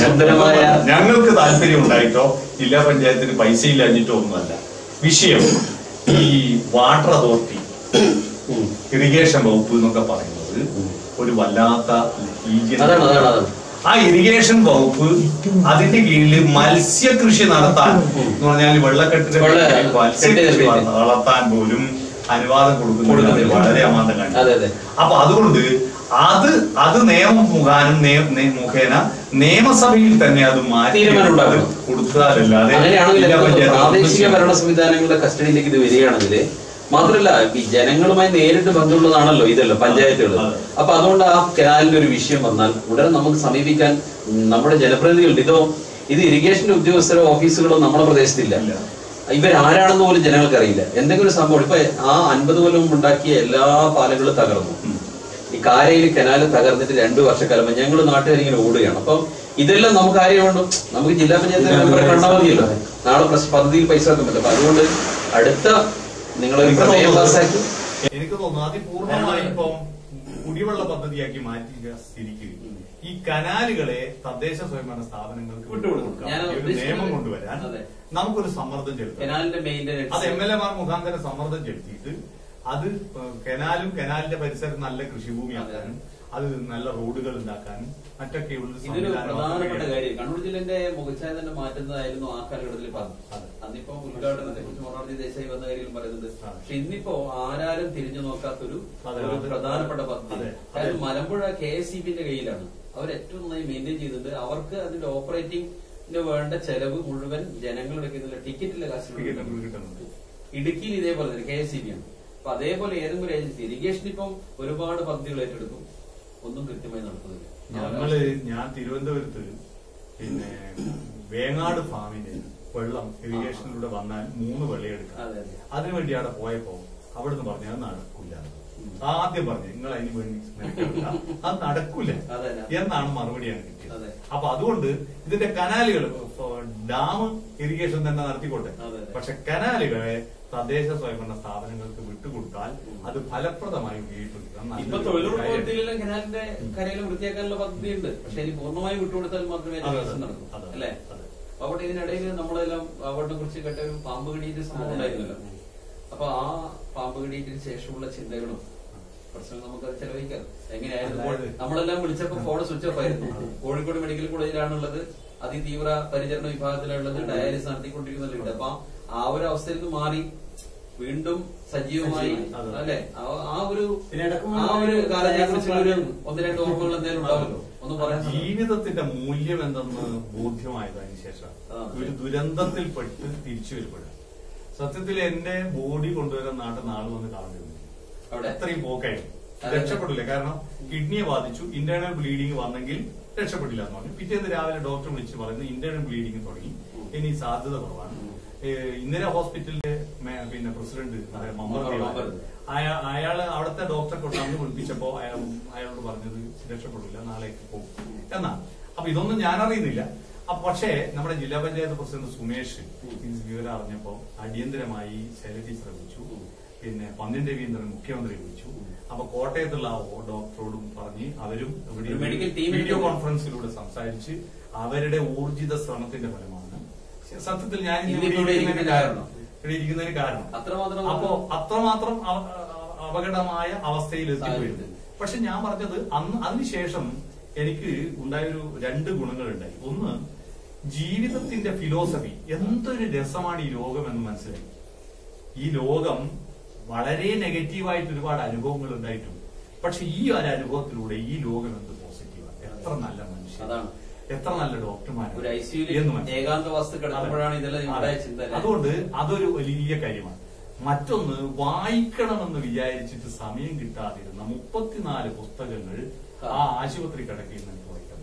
സുന്ദരമായ ഞങ്ങൾക്ക് താല്പര്യം ഉണ്ടായിട്ടോ ജില്ലാ പഞ്ചായത്തിന് പൈസ ഇല്ലാഞ്ഞിട്ടോ ഒന്നുമല്ല വിഷയം. ഈ വാട്ടർ അതോറിറ്റി, ഇറിഗേഷൻ വകുപ്പ് എന്നൊക്കെ പറയുന്നത് ഒരു വല്ലാത്ത ആ ഇറിഗേഷൻ വകുപ്പ് അതിന്റെ കീഴിൽ മത്സ്യകൃഷി നടത്താൻ എന്ന് പറഞ്ഞാൽ വെള്ളക്കെട്ടിന്റെ മത്സ്യകൃഷി വളർത്താൻ പോലും അനുവാദം കൊടുക്കുന്നത് വളരെ അമാന്തം കാണിക്കും. അപ്പൊ അതുകൊണ്ട് അത് നിയമം മുഖേന നിയമസഭയിൽ തന്നെ അത് മാറ്റി കൊടുത്താലല്ലാതെ പ്രാദേശിക ഭരണ സംവിധാനങ്ങളുടെ കസ്റ്റഡിയിലേക്ക് ഇത് വരികയാണെങ്കിൽ, മാത്രമല്ല ഈ ജനങ്ങളുമായി നേരിട്ട് ബന്ധമുള്ളതാണല്ലോ ഇതല്ലോ പഞ്ചായത്തുകൾ. അപ്പൊ അതുകൊണ്ട് ആ കനാലിന്റെ ഒരു വിഷയം വന്നാൽ ഉടനെ നമുക്ക് സമീപിക്കാൻ നമ്മുടെ ജനപ്രതിനിധികളുണ്ട്. ഇത് ഇറിഗേഷന്റെ ഉദ്യോഗസ്ഥരോ ഓഫീസുകളോ നമ്മുടെ പ്രദേശത്തില്ല. ഇവരാരാണെന്ന് പോലും ജനങ്ങൾക്ക് അറിയില്ല. എന്തെങ്കിലും ഒരു സംഭവം, ഇപ്പൊ ആ 50 കൊല്ലം ഉണ്ടാക്കിയ എല്ലാ പാലങ്ങളും തകർന്നു. ഈ കാരയിൽ കനാല് തകർന്നിട്ട് 2 വർഷക്കാലം ഞങ്ങൾ നാട്ടുകാരിങ്ങനെ ഓടുകയാണ്. അപ്പൊ ഇതെല്ലാം നമുക്ക് ആരെയും വേണം, നമുക്ക് ജില്ലാ പഞ്ചായത്ത് മെമ്പറെ കണ്ടാൽ മതിയല്ലോ. നാളെ പദ്ധതിയിൽ പൈസ വെക്കാൻ പറ്റും. അപ്പൊ അതുകൊണ്ട് അടുത്ത എനിക്ക് തോന്നുന്നു അതിപൂർണമായി ഇപ്പം കുടിവെള്ള പദ്ധതിയാക്കി മാറ്റിയ സ്ഥിതിക്ക് ഈ കനാലുകളെ തദ്ദേശ സ്വയംഭരണ സ്ഥാപനങ്ങൾക്ക് വിട്ടുകൊടുക്കാം. നിയമം കൊണ്ടുവരാൻ നമുക്കൊരു സമ്മർദ്ദം ചെലുത്താം. അത് MLA-മാർ മുഖാന്തരം സമ്മർദ്ദം ചെലുത്തിയിട്ട് അത് കനാലിന്റെ പരിസരം നല്ല കൃഷിഭൂമിയാക്കാനും അത് നല്ല റോഡുകൾ ഉണ്ടാക്കാനും മറ്റൊക്കെയുള്ള ഇതൊരു പ്രധാനപ്പെട്ട കാര്യം. കണ്ണൂർ ജില്ലന്റെ മുഖച്ഛായ തന്നെ മാറ്റുന്നതായിരുന്നു ആ കാലഘട്ടത്തിൽ പറഞ്ഞത്. അന്നിപ്പോ ഉദ്ഘാടനത്തെ കുറിച്ച് മൊറാർജി ദേശായി വന്ന കാര്യം പറയുന്നത്. പക്ഷെ ഇന്നിപ്പോ ആരാരും തിരിഞ്ഞു നോക്കാത്തൊരു പ്രധാനപ്പെട്ട പദ്ധതി. അതായത് മലമ്പുഴ KSEB-ന്റെ കയ്യിലാണ്. അവർ ഏറ്റവും നന്നായി മെയിൻറ്റെയിൻ ചെയ്തിട്ടുണ്ട്. അവർക്ക് അതിന്റെ ഓപ്പറേറ്റിംഗിന് വേണ്ട ചെലവ് മുഴുവൻ ജനങ്ങളുടെ ടിക്കറ്റിലെ കാശ് കിട്ടുന്നുണ്ട്. ഇടുക്കിയിൽ ഇതേപോലെ തന്നെ KSEB-ആണ്. അപ്പൊ അതേപോലെ ഏതെങ്കിലും ഒരു ഏജൻസി ഇറിഗേഷൻ ഇപ്പം ഒരുപാട് പദ്ധതികൾ ഏറ്റെടുക്കും, ഒന്നും കൃത്യമായി നടത്തുന്നില്ല. ഞാൻ തിരുവനന്തപുരത്ത് പിന്നെ വേങ്ങാട് ഫാമിന് വെള്ളം ഇറിഗേഷനിലൂടെ വന്നാൽ 3 വെള്ളയെടുക്കാം. അതിനുവേണ്ടി അവിടെ പോയപ്പോ അവിടുന്ന് പറഞ്ഞ അത് നടക്കൂല. ആദ്യം പറഞ്ഞു നിങ്ങൾ അതിന് വേണ്ടി അത് നടക്കൂല എന്നാണ് മറുപടിയാണ് കിട്ടിയത്. അപ്പൊ അതുകൊണ്ട് ഇതിന്റെ കനാലുകൾ ഡാം ഇറിഗേഷൻ തന്നെ നടത്തിക്കോട്ടെ, പക്ഷെ കനാലുകളെ തദ്ദേശ സ്വയംഭരണ സ്ഥാപനങ്ങൾക്ക് വിട്ടുകൊടുത്താൽ അത് ഫലപ്രദമായി ഉപയോഗിക്കണം. ഇപ്പൊ തൊഴിലുറപ്പ് കനാലിന്റെ കരയിലും വൃത്തിയാക്കാനുള്ള പദ്ധതി ഉണ്ട്. പക്ഷെ ഇനി പൂർണ്ണമായി വിട്ടുകൊടുത്താൽ മാത്രമേ നടക്കൂ അല്ലെ. അവിടെ ഇതിനിടയിൽ നമ്മളെല്ലാം അവരുടെ കുറിച്ച് കേട്ട ഒരു പാമ്പ് കടിയുടെ സംഭവം ഉണ്ടായിരുന്നല്ലോ. അപ്പൊ ആ പാമ്പ് കടിയതിന് ശേഷമുള്ള ചിന്തകളും പ്രശ്നങ്ങൾ നമുക്കത് ചെലവഴിക്കാം. എങ്ങനെയായിരുന്നു നമ്മളെല്ലാം വിളിച്ചപ്പോ ഫോൺ സ്വിച്ച് ഓഫ് ആയിരുന്നു. കോഴിക്കോട് മെഡിക്കൽ കോളേജിലാണുള്ളത്, അതിതീവ്ര പരിചരണ വിഭാഗത്തിലുള്ളത്, ഡയാലിസിസ് നടത്തിക്കൊണ്ടിരിക്കുന്നുണ്ട്. അപ്പൊ ആ ഒരു അവസ്ഥയിൽ നിന്ന് മാറി വീണ്ടും സജീവമായി അല്ലെ. ആ ഒരു കാലത്തെ കുറിച്ചുള്ള ഒരു 1-2 ഓർമ്മകൾ എന്തെങ്കിലും ഉണ്ടാവുമല്ലോ, ഒന്ന് പറയാം. ജീവിതത്തിന്റെ മൂല്യം എന്തെന്ന് ബോധ്യമായതിനു ശേഷം ഒരു ദുരന്തത്തിൽപ്പെട്ട് തിരിച്ചു വരുമ്പോഴാണ് സത്യത്തിൽ എന്റെ ബോഡി കൊണ്ടുവരാൻ നാള് വന്ന് കാണുന്നു. അവിടെ അത്രയും പോക്കായിരുന്നു. രക്ഷപ്പെടില്ല. കാരണം കിഡ്നിയെ ബാധിച്ചു, ഇന്റേണൽ ബ്ലീഡിങ് വന്നെങ്കിൽ രക്ഷപ്പെടില്ല എന്ന് പറഞ്ഞു. പിറ്റേന്ന് രാവിലെ ഡോക്ടർ വിളിച്ച് പറയുന്നു ഇന്റേണൽ ബ്ലീഡിങ് തുടങ്ങി, ഇനി സാധ്യത കുറവാണ്. ഇന്ദിര ഹോസ്പിറ്റലിന്റെ പിന്നെ പ്രസിഡന്റ് അയാള് അവിടുത്തെ ഡോക്ടറെ കൊണ്ട് അന്ന് വിളിപ്പിച്ചപ്പോ അയാളോട് പറഞ്ഞത് രക്ഷപ്പെടില്ല, നാളേക്ക് പോകും എന്നാണ്. അപ്പൊ ഇതൊന്നും ഞാൻ അറിയുന്നില്ല. പക്ഷേ നമ്മുടെ ജില്ലാ പഞ്ചായത്ത് പ്രസിഡന്റ് സുമേഷ് ഇത് വിവരം അറിഞ്ഞപ്പോ അടിയന്തരമായി ശൈലജ ടീച്ചറെ വിളിച്ചു, പിന്നെ പന്ന്യൻ രവീന്ദ്രൻ മുഖ്യമന്ത്രി വിളിച്ചു. അപ്പൊ കോട്ടയത്തുള്ള ഡോക്ടറോടും പറഞ്ഞ് അവരും വീഡിയോ കോൺഫറൻസിലൂടെ സംസാരിച്ച് അവരുടെ ഊർജിത ശ്രമത്തിന്റെ ഫലമാണ് സത്യത്തിൽ ഞാൻ ഇരിക്കുന്നതിന് കാരണം. അപ്പോ അത്രമാത്രം അപകടമായ അവസ്ഥയിൽ എത്തിപ്പോയിരുന്നു. പക്ഷെ ഞാൻ പറഞ്ഞത് അതിനുശേഷം എനിക്ക് ഉണ്ടായൊരു 2 ഗുണങ്ങളുണ്ടായി. ഒന്ന്, ജീവിതത്തിന്റെ ഫിലോസഫി എന്തൊരു രസമാണ് ഈ ലോകം എന്ന് മനസ്സിലായി. ഈ ലോകം വളരെ നെഗറ്റീവായിട്ട് ഒരുപാട് അനുഭവങ്ങൾ ഉണ്ടായിട്ടുണ്ട്. പക്ഷെ ഈ ഒരു അനുഭവത്തിലൂടെ ഈ ലോകം എന്ത് പോസിറ്റീവാണ്, എത്ര നല്ല മനുഷ്യർ, എത്ര നല്ല ഡോക്ടർമാരാണ്. അതുകൊണ്ട് അതൊരു വലിയ കാര്യമാണ്. മറ്റൊന്ന്, വായിക്കണമെന്ന് വിചാരിച്ചിട്ട് സമയം കിട്ടാതിരുന്ന 34 പുസ്തകങ്ങൾ ആ ആശുപത്രി കിടക്കയിൽ നിന്ന് വായിക്കാൻ.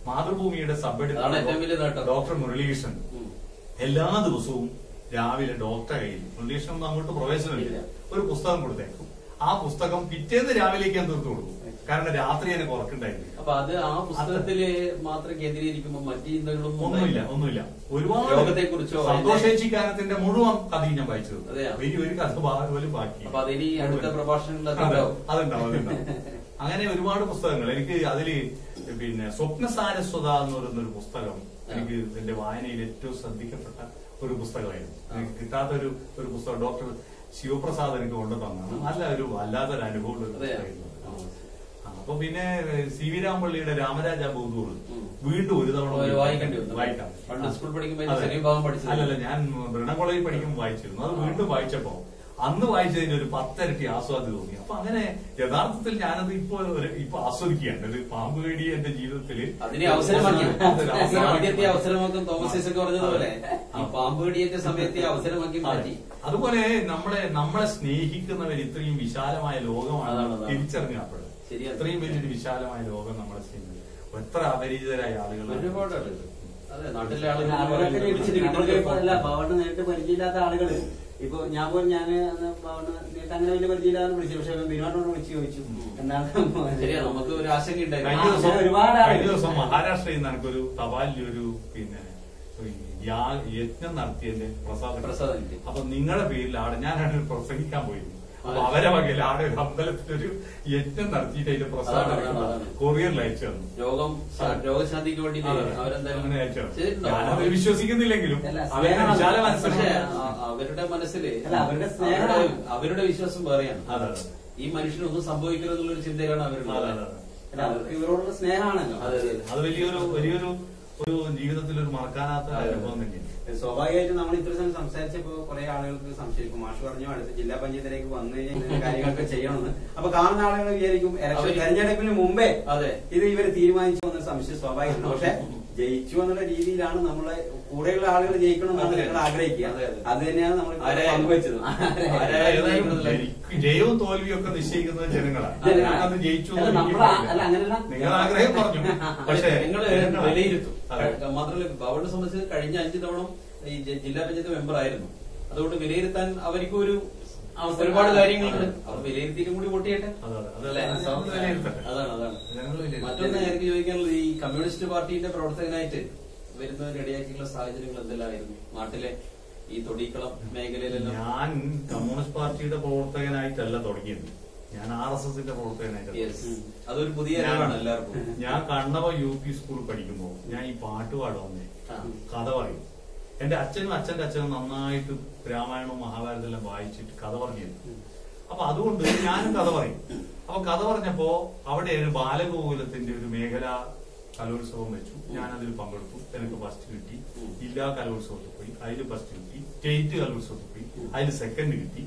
മാതൃഭൂമിയുടെ സബ് എഡിറ്റർ ഡോക്ടർ മുരളീകൃഷ്ണൻ എല്ലാ ദിവസവും രാവിലെ ഡോക്ടറെ കയ്യിൽ, മുരളീകൃഷ്ണൻ ഒന്നും അങ്ങോട്ട് പ്രവേശനമില്ല, ഒരു പുസ്തകം കൊടുത്തേക്കും. ആ പുസ്തകം പിറ്റേന്ന് രാവിലേക്ക് ഞാൻ തീർത്തു കൊടുക്കും. കാരണം രാത്രി എനിക്ക് ഉറക്കുണ്ടായിരുന്നു. അപ്പൊ അത് ആ പുസ്തകത്തില് മാത്രം കേന്ദ്രീകരിക്കുമ്പോൾ മറ്റു ചിന്തകളൊന്നും ഒന്നുമില്ല. ഒരുപാട് ലോകത്തെക്കുറിച്ചോ സന്തോഷേച്ചിക്കാനത്തിന്റെ മുഴുവൻ കഥയും ഞാൻ വായിച്ചത്. ഒരു കഥ പോലും ബാക്കി. അപ്പൊ അതിന് അടുത്ത പ്രഭാഷണങ്ങളിൽ അതുണ്ടാവും. അങ്ങനെ ഒരുപാട് പുസ്തകങ്ങൾ എനിക്ക് അതില് പിന്നെ സ്വപ്നസാരസ്വത എന്ന് പറയുന്നൊരു പുസ്തകം എനിക്ക് എന്റെ വായനയിൽ ഏറ്റവും ശ്രദ്ധിക്കപ്പെട്ട ഒരു പുസ്തകമായിരുന്നു. എനിക്ക് കിട്ടാത്ത ഒരു പുസ്തകം ഡോക്ടർ ശിവപ്രസാദ് എനിക്ക് കൊണ്ടു തന്നാണ്. നല്ല ഒരു വല്ലാത്തൊരു അനുഭവമുള്ള ഒരു പുസ്തകമായിരുന്നു. അപ്പൊ പിന്നെ സി വി രാമപള്ളിയുടെ രാമരാജ ബൗദ്ധൂർ വീണ്ടും ഒരു തവണ വായിക്കാം. അല്ലല്ല, ഞാൻ ബ്രിണൻ കോളേജിൽ പഠിക്കുമ്പോൾ വായിച്ചിരുന്നു. അത് വീണ്ടും വായിച്ചപ്പോ അന്ന് വായിച്ചതിന്റെ ഒരു 10 ഇരട്ടി ആസ്വാദ്യം തോന്നി. അപ്പൊ അങ്ങനെ യഥാർത്ഥത്തിൽ ഞാനത് ഇപ്പൊ ആസ്വദിക്കുകയാണ്. ഒരു പാമ്പ് കടി എന്റെ ജീവിതത്തില് അതുപോലെ നമ്മളെ സ്നേഹിക്കുന്നവർ ഇത്രയും വിശാലമായ ലോകമാണ് തിരിച്ചറിഞ്ഞപ്പോൾ ഇത്രയും വലിയൊരു വിശാലമായ ലോകം നമ്മളെ സ്നേഹിക്കും. എത്ര അപരിചിതരായ ആളുകൾ, ഒരുപാട് നാട്ടിലെ ആളുകൾ, നേരിട്ട് പരിചയമില്ലാത്ത ആളുകള്. ഇപ്പൊ ഞാൻ പോലും നേരിട്ട് അങ്ങനെ വലിയ പരിചയമില്ലാതെ വിളിച്ചു. പക്ഷെ ബിനോട്ടോട് വിളിച്ചു ചോദിച്ചു എന്താണ്. നമുക്ക് ഒരു ആശങ്ക ഒരുപാട് കഴിഞ്ഞ ദിവസം മഹാരാഷ്ട്രയിൽ നിന്ന് എനിക്കൊരു തപാലിലൊരു പിന്നെ യജ്ഞം നടത്തിയതിന്റെ പ്രസാദം. അപ്പൊ നിങ്ങളുടെ പേരിൽ ആടെ ഞാനാണ് പ്രസംഗിക്കാൻ പോയിരുന്നു. അപ്പൊ അവരെ വകയിൽ ആടെ ഒരു അമ്പലത്തിലൊരു യജ്ഞം നടത്തിയിട്ട് അതിന്റെ പ്രസാദം കൊറിയറിൽ അയച്ചു തന്നു. രോഗശാന്തിക്ക് വേണ്ടി അങ്ങനെ അയച്ചു തന്നു. ഞാനത് വിശ്വസിക്കുന്നില്ലെങ്കിലും അവരുടെ മനസ്സിൽ അവരുടെ വിശ്വാസം വേറെയാണ്. ഈ മനുഷ്യനൊന്നും സംഭവിക്കരുതെന്നുള്ളൊരു ചിന്തയാണ് അവരുടെ ഇവരോടുള്ള സ്നേഹമാണല്ലോ. അത് വലിയൊരു ജീവിതത്തിൽ ഒരു മറക്കാനാത്ത അനുഭവം തന്നെയാണ്. സ്വാഭാവികമായിട്ടും നമ്മൾ ഇത്ര സമയം സംസാരിച്ചപ്പോ കുറെ ആളുകൾക്ക് സംശയിക്കും. മാഷ് പറഞ്ഞു അടുത്ത ജില്ലാ പഞ്ചായത്തിലേക്ക് വന്നു കഴിഞ്ഞാൽ കാര്യങ്ങളൊക്കെ ചെയ്യണമെന്ന്. അപ്പൊ കാണുന്ന ആളുകൾ വിചാരിക്കും തെരഞ്ഞെടുപ്പിന് മുമ്പേ ഇത് ഇവർ തീരുമാനിച്ചു എന്നൊരു സംശയം സ്വാഭാവികമാണ്. പക്ഷെ ജയിച്ചു എന്നുള്ള രീതിയിലാണ് നമ്മളെ കൂടെയുള്ള ആളുകൾ ജയിക്കണമെന്നാണ് ഞങ്ങൾ ആഗ്രഹിക്കുക. അത് തന്നെയാണ് നമ്മൾ പങ്കുവെച്ചത്. ജയവും തോൽവിയും ഒക്കെ നിശ്ചയിക്കുന്നത് ജനങ്ങളാണ്. ജയിച്ചു അല്ല അങ്ങനെയല്ല, നിങ്ങൾ ആഗ്രഹം പറഞ്ഞു, പക്ഷെ നിങ്ങൾ വിലയിരുത്തും. മാത്രമല്ല അവരുടെ സംബന്ധിച്ച് കഴിഞ്ഞ 5 തവണ ഈ ജില്ലാ പഞ്ചായത്ത് മെമ്പർ ആയിരുന്നു. അതുകൊണ്ട് വിലയിരുത്താൻ അവർക്കും ഒരുപാട് കാര്യങ്ങളുണ്ട്. അവർ വിലയിരുത്തിയിട്ടും കൂടി വോട്ട് ചെയ്യട്ടെ. അതാണ്. മറ്റൊന്ന് എനിക്ക് ചോദിക്കാനുള്ളത്, ഈ കമ്മ്യൂണിസ്റ്റ് പാർട്ടിന്റെ പ്രവർത്തകനായിട്ട് വരുന്നതിനിടയാക്കിയുള്ള സാഹചര്യങ്ങൾ എന്തെല്ലാമായിരുന്നു നാട്ടിലെ ഈ തൊടിക്കളം മേഖലയിലെല്ലാം? ഞാൻ കമ്മ്യൂണിസ്റ്റ് പാർട്ടിയുടെ പ്രവർത്തകനായിട്ടല്ല തുടങ്ങിയത്, ഞാൻ RSSന്റെ പ്രവർത്തകനായിട്ടല്ല. അതൊരു പുതിയ അറിവാണ് എല്ലാവർക്കും. ഞാൻ കണ്ണവ UP സ്കൂൾ പഠിക്കുമ്പോ ഞാൻ ഈ പാട്ട് പാടുവന്നേ, കഥ പറയും. എന്റെ അച്ഛനും അച്ഛന്റെ അച്ഛനും നന്നായിട്ട് രാമായണവും മഹാഭാരതമെല്ലാം വായിച്ചിട്ട് കഥ പറഞ്ഞിരുന്നു. അപ്പൊ അതുകൊണ്ട് ഞാനും കഥ പറയും. അപ്പൊ കഥ പറഞ്ഞപ്പോ അവിടെ ഒരു ബാലഗോകുലത്തിന്റെ ഒരു മേഖല കലോത്സവം വെച്ചു. ഞാൻ അതിൽ പങ്കെടുത്തു. എനിക്ക് ഫസ്റ്റ് കിട്ടി. ജില്ലാ കലോത്സവത്തിൽ പോയി, അതിൽ ഫസ്റ്റ് കിട്ടി. സ്റ്റേറ്റ് കലോത്സവത്തിൽ പോയി, അതിൽ സെക്കൻഡ് കിട്ടി.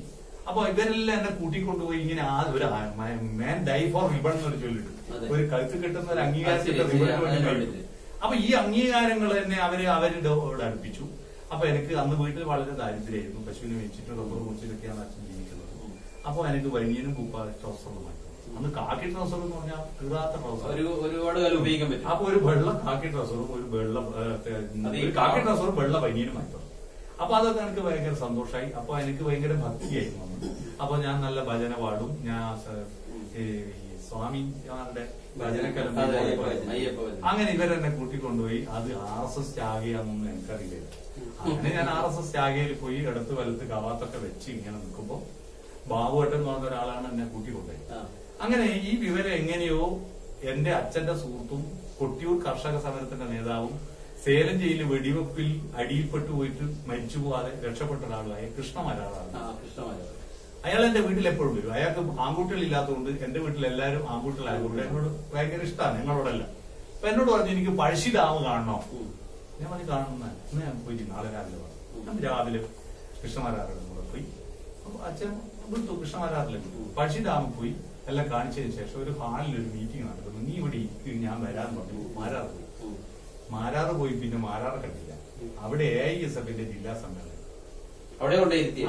അപ്പൊ ഇവരെല്ലാം എന്നെ കൂട്ടിക്കൊണ്ടുപോയി ഇങ്ങനെ ഒരു മാൻ ഡൈ ഫോർ റിബൺ എന്നൊരു ചൊല്ലിട്ട് ഒരു കഴുത്ത് കിട്ടുന്ന ഒരു അംഗീകാരത്തിന്റെ റിബൺ വേണ്ടി. അപ്പൊ ഈ അംഗീകാരങ്ങൾ തന്നെ അവരുടെ അടുപ്പിച്ചു. അപ്പൊ എനിക്ക് അന്ന് വീട്ടിൽ വളരെ ദാരിദ്ര്യമായിരുന്നു. പശുവിനെ വെച്ചിട്ട് റബ്ബർ മുറിച്ചിട്ടൊക്കെയാണ് അച്ഛൻ ജീവിക്കുന്നത്. അപ്പൊ എനിക്ക് ബനിയനും കുപ്പായ ട്രൗസറും മാറ്റി. അന്ന് കാക്കി ട്രൗസർ എന്ന് പറഞ്ഞാൽ കീറാത്ത ട്രൗസർ, ഒരുപാട് കാലം ഉപയോഗിക്കാൻ പറ്റും. അപ്പൊ ഒരു വെള്ള കാക്കി ട്രൗസറും ഒരു കാക്കി ട്രൗസറും വെള്ള ബനിയനും മാറ്റി. അപ്പൊ അതൊക്കെ എനിക്ക് ഭയങ്കര സന്തോഷമായി. അപ്പൊ എനിക്ക് ഭയങ്കര ഭക്തിയായിരുന്നു. അപ്പൊ ഞാൻ നല്ല ഭജന പാടും. ഞാൻ സ്വാമിമാരുടെ ഭജനക്കലം അങ്ങനെ ഇവരെന്നെ കൂട്ടിക്കൊണ്ടുപോയി. അത് RSS ശാഖയാണെന്നൊന്നും എനിക്കറിയില്ല. അങ്ങനെ ഞാൻ RSS ശാഖയിൽ പോയി ഇടത്ത് വലത്ത് കവാത്തൊക്കെ വെച്ച് ഇങ്ങനെ നിൽക്കുമ്പോ ബാബുവേട്ടൻ എന്ന് പറഞ്ഞ ഒരാളാണ് എന്നെ കൂട്ടിക്കൊണ്ടുപോയി. അങ്ങനെ ഈ വിവരം എങ്ങനെയോ എന്റെ അച്ഛന്റെ സുഹൃത്തും കൊട്ടിയൂർ കർഷക സമരത്തിന്റെ നേതാവും സേലം ജയിലിൽ വെടിവെപ്പിൽ അടിയിൽപ്പെട്ടു പോയിട്ട് മരിച്ചു പോകാതെ രക്ഷപ്പെട്ട ഒരാളായ കൃഷ്ണമാരാറാണ്. അയാൾ എന്റെ വീട്ടിൽ എപ്പോഴും വരും. അയാൾക്ക് ആൺകുട്ടികൾ ഇല്ലാത്തതുകൊണ്ട് എന്റെ വീട്ടിൽ എല്ലാവരും ആൺകുട്ടികളായതുകൊണ്ട് എന്നോട് ഭയങ്കര ഇഷ്ടമാണ്, ഞങ്ങളോടല്ല. അപ്പൊ എന്നോട് പറഞ്ഞു എനിക്ക് പഴശ്ശി ഡാം കാണണോ. ഞാൻ പറഞ്ഞു കാണുന്ന ഞാൻ പോയി നാളെ രാവിലെ പറഞ്ഞു. ഞാൻ രാവിലെ കൃഷ്ണമാരാറുടെ കൂടെ പോയി അപ്പൊ അച്ഛൻ വിട്ടു, കൃഷ്ണമാരാറിലേക്ക് പഴശ്ശി ഡാമിൽ പോയി എല്ലാം കാണിച്ചതിന് ശേഷം ഒരു ഹാളിൽ ഒരു മീറ്റിംഗ് നടക്കുന്നു. നീ ഇവിടെ ഞാൻ വരാൻ പറഞ്ഞു. മാരാറ് പോയി. മാരാറ് പോയി പിന്നെ മാരാറ് കണ്ടില്ല. അവിടെ AISFന്റെ ജില്ലാ സമ്മേളനം അവിടെ കൊണ്ടേയിരുത്തി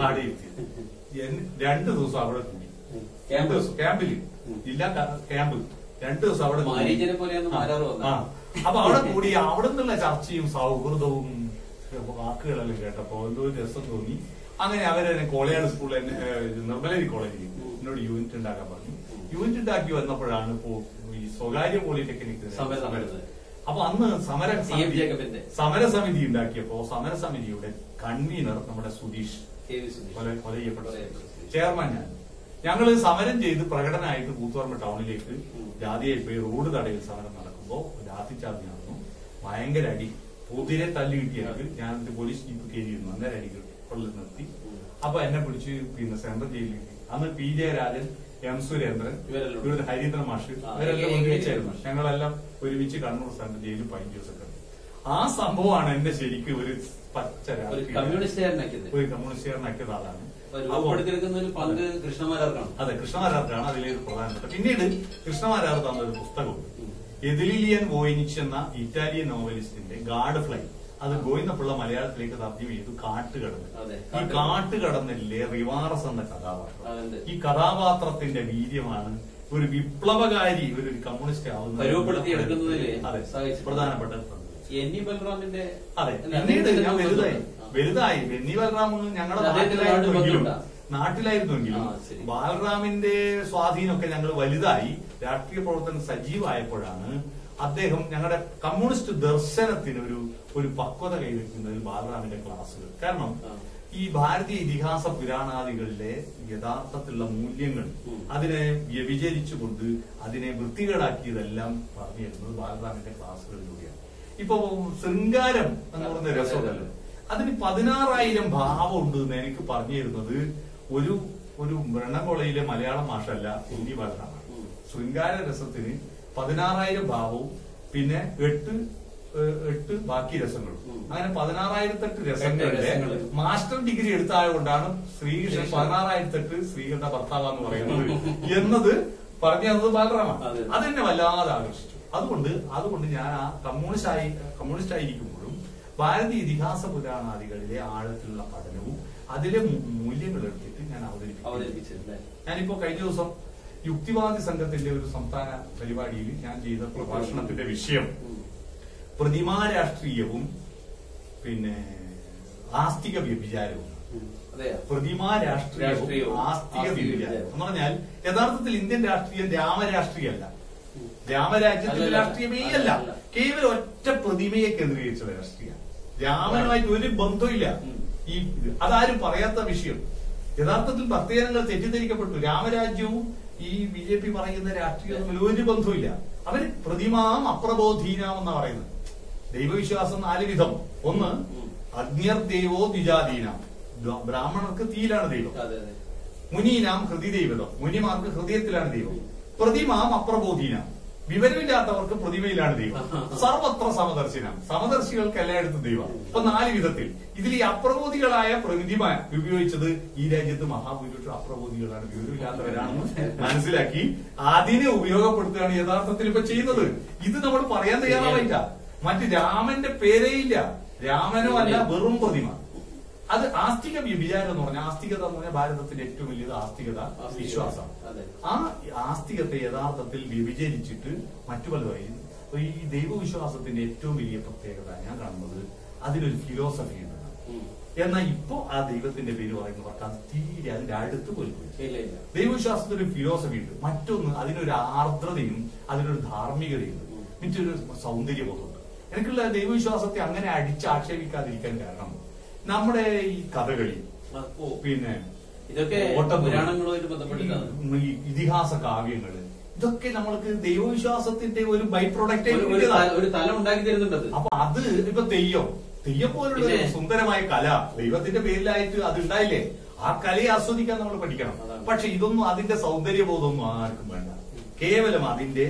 2 ദിവസം അവിടെ കൂടി. ക്യാമ്പില് ജില്ലാ ക്യാമ്പ് 2 ദിവസം അവിടെ അപ്പൊ അവിടെ കൂടി അവിടെ നിന്നുള്ള ചർച്ചയും സൗഹൃദവും വാക്കുകളെല്ലാം കേട്ടപ്പോ എന്തോ രസം തോന്നി. അങ്ങനെ അവരെ കോളേജ് സ്കൂളിൽ നിർമ്മലഗിരി കോളേജിൽ എന്നോട് യൂണിറ്റ് ഉണ്ടാക്കാൻ പറഞ്ഞു. യൂണിറ്റ് ഉണ്ടാക്കി വന്നപ്പോഴാണ് ഇപ്പോ ഈ സ്വകാര്യ പോളിടെക്നിക് സമരം. അപ്പൊ അന്ന് സമരസമിതി ഉണ്ടാക്കിയപ്പോ സമരസമിതിയുടെ കൺവീനർ നമ്മുടെ സുധീഷ് കൊല ചെയ്യപ്പെട്ട ചെയർമാൻ ഞങ്ങള് സമരം ചെയ്ത് പ്രകടനമായിട്ട് കൂത്തുപറമ്പ് ടൗണിലേക്ക് ജാതിയായി പോയി റോഡ് തടയിൽ സമരം നടക്കുമ്പോ ലാത്തിച്ചാർജ് നടന്നു. ഭയങ്കര അടി, പൊതിരെ തല്ലി കിട്ടിയത്. ഞാൻ പോലീസ് ജീപ്പ് കയറിയിരുന്നു. അന്നേരം അടികൾ കൊള്ളു നിർത്തി. അപ്പൊ എന്നെ പിടിച്ച് പിന്നെ സെൻട്രൽ ജയിലിലേക്ക്. അന്ന് PJ രാജൻ, M സുരേന്ദ്രൻ, ഇവരുടെ ഹരീന്ദ്രൻ മാഷ് ഇവരെല്ലാം ഒരുമിച്ചായിരുന്നു. ഞങ്ങളെല്ലാം ഒരുമിച്ച് കണ്ണൂർ സെൻട്രൽ ജയിലിൽ 15 ദിവസം കിടന്നു. ആ സംഭവമാണ് എന്റെ ശരിക്കും ഒരു പച്ച ഒരു കമ്മ്യൂണിസ്റ്റുകാരനാക്കിയത് ആളാണ്. അതെ, കൃഷ്ണമാരാർക്കാണ് അതിലൊരു പ്രധാനപ്പെട്ട. പിന്നീട് കൃഷ്ണമാരാർ തന്നൊരു പുസ്തകമുണ്ട്, എദിലിയൻ വോയിനിച്ച് എന്ന ഇറ്റാലിയൻ നോവലിസ്റ്റിന്റെ ഗാഡ് ഫ്ലൈ. അത് ഗോവിന്ദപിള്ള മലയാളത്തിലേക്ക് തർജ്ജമ ചെയ്തു. കാട്ടുകടന്ന്. ഈ കാട്ടുകടന്നിലെ റിവാറസ് എന്ന കഥാപാത്രം, ഈ കഥാപാത്രത്തിന്റെ വീര്യമാണ് ഒരു വിപ്ലവകാരി ഒരു കമ്മ്യൂണിസ്റ്റ് ആവുന്നത് അതെ പ്രധാനപ്പെട്ട. അതെ, പിന്നീട് ഞാൻ വലുതായി ബെന്നി ബൽറാം ഞങ്ങളുടെ നാട്ടിലായിരുന്നെങ്കിലും ബാലറാമിന്റെ സ്വാധീനമൊക്കെ ഞങ്ങൾ വലുതായി രാഷ്ട്രീയ പ്രവർത്തനം സജീവമായപ്പോഴാണ് അദ്ദേഹം ഞങ്ങളുടെ കമ്മ്യൂണിസ്റ്റ് ദർശനത്തിന് ഒരു പക്വത കൈവരിക്കുന്നതിൽ ബാലറാമിന്റെ ക്ലാസ്സുകൾ. കാരണം ഈ ഭാരതീയ ഇതിഹാസ പുരാണാദികളിലെ യഥാർത്ഥത്തിലുള്ള മൂല്യങ്ങൾ അതിനെ വ്യഭിചരിച്ചുകൊണ്ട് അതിനെ വൃത്തികേടാക്കിയതെല്ലാം പറഞ്ഞു തരുന്നത് ബാലറാമിന്റെ ക്ലാസ്സുകളിലൂടെയാണ്. ഇപ്പൊ ശൃംഗാരം എന്ന് പറയുന്ന രസമുണ്ടല്ലോ, അതിന് 16,000 ഭാവം ഉണ്ട് എന്ന് എനിക്ക് പറഞ്ഞു തരുന്നത് ഒരു ബ്രണ്ണകോളയിലെ മലയാളം മാഷല്ല, ഹിന്ദി ബാലറാമാണ്. ശൃംഗാര രസത്തിന് 16,000 ഭാവവും പിന്നെ 8 ബാക്കി രസങ്ങളും. അങ്ങനെ 16,008 രസങ്ങളുടെ മാസ്റ്റർ ഡിഗ്രി എടുത്തായതുകൊണ്ടാണ് ശ്രീകൃഷ്ണൻ 16,008 സ്ത്രീകളുടെ ഭർത്താവെന്ന് പറയുന്നത് എന്നത് പറഞ്ഞു തന്നത് ബാലറാമാണ്. അതെന്നെ വല്ലാതെ ആകർഷിച്ചു. അതുകൊണ്ട് ഞാൻ ആ കമ്മ്യൂണിസ്റ്റ് ആയിരിക്കുമ്പോഴും ഭാരതീയ ഇതിഹാസ പുരാണാദികളിലെ ആഴത്തിലുള്ള പഠനവും അതിലെ മൂല്യങ്ങൾ എടുത്തിട്ട് ഞാൻ അവതരിപ്പിച്ചിട്ടുണ്ട്. ഞാനിപ്പോ കഴിഞ്ഞ ദിവസം യുക്തിവാദി സംഘത്തിന്റെ ഒരു സംസ്ഥാന പരിപാടിയിൽ ഞാൻ ചെയ്ത പ്രഭാഷണത്തിന്റെ വിഷയം പ്രതിമാ രാഷ്ട്രീയവും പിന്നെ ആസ്തിക വ്യഭിചാരവും. പ്രതിമാ രാഷ്ട്രീയവും ആസ്തിക വ്യഭിചാരം എന്ന് പറഞ്ഞാൽ യഥാർത്ഥത്തിൽ ഇന്ത്യൻ രാഷ്ട്രീയം രാമരാഷ്ട്രീയമല്ല, രാമരാജ്യത്തിന്റെ രാഷ്ട്രീയമേ അല്ല, കേവലം ഒറ്റ പ്രതിമയെ കേന്ദ്രീകരിച്ചുള്ള രാഷ്ട്രീയം. രാമനുമായിട്ട് ഒരു ബന്ധമില്ല. അതാരും പറയാത്ത വിഷയം. യഥാർത്ഥത്തിൽ ഭക്തജനങ്ങൾ തെറ്റിദ്ധരിക്കപ്പെട്ടു. രാമരാജ്യവും ഈ BJP പറയുന്ന രാഷ്ട്രീയവും തമ്മിൽ ഒരു ബന്ധമില്ല. അവര് പ്രതിമാം അപ്രബോധീനാം എന്നാ പറയുന്നത്. ദൈവവിശ്വാസം 4 വിധം. ഒന്ന്, അഗ്നിയർ ദൈവോ ദ്വിജാതീനാം, ബ്രാഹ്മണർക്ക് തീയിലാണ് ദൈവം. മുനീനാം ഹൃദയ ദൈവതം, മുനിമാർക്ക് ഹൃദയത്തിലാണ് ദൈവം. പ്രതിമാം അപ്രബോധീനാം, വിവരമില്ലാത്തവർക്ക് പ്രതിമയിലാണ് ദൈവം. സർവത്ര സമദർശിനാം, സമദർശികൾക്ക് എല്ലായിടത്തും ദൈവം. അപ്പൊ 4 വിധത്തിൽ. ഇതിൽ ഈ അപ്രബോധികളായ പ്രതിമ ഉപയോഗിച്ചത് ഈ രാജ്യത്ത് മഹാഭൂരിപക്ഷം അപ്രബോധികളാണ്, വിവരമില്ലാത്തവരാണെന്ന് മനസ്സിലാക്കി അതിനെ ഉപയോഗപ്പെടുത്തുകയാണ് യഥാർത്ഥത്തിൽ ഇപ്പൊ ചെയ്യുന്നത്. ഇത് നമ്മൾ പറയാൻ തയ്യാറാവില്ല. മറ്റ് രാമന്റെ പേരേ ഇല്ല, രാമനോ അല്ല, വെറും പ്രതിമ. അത് ആസ്തിക വ്യഭിചാരം എന്ന് പറഞ്ഞാൽ, ആസ്തികത എന്ന് പറഞ്ഞാൽ ഭാരതത്തിന്റെ ഏറ്റവും വലിയത് ആസ്തികത, വിശ്വാസം. ആ ആസ്തികത്തെ യഥാർത്ഥത്തിൽ വ്യഭിചരിച്ചിട്ട് മറ്റു പലതുമായി ഈ ദൈവവിശ്വാസത്തിന്റെ ഏറ്റവും വലിയ പ്രത്യേകത ഞാൻ കാണുന്നത് അതിനൊരു ഫിലോസഫി ഉണ്ട്. എന്നാൽ ഇപ്പോ ആ ദൈവത്തിന്റെ പേര് പറയുന്നവർക്ക് അത് തീരെ അതിന്റെ അടുത്ത് പോയി. ദൈവവിശ്വാസത്തിന് ഒരു ഫിലോസഫി ഉണ്ട്. മറ്റൊന്ന്, അതിനൊരു ആർദ്രതയും അതിനൊരു ധാർമ്മികതയുണ്ട്, മറ്റൊരു സൗന്ദര്യബോധമുണ്ട്. എനിക്കുള്ള ദൈവവിശ്വാസത്തെ അങ്ങനെ അടിച്ചാക്ഷേപിക്കാതിരിക്കാൻ കാരണം നമ്മുടെ ഈ കഥകളി പിന്നെ ഇതൊക്കെ ഇതിഹാസ കാവ്യങ്ങള് ഇതൊക്കെ നമ്മൾക്ക് ദൈവവിശ്വാസത്തിന്റെ ഒരു ബൈ പ്രൊഡക്റ്റ് ഒരു തലം ഉണ്ടാക്കി തരുന്നുണ്ട്. അപ്പൊ അത് ഇപ്പൊ തെയ്യം പോലുള്ള സുന്ദരമായ കല ദൈവത്തിന്റെ പേരിലായിട്ട് അത് ഉണ്ടായില്ലേ, ആ കലയെ ആസ്വദിക്കാൻ നമ്മൾ പഠിക്കണം. പക്ഷെ ഇതൊന്നും അതിന്റെ സൗന്ദര്യബോധമൊന്നും ആർക്കും വേണ്ട. കേവലം അതിന്റെ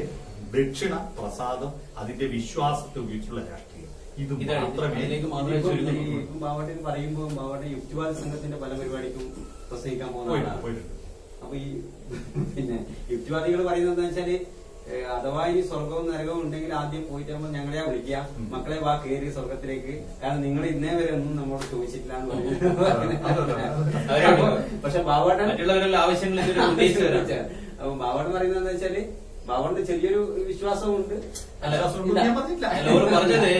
ദക്ഷിണ പ്രസാദം, അതിന്റെ വിശ്വാസത്തെ ഉപയോഗിച്ചുള്ള രാഷ്ട്രീയം. ഇത് മാത്രമേ ബാവട്ടൻ പറയുമ്പോൾ ബാവട്ടൻ യുക്തിവാദ സംഘത്തിന്റെ പല പരിപാടിക്കും പ്രസംഗിക്കാൻ പോകുന്നതാണ്. അപ്പൊ ഈ പിന്നെ യുക്തിവാദികൾ പറയുന്നത് വെച്ചാല് അഥവാ ഈ സ്വർഗവും നരകവും ഉണ്ടെങ്കിൽ ആദ്യം പോയിട്ട് നമ്മൾ ഞങ്ങളെയാ വിളിക്കുക, മക്കളെ വാ കയറി സ്വർഗത്തിലേക്ക്, കാരണം നിങ്ങൾ ഇന്നേ വരെ ഒന്നും നമ്മളോട് ചോദിച്ചിട്ടില്ല എന്ന് പറഞ്ഞു. പക്ഷെ ബാവട്ടൻ അപ്പൊ ബാവട്ടൻ പറയുന്നത് എന്താ വെച്ചാല് ബാവട്ടന് ചെറിയൊരു വിശ്വാസമുണ്ട്. പറഞ്ഞത്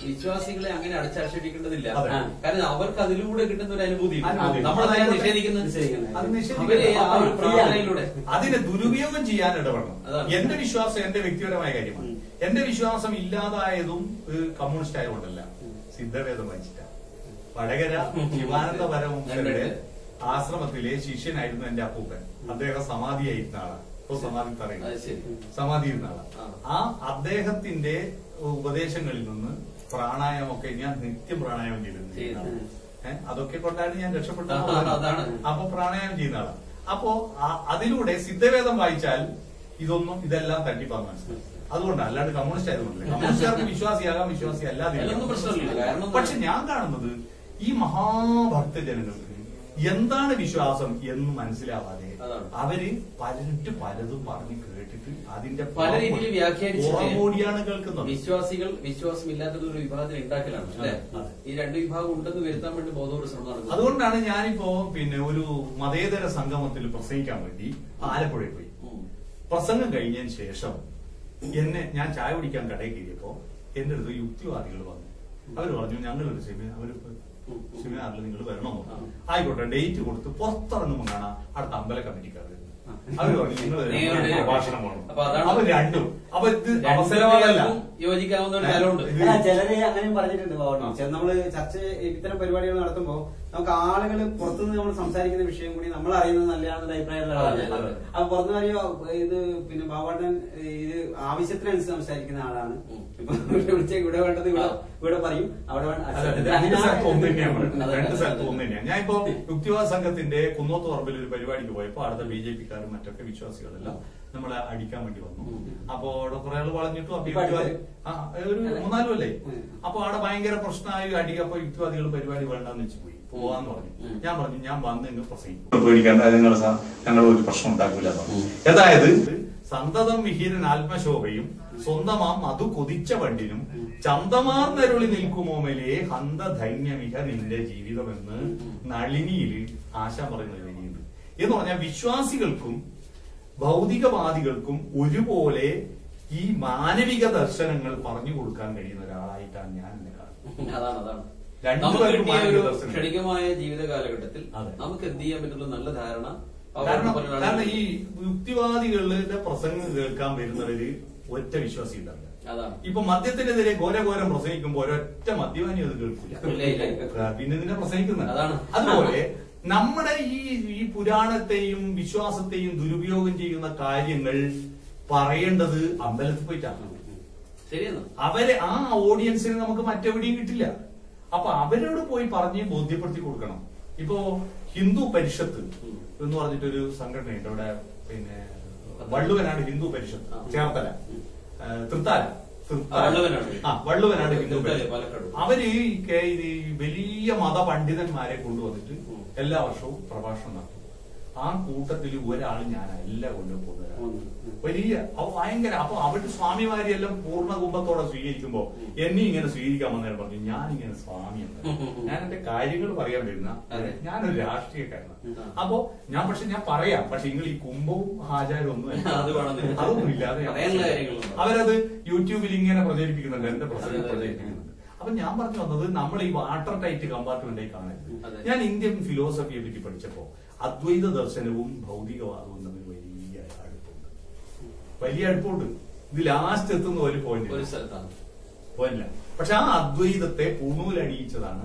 വിശ്വാസികളെ അങ്ങനെ അടച്ചാക്ഷേപിക്കേണ്ടതില്ല. കാരണം അവർക്ക് അതിലൂടെ കിട്ടുന്ന ഒരു അനുഭൂതി നമ്മളതിനെ നിഷേധിക്കുന്നതിലൂടെ അതിനെ ദുരുപയോഗം ചെയ്യാൻ ഇടപെടണം. എന്റെ വിശ്വാസം എന്റെ വ്യക്തിപരമായ കാര്യമാണ്. എന്റെ വിശ്വാസം ഇല്ലാതായതും കമ്മ്യൂണിസ്റ്റ് ആയതുകൊണ്ടല്ല, സിദ്ധവേദം വായിച്ചിട്ടാണ്. വടകര ശിവാനന്ദ പരമഹംസരുടെ ആശ്രമത്തിലെ ശിഷ്യനായിരുന്നു എന്റെ അപ്പൂപ്പൻ. അദ്ദേഹം സമാധിയായിരുന്ന ആളാണ്. സമാധി ഇരുന്ന ആളാണ്. ആ അദ്ദേഹത്തിന്റെ ഉപദേശങ്ങളിൽ നിന്ന് പ്രാണായാമമൊക്കെ ഞാൻ നിത്യം പ്രാണായാമം ചെയ്തിരുന്നു. അതൊക്കെ കൊണ്ടാണ് ഞാൻ രക്ഷപ്പെട്ടത്. അപ്പൊ പ്രാണായാമം ചെയ്യുന്ന ആളാണ്. അപ്പോ അതിലൂടെ സിദ്ധവേദം വായിച്ചാൽ ഇതെല്ലാം തട്ടിപ്പാന്ന് മനസ്സിലായി. അതുകൊണ്ടാണ്, അല്ലാണ്ട് കമ്മ്യൂണിസ്റ്റ് ആയതുകൊണ്ടല്ലേ. കമ്മ്യൂണിസ്റ്റുകാർക്ക് വിശ്വാസിയാകാം, വിശ്വാസി അല്ലാതെ. പക്ഷെ ഞാൻ കാണുന്നത് ഈ മഹാഭക്തജനങ്ങൾക്ക് എന്താണ് വിശ്വാസം എന്ന് മനസ്സിലാവാതെ അവര് പലതും പറഞ്ഞു കേട്ടിട്ട് അതിന്റെ പല രീതിയിൽ വ്യാഖ്യാനിച്ചാണ് കേൾക്കുന്നത്. വിശ്വാസമില്ലാത്തത് ഒരു വിഭാഗത്തിൽ ഉണ്ടാക്കലാണ് അല്ലെ. ഈ രണ്ട് വിഭാഗം ഉണ്ടെന്ന് വരുത്താൻ വേണ്ടി ബോധപൂർവ്വ ശ്രമം നടത്തുന്നത്. അതുകൊണ്ടാണ് ഞാനിപ്പോ ഒരു മതേതര സംഗമത്തിൽ പ്രസംഗിക്കാൻ വേണ്ടി ആലപ്പുഴയിൽ പോയി. പ്രസംഗം കഴിഞ്ഞതിന് ശേഷം ഞാൻ ചായ കുടിക്കാൻ കടയിൽ കയറിയപ്പോ എന്റെ അടുത്ത് യുക്തിവാദികൾ വന്നു. അവര് പറഞ്ഞു ഞങ്ങളൊരു സെമിനാറിൽ നിങ്ങൾ വരണമെന്നോ. ആയിക്കോട്ടെ, ഡേറ്റ് കൊടുത്ത് പുറത്തിറങ്ങുമ്പോൾ കാണാം അടുത്ത അമ്പല കമ്മിറ്റിക്കാർ. അവര് പറഞ്ഞു നിങ്ങൾ പ്രഭാഷണം വേണം. അപ്പൊ രണ്ടും അപ്പൊ ഇത് അവസരവാദമല്ല, യോജിക്കാവുന്ന ചിലര് അങ്ങനെയും പറഞ്ഞിട്ടുണ്ട്. നമ്മള് ചർച്ച ഇത്തരം പരിപാടികൾ നടത്തുമ്പോ നമുക്ക് ആളുകൾ പുറത്തുനിന്ന് നമ്മൾ സംസാരിക്കുന്ന വിഷയം കൂടി നമ്മൾ അറിയുന്നത് നല്ലതാണെന്ന അഭിപ്രായമുള്ള. അപ്പൊ പുറത്തു പറയുമ്പോ ഇത് പിന്നെ ബാബാട്ടൻ ഇത് ആവശ്യത്തിനനുസരിച്ച് സംസാരിക്കുന്ന ആളാണ്. ഇപ്പൊ വിളിച്ചേക്ക് ഇവിടെ വേണ്ടത് ഇവിടെ പറയും, അവിടെ രണ്ട് സ്ഥലത്ത് ഒന്ന് തന്നെയാണ്. ഞാനിപ്പോ യുക്തിവാദ സംഘത്തിന്റെ കുന്നോത്ത് പറമ്പിൽ ഒരു പരിപാടിക്ക് പോയപ്പോ അടുത്ത BJP-ക്കാരും മറ്റൊക്കെ വിശ്വാസികളെല്ലാം നമ്മളെ അടിക്കാൻ വേണ്ടി വന്നു. അപ്പൊ അവിടെ കുറെ ആൾ വളഞ്ഞിട്ടു. അപ്പൊ ഒരു 3-4 അല്ലേ. അപ്പൊ അവിടെ ഭയങ്കര പ്രശ്നമായി അടിക്കപ്പോ യുക്തിവാദികൾ പരിപാടി വേണ്ടെന്ന് വെച്ച് പോവാന്ന് പറഞ്ഞു. ഞാൻ പറഞ്ഞു ഞാൻ വന്ന് പ്രസംഗിക്കും, പേടിക്കാൻ ഞങ്ങൾ ഒരു പ്രശ്നം ഉണ്ടാക്കില്ല. അതായത് സന്തതം വിഹീരൻ ആത്മശോഭയും സ്വന്തമാം അത് കൊതിച്ച വണ്ടിനും ചന്തമാർന്നരുളി നിൽക്കുമോമലേ ഹന്തധൈന്യമിഹ നിന്റെ ജീവിതമെന്ന് നളിനിയില് ആശ പറയുന്ന വരിയുണ്ട്. എന്ന് പറഞ്ഞാൽ വിശ്വാസികൾക്കും ഭൗതികവാദികൾക്കും ഒരുപോലെ ഈ മാനവിക ദർശനങ്ങൾ പറഞ്ഞു കൊടുക്കാൻ കഴിയുന്ന ഒരാളായിട്ടാണ് ഞാൻ എന്നെ കാണുന്നത്. ക്ഷണികമായ ജീവിത കാലഘട്ടത്തിൽ നമുക്ക് എന്ത് ചെയ്യാൻ പറ്റുള്ള നല്ല ധാരണ. കാരണം ഈ യുക്തിവാദികളുടെ പ്രസംഗം കേൾക്കാൻ വരുന്നവര് ഒറ്റ വിശ്വാസി ഉണ്ടാവില്ല. ഇപ്പൊ മദ്യത്തിനെതിരെ ഘോരഘോരം പ്രസംഗിക്കുമ്പോ ഒരൊറ്റ മദ്യപാനി അത് കേൾക്കില്ല, പിന്നെ ഇതിനെ പ്രസംഗിക്കുന്നത്. അതുപോലെ നമ്മുടെ ഈ പുരാണത്തെയും വിശ്വാസത്തെയും ദുരുപയോഗം ചെയ്യുന്ന കാര്യങ്ങൾ പറയേണ്ടത് അമ്പലത്തിൽ പോയിട്ടാണ്. ശരിയാണ്. അവരെ ആ ഓഡിയൻസിന് നമുക്ക് മറ്റെവിടെയും കിട്ടില്ല. അപ്പൊ അവരോട് പോയി പറഞ്ഞ് ബോധ്യപ്പെടുത്തി കൊടുക്കണം. ഇപ്പോ ഹിന്ദു പരിഷത്ത് എന്ന് പറഞ്ഞിട്ടൊരു സംഘടനയുണ്ട് അവിടെ, പിന്നെ വള്ളുവനാട് ഹിന്ദു പരിഷത്ത്, ചേർത്തല, വള്ളുവനാട് ഹിന്ദു പരിഷത്ത്. അവര് വലിയ മതപണ്ഡിതന്മാരെ കൊണ്ടുവന്നിട്ട് എല്ലാ വർഷവും പ്രഭാഷണം നടത്തും. ആ കൂട്ടത്തിൽ ഒരാൾ ഞാൻ എല്ലാ കൊല്ലം പോകുന്നവരാണ്. വലിയ ഭയങ്കര. അപ്പൊ അവരുടെ സ്വാമിമാരെല്ലാം പൂർണ്ണ കുംഭത്തോടെ സ്വീകരിക്കുമ്പോ എന്നെ ഇങ്ങനെ സ്വീകരിക്കാമെന്നേരം പറഞ്ഞു ഞാനിങ്ങനെ സ്വാമിയാണ്, ഞാൻ എന്റെ കാര്യങ്ങൾ പറയാൻ വരുന്ന ഞാനൊരു രാഷ്ട്രീയക്കാരനാണ്. അപ്പോ ഞാൻ പറയാം, പക്ഷെ നിങ്ങൾ ഈ കുംഭവും ആചാരവും അതൊന്നും ഇല്ലാതെ അവരത് യൂട്യൂബിൽ ഇങ്ങനെ പ്രചരിപ്പിക്കുന്നുണ്ട്, എന്റെ പ്രസംഗം പ്രചരിപ്പിക്കുന്നുണ്ട്. അപ്പൊ ഞാൻ പറഞ്ഞു വന്നത് നമ്മൾ ഈ വാട്ടർ ടൈറ്റ് കമ്പാർട്ട്മെന്റായി കാണരുത്. ഞാൻ ഇന്ത്യൻ ഫിലോസഫിയെ പറ്റി പഠിച്ചപ്പോ അദ്വൈത ദർശനവും ഭൗതികവാദവും തമ്മിൽ വലിയ അടുപ്പമുണ്ട്. ഇത് ലാസ്റ്റ് എത്തുന്ന ഒരു പോയിന്റില്ല. പക്ഷെ ആ അദ്വൈതത്തെ പൂണൂലണിയിച്ചതാണ്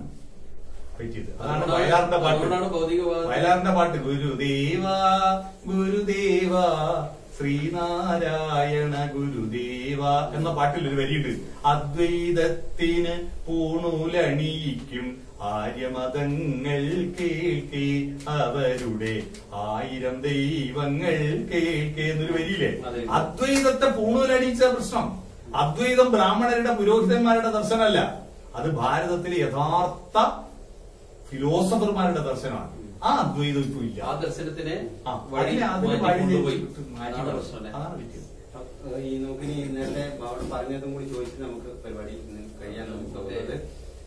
പറ്റിയത്. അതാണ് വയലാറിന്റെ പാട്ട് ഗുരുദേവ ഗുരുദേവ ശ്രീനാരായണ ഗുരുദേവ എന്ന പാട്ടിൽ ഒരു വരിയുണ്ട്. അദ്വൈതത്തിന് പൂണൂലണിയിക്കും ആര്യമതങ്ങൾ കേൾക്കേ അവരുടെ 1000 ദൈവങ്ങൾ കേൾക്കേ എന്നൊരു വരിയില്ലേ. അദ്വൈതത്തെ പൂണൂലണിയിച്ച പ്രശ്നം. അദ്വൈതം ബ്രാഹ്മണരുടെ പുരോഹിതന്മാരുടെ ദർശനമല്ല, അത് ഭാരതത്തിലെ യഥാർത്ഥ ഫിലോസഫർമാരുടെ ദർശനമാണ്. ആ അദ്വൈതം ഇപ്പൊ ഇല്ല. ആ ദർശനത്തിനെ അതാണ് വിദ്യ. ഈ നോക്കിനി നേരത്തെ ബാബു പറഞ്ഞതും കൂടി ചോദിച്ചിട്ട് നമുക്ക് പരിപാടി കഴിയാൻ തോന്നുന്നത്.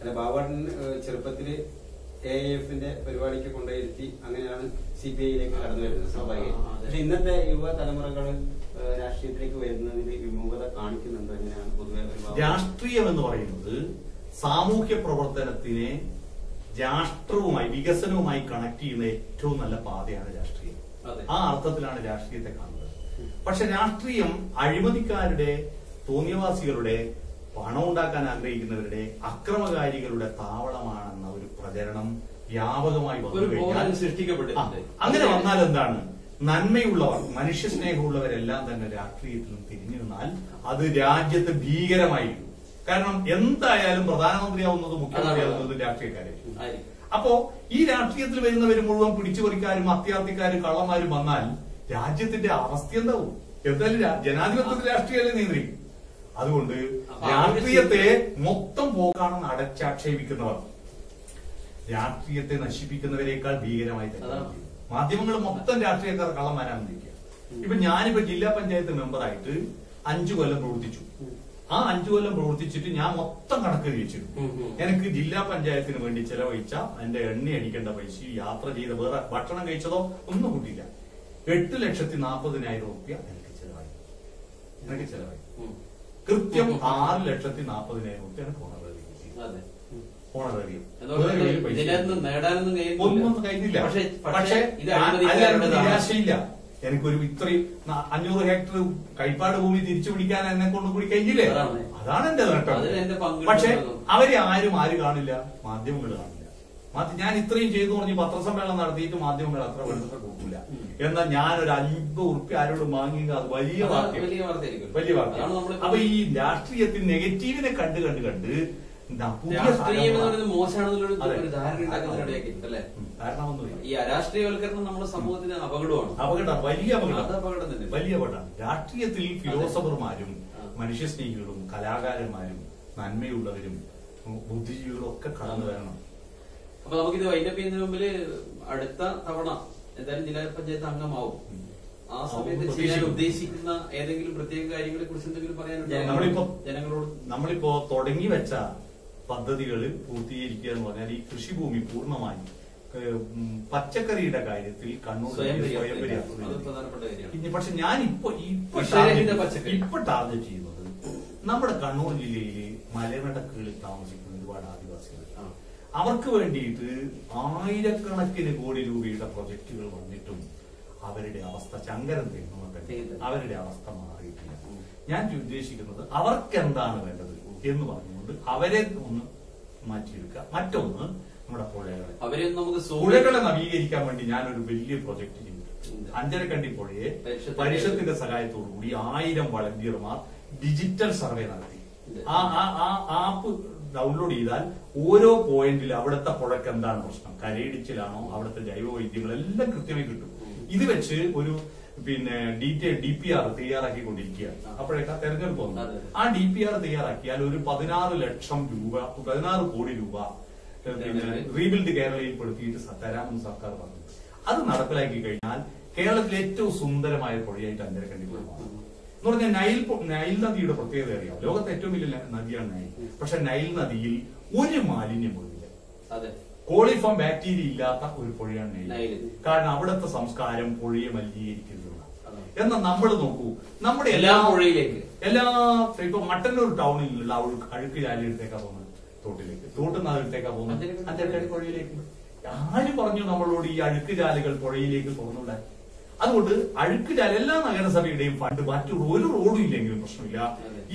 അല്ല, ബാബുവാട്ടൻ ചെറുപ്പത്തില് AIF-ന്റെ പരിപാടിക്ക് കൊണ്ടുപോയിരുത്തി അങ്ങനെയാണ് CPI-യിലേക്ക് കടന്നു വരുന്നത് സ്വാഭാവികം. പക്ഷെ ഇന്നത്തെ യുവതലമുറകൾ രാഷ്ട്രീയത്തിലേക്ക് വരുന്നതിന് വിമുഖത കാണിക്കുന്നുണ്ട്. എങ്ങനെയാണ് പൊതുവെ രാഷ്ട്രീയം എന്ന് പറയുന്നത് സാമൂഹ്യ പ്രവർത്തനത്തിനെ രാഷ്ട്രവുമായി വികസനവുമായി കണക്ട് ചെയ്യുന്ന ഏറ്റവും നല്ല പാതയാണ് രാഷ്ട്രീയം. ആ അർത്ഥത്തിലാണ് രാഷ്ട്രീയത്തെ കാണുന്നത്. പക്ഷെ രാഷ്ട്രീയം അഴിമതിക്കാരുടെ, തോന്നിയവാസികളുടെ, പണം ഉണ്ടാക്കാൻ ആഗ്രഹിക്കുന്നവരുടെ, അക്രമകാരികളുടെ താവളമാണെന്ന ഒരു പ്രചരണം വ്യാപകമായി വന്നു കഴിഞ്ഞാൽ സൃഷ്ടിക്കപ്പെട്ടിട്ടുണ്ട്. അങ്ങനെ വന്നാൽ എന്താണ്? നന്മയുള്ളവർ, മനുഷ്യസ്നേഹമുള്ളവരെല്ലാം തന്നെ രാഷ്ട്രീയത്തിൽ നിന്ന് തിരിഞ്ഞു നിന്നാൽ അത് രാജ്യത്ത് ഭീകരമായിരിക്കും. കാരണം എന്തായാലും പ്രധാനമന്ത്രിയാവുന്നത്, മുഖ്യമന്ത്രിയാവുന്നത് രാഷ്ട്രീയക്കാരായിരിക്കും. അപ്പോ ഈ രാഷ്ട്രീയത്തിൽ വരുന്നവർ മുഴുവൻ പിടിച്ചുപറിക്കാരും അത്യാർത്ഥിക്കാരും കള്ളന്മാരും വന്നാൽ രാജ്യത്തിന്റെ അവസ്ഥ എന്താവും? എന്തായാലും ജനാധിപത്യത്തിൽ രാഷ്ട്രീയമല്ലേ നിയന്ത്രിക്കും. അതുകൊണ്ട് രാഷ്ട്രീയത്തെ മൊത്തം പോകാണെന്ന് അടച്ചാക്ഷേപിക്കുന്നവർ രാഷ്ട്രീയത്തെ നശിപ്പിക്കുന്നവരെക്കാൾ ഭീകരമായി തന്നെ മാധ്യമങ്ങൾ മൊത്തം രാഷ്ട്രീയക്കാർ കള്ളന്മാരാണെന്നിരിക്കുക. ഇപ്പൊ ഞാനിപ്പോ ജില്ലാ പഞ്ചായത്ത് മെമ്പറായിട്ട് 5 കൊല്ലം പ്രവർത്തിച്ചു. ആ 5 കൊല്ലം പ്രവർത്തിച്ചിട്ട് ഞാൻ മൊത്തം കണക്ക് കഴിച്ചിരുന്നു. എനിക്ക് ജില്ലാ പഞ്ചായത്തിന് വേണ്ടി ചെലവഴിച്ച എന്റെ എണ്ണ അടിക്കേണ്ട പൈസ, യാത്ര ചെയ്ത വേറെ ഭക്ഷണം കഴിച്ചതോ ഒന്നും കൂട്ടിയില്ല. 8,40,000 രൂപ എനിക്ക് ചെലവായി. കൃത്യം 6,40,000 രൂപ എനിക്ക് ഓണറേറിയം. ഒന്നും കഴിഞ്ഞില്ല. പക്ഷെ നിരാശയില്ല. എനിക്കൊരു ഇത്രയും 500 ഹെക്ടർ കൈപ്പാട് ഭൂമി തിരിച്ചു പിടിക്കാൻ എന്നെ കൊണ്ട് കൂടി കഴിഞ്ഞില്ലേ? അതാണ് എന്റെ നേട്ടം. പക്ഷെ അവരെ ആരും കാണില്ല, മാധ്യമങ്ങൾ കാണില്ല. ഞാൻ ഇത്രയും ചെയ്തു പറഞ്ഞ് പത്രസമ്മേളനം നടത്തിയിട്ട് മാധ്യമങ്ങൾ അത്ര വെളുത്ത കൊടുക്കില്ല. എന്നാൽ ഞാനൊരു 50 ഉറുപ്പ്യ ആരോടും വാങ്ങി, അത് വലിയ വാർത്ത. അപ്പൊ ഈ രാഷ്ട്രീയത്തിൽ നെഗറ്റീവിനെ കണ്ട് ഈ അരാഷ്ട്രീയവൽക്കരണം നമ്മുടെ സമൂഹത്തിന് അപകടം, വലിയ അപകടം. രാഷ്ട്രീയത്തിൽ ഫിലോസഫർമാരും മനുഷ്യസ്നേഹികളും കലാകാരന്മാരും നന്മയുള്ളവരും ബുദ്ധിജീവികളും ഒക്കെ കടന്നു വരണം. അപ്പൊ നമുക്കിത് വൈൻഡപ്പ് ചെയ്യുന്നതിന് മുമ്പില് അടുത്ത തവണ എന്തായാലും ജില്ലാ പഞ്ചായത്ത് അംഗമാവും. ആ സമയത്ത് ചെയ്യാൻ ഉദ്ദേശിക്കുന്ന ഏതെങ്കിലും പ്രത്യേക കാര്യങ്ങളെ കുറിച്ച് എന്തെങ്കിലും പറയാനുണ്ടോ ജനങ്ങളോട്? നമ്മളിപ്പോ തുടങ്ങി വെച്ച പദ്ധതികൾ പൂർത്തീകരിക്കുക എന്ന് പറഞ്ഞാൽ ഈ കൃഷിഭൂമി പൂർണ്ണമായി പച്ചക്കറിയുടെ കാര്യത്തിൽ കണ്ണൂർ സ്വയം പര്യാപ്തത. പക്ഷെ ഞാൻ ഇപ്പൊ ടാർഗറ്റ് ചെയ്യുന്നത് നമ്മുടെ കണ്ണൂർ ജില്ലയിലെ മലനടക്കുകളിൽ താമസിക്കുന്ന ഒരുപാട് ആദിവാസികൾ, അവർക്ക് വേണ്ടിയിട്ട് ആയിരക്കണക്കിന് കോടി രൂപയുടെ പ്രൊജക്ടുകൾ വന്നിട്ടും അവരുടെ അവസ്ഥ ചങ്കരം തീർന്നൊക്കെ അവരുടെ അവസ്ഥ മാറിയിട്ടില്ല. ഞാൻ ഉദ്ദേശിക്കുന്നത് അവർക്ക് എന്താണ് വേണ്ടത് എന്ന് പറഞ്ഞുകൊണ്ട് അവരെ ഒന്ന് മാറ്റിയെടുക്കുക. മറ്റൊന്ന് നമ്മുടെ പുഴകളെ നവീകരിക്കാൻ വേണ്ടി ഞാനൊരു വലിയ പ്രൊജക്ട് ചെയ്തിട്ടുണ്ട്. അഞ്ചരക്കണ്ടി പുഴയെ പരിഷത്തിന്റെ സഹായത്തോടുകൂടി 1000 വളണ്ടിയർമാർ ഡിജിറ്റൽ സർവേ നടത്തി. ആ ആപ്പ് ഡൗൺലോഡ് ചെയ്താൽ ഓരോ പോയിന്റിൽ അവിടുത്തെ പുഴക്ക് എന്താണ് പ്രശ്നം, കരയിടിച്ചിലാണോ, അവിടുത്തെ ജൈവവൈദ്യങ്ങളെല്ലാം കൃത്യമായി കിട്ടും. ഇത് വെച്ച് ഒരു DPR തയ്യാറാക്കിക്കൊണ്ടിരിക്കുകയാണ്. അപ്പോഴേക്കാ തെരഞ്ഞെടുപ്പ് വന്നത്. ആ DPR തയ്യാറാക്കിയാൽ ഒരു 16 കോടി രൂപ റീബിൽഡ് കേരളയിൽ പെടുത്തിയിട്ട് തരാമെന്ന് സർക്കാർ പറഞ്ഞു. അത് നടപ്പിലാക്കി കഴിഞ്ഞാൽ കേരളത്തിലെ ഏറ്റവും സുന്ദരമായ പുഴയായിട്ട് അഞ്ചരക്കണ്ടി പുഴ മാറും. എന്ന് പറഞ്ഞാൽ നൈൽ നദിയുടെ പ്രത്യേകത അറിയാം. ലോകത്തെ ഏറ്റവും വലിയ നദിയാണ് നൈൽ. പക്ഷെ നൈൽ നദിയിൽ ഒരു മാലിന്യം പോലില്ല. കോളിഫോം ബാക്ടീരിയ ഇല്ലാത്ത ഒരു പുഴയാണ് നൈൽ. കാരണം അവിടുത്തെ സംസ്കാരം പുഴയെ മലിനീകരിക്കുന്നതാണ്. എന്നാൽ നമ്മൾ നോക്കൂ, നമ്മുടെ ഇപ്പൊ മട്ടന്നൂർ ടൗണിലുള്ള അഴുക്ക് ചാലിയെടുത്തേക്കാ പോകുന്നത് തോട്ടിലേക്ക്, തോട്ടുന്ന അടുത്തേക്കാ പോകുന്നത് അഞ്ചരക്കണ്ടി പുഴയിലേക്ക്. ആര് പറഞ്ഞു നമ്മളോട് ഈ അഴുക്ക് ചാലുകൾ പുഴയിലേക്ക് തുറന്നുവിടാൻ? അതുകൊണ്ട് അഴുക്കുചാൽ എല്ലാ നഗരസഭയുടെയും ഫണ്ട് മറ്റൊരു റോഡും ഇല്ലെങ്കിലും പ്രശ്നമില്ല.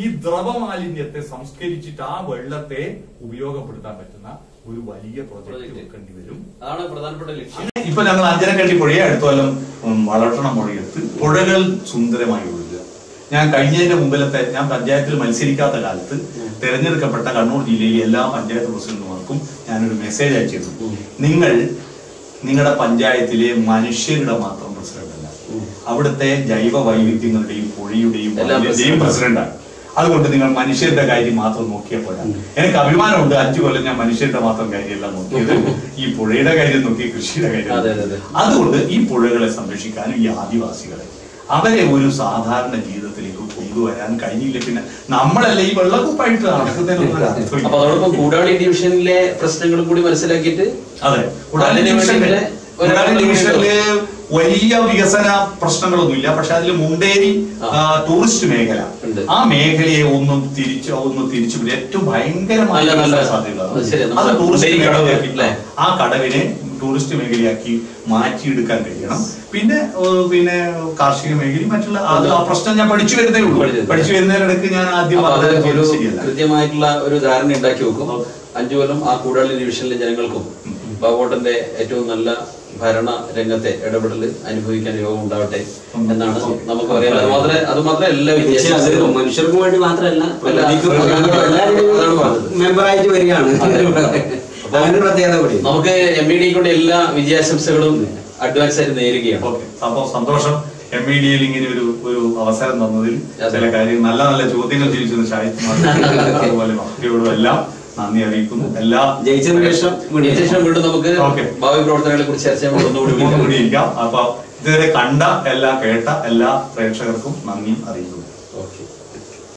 ഈ ദ്രവമാലിന്യത്തെ സംസ്കരിച്ചിട്ട് ആ വെള്ളത്തെ ഉപയോഗപ്പെടുത്താൻ പറ്റുന്ന ഒരു വലിയ പ്രൊജക്ട് വെക്കേണ്ടി വരും. അതാണ് പ്രധാനപ്പെട്ട ലക്ഷ്യം. ഇപ്പൊ ഞങ്ങൾ അഞ്ചരക്കണ്ടി പുഴയെ അടുത്ത കൊല്ലം വളർത്തണം പുഴയെടുത്ത് പുഴകൾ സുന്ദരമായി ഒഴുകുക. ഞാൻ കഴിഞ്ഞതിന്റെ മുമ്പിലത്തെ ഞാൻ പഞ്ചായത്തിൽ മത്സരിക്കാത്ത കാലത്ത് തെരഞ്ഞെടുക്കപ്പെട്ട കണ്ണൂർ ജില്ലയിലെ എല്ലാ പഞ്ചായത്ത് പ്രസിഡന്റുമാർക്കും ഞാനൊരു മെസ്സേജ് അയച്ചിരുന്നു. നിങ്ങൾ നിങ്ങളുടെ പഞ്ചായത്തിലെ മനുഷ്യരുടെ മാത്രം പ്രസിഡന്റ് അല്ല, അവിടുത്തെ ജൈവ വൈവിധ്യങ്ങളുടെയും പുഴയുടെയും പ്രസിഡന്റാണ്. അതുകൊണ്ട് നിങ്ങൾ മനുഷ്യരുടെ കാര്യം മാത്രം നോക്കിയാൽ പോരാ. എനിക്ക് അഭിമാനമുണ്ട്, 5 കൊല്ലം ഞാൻ മനുഷ്യരുടെ മാത്രം കാര്യമെല്ലാം നോക്കിയത്, ഈ പുഴയുടെ കാര്യം നോക്കി, കൃഷിയുടെ കാര്യം. അതുകൊണ്ട് ഈ പുഴകളെ സംരക്ഷിക്കാനും ഈ ആദിവാസികളെ അവരെ ഒരു സാധാരണ ജീവിതത്തിലേക്ക് കൊണ്ടുവരാൻ കഴിഞ്ഞില്ല. പിന്നെ നമ്മളല്ലേ ഈ വെള്ളക്കുപ്പായിട്ട് നടക്കുന്നതിനൊന്നും. അപ്പൊ അതോടൊപ്പം കൂടാളി ഡിവിഷനിലെ പ്രശ്നങ്ങളും കൂടി മനസ്സിലാക്കിയിട്ട്, അതെ, കൂടാളി ഡിവിഷനിലെ വലിയ വികസന പ്രശ്നങ്ങളൊന്നുമില്ല. പക്ഷെ അതിൽ മുണ്ടേരി ടൂറിസ്റ്റ് മേഖല, ആ മേഖലയെ ഒന്ന് തിരിച്ചു ഏറ്റവും ഭയങ്കരമായ സാധ്യത അത് ടൂറിസ്റ്റ് മേഖലയാക്കി, ആ കടവിനെ ടൂറിസ്റ്റ് മേഖലയാക്കി മാറ്റിയെടുക്കാൻ കഴിയണം. പിന്നെ കാർഷിക മേഖലയും മറ്റുള്ള ആ പ്രശ്നം ഞാൻ പഠിച്ചു വരുന്നേ ഉള്ളൂ. പഠിച്ചു വരുന്നതിനിടയ്ക്ക് ഞാൻ ആദ്യം കൃത്യമായിട്ടുള്ള ഒരു ധാരണ ഉണ്ടാക്കി വെക്കും. 5 കൊല്ലം ആ കൂടാളി ഡിവിഷനിലെ ജനങ്ങൾക്കും ബാബുവേട്ടന്റെ ഏറ്റവും നല്ല ഭരണ രംഗത്തെ ഇടപെടൽ അനുഭവിക്കാൻ യോഗം ഉണ്ടാവട്ടെ എന്നാണ് നമുക്ക് പറയാനുള്ളത്. അത് മാത്രമല്ല എല്ലാ വിദ്യാഭ്യാസ മനുഷ്യർക്കും വേണ്ടി മാത്രമല്ല, മെമ്പറായിട്ട് വരികയാണ്. നമുക്ക് MED കൊണ്ട് എല്ലാ വിജയാശംസകളും അഡ്വാൻസ് ആയിട്ട് നേരുകയാണ്. അപ്പൊ സന്തോഷം. MED-യിൽ ഇങ്ങനെ ഒരു അവസരം തന്നതിൽ ചില കാര്യം നല്ല നല്ല ചോദ്യങ്ങൾ ചോദിച്ചത് ഷാഹിദ് അതുപോലെ ഭക്തിയോടും എല്ലാം നന്ദി അറിയിക്കുന്നു. എല്ലാ ജയിച്ചതിന് ശേഷം വീണ്ടും നമുക്ക് ഭാവി പ്രവർത്തനങ്ങളെ കുറിച്ച് ചർച്ച ചെയ്യാൻ. അപ്പൊ ഇതുവരെ കണ്ട കേട്ട എല്ലാ പ്രേക്ഷകർക്കും നന്ദി അറിയിക്കുന്നു.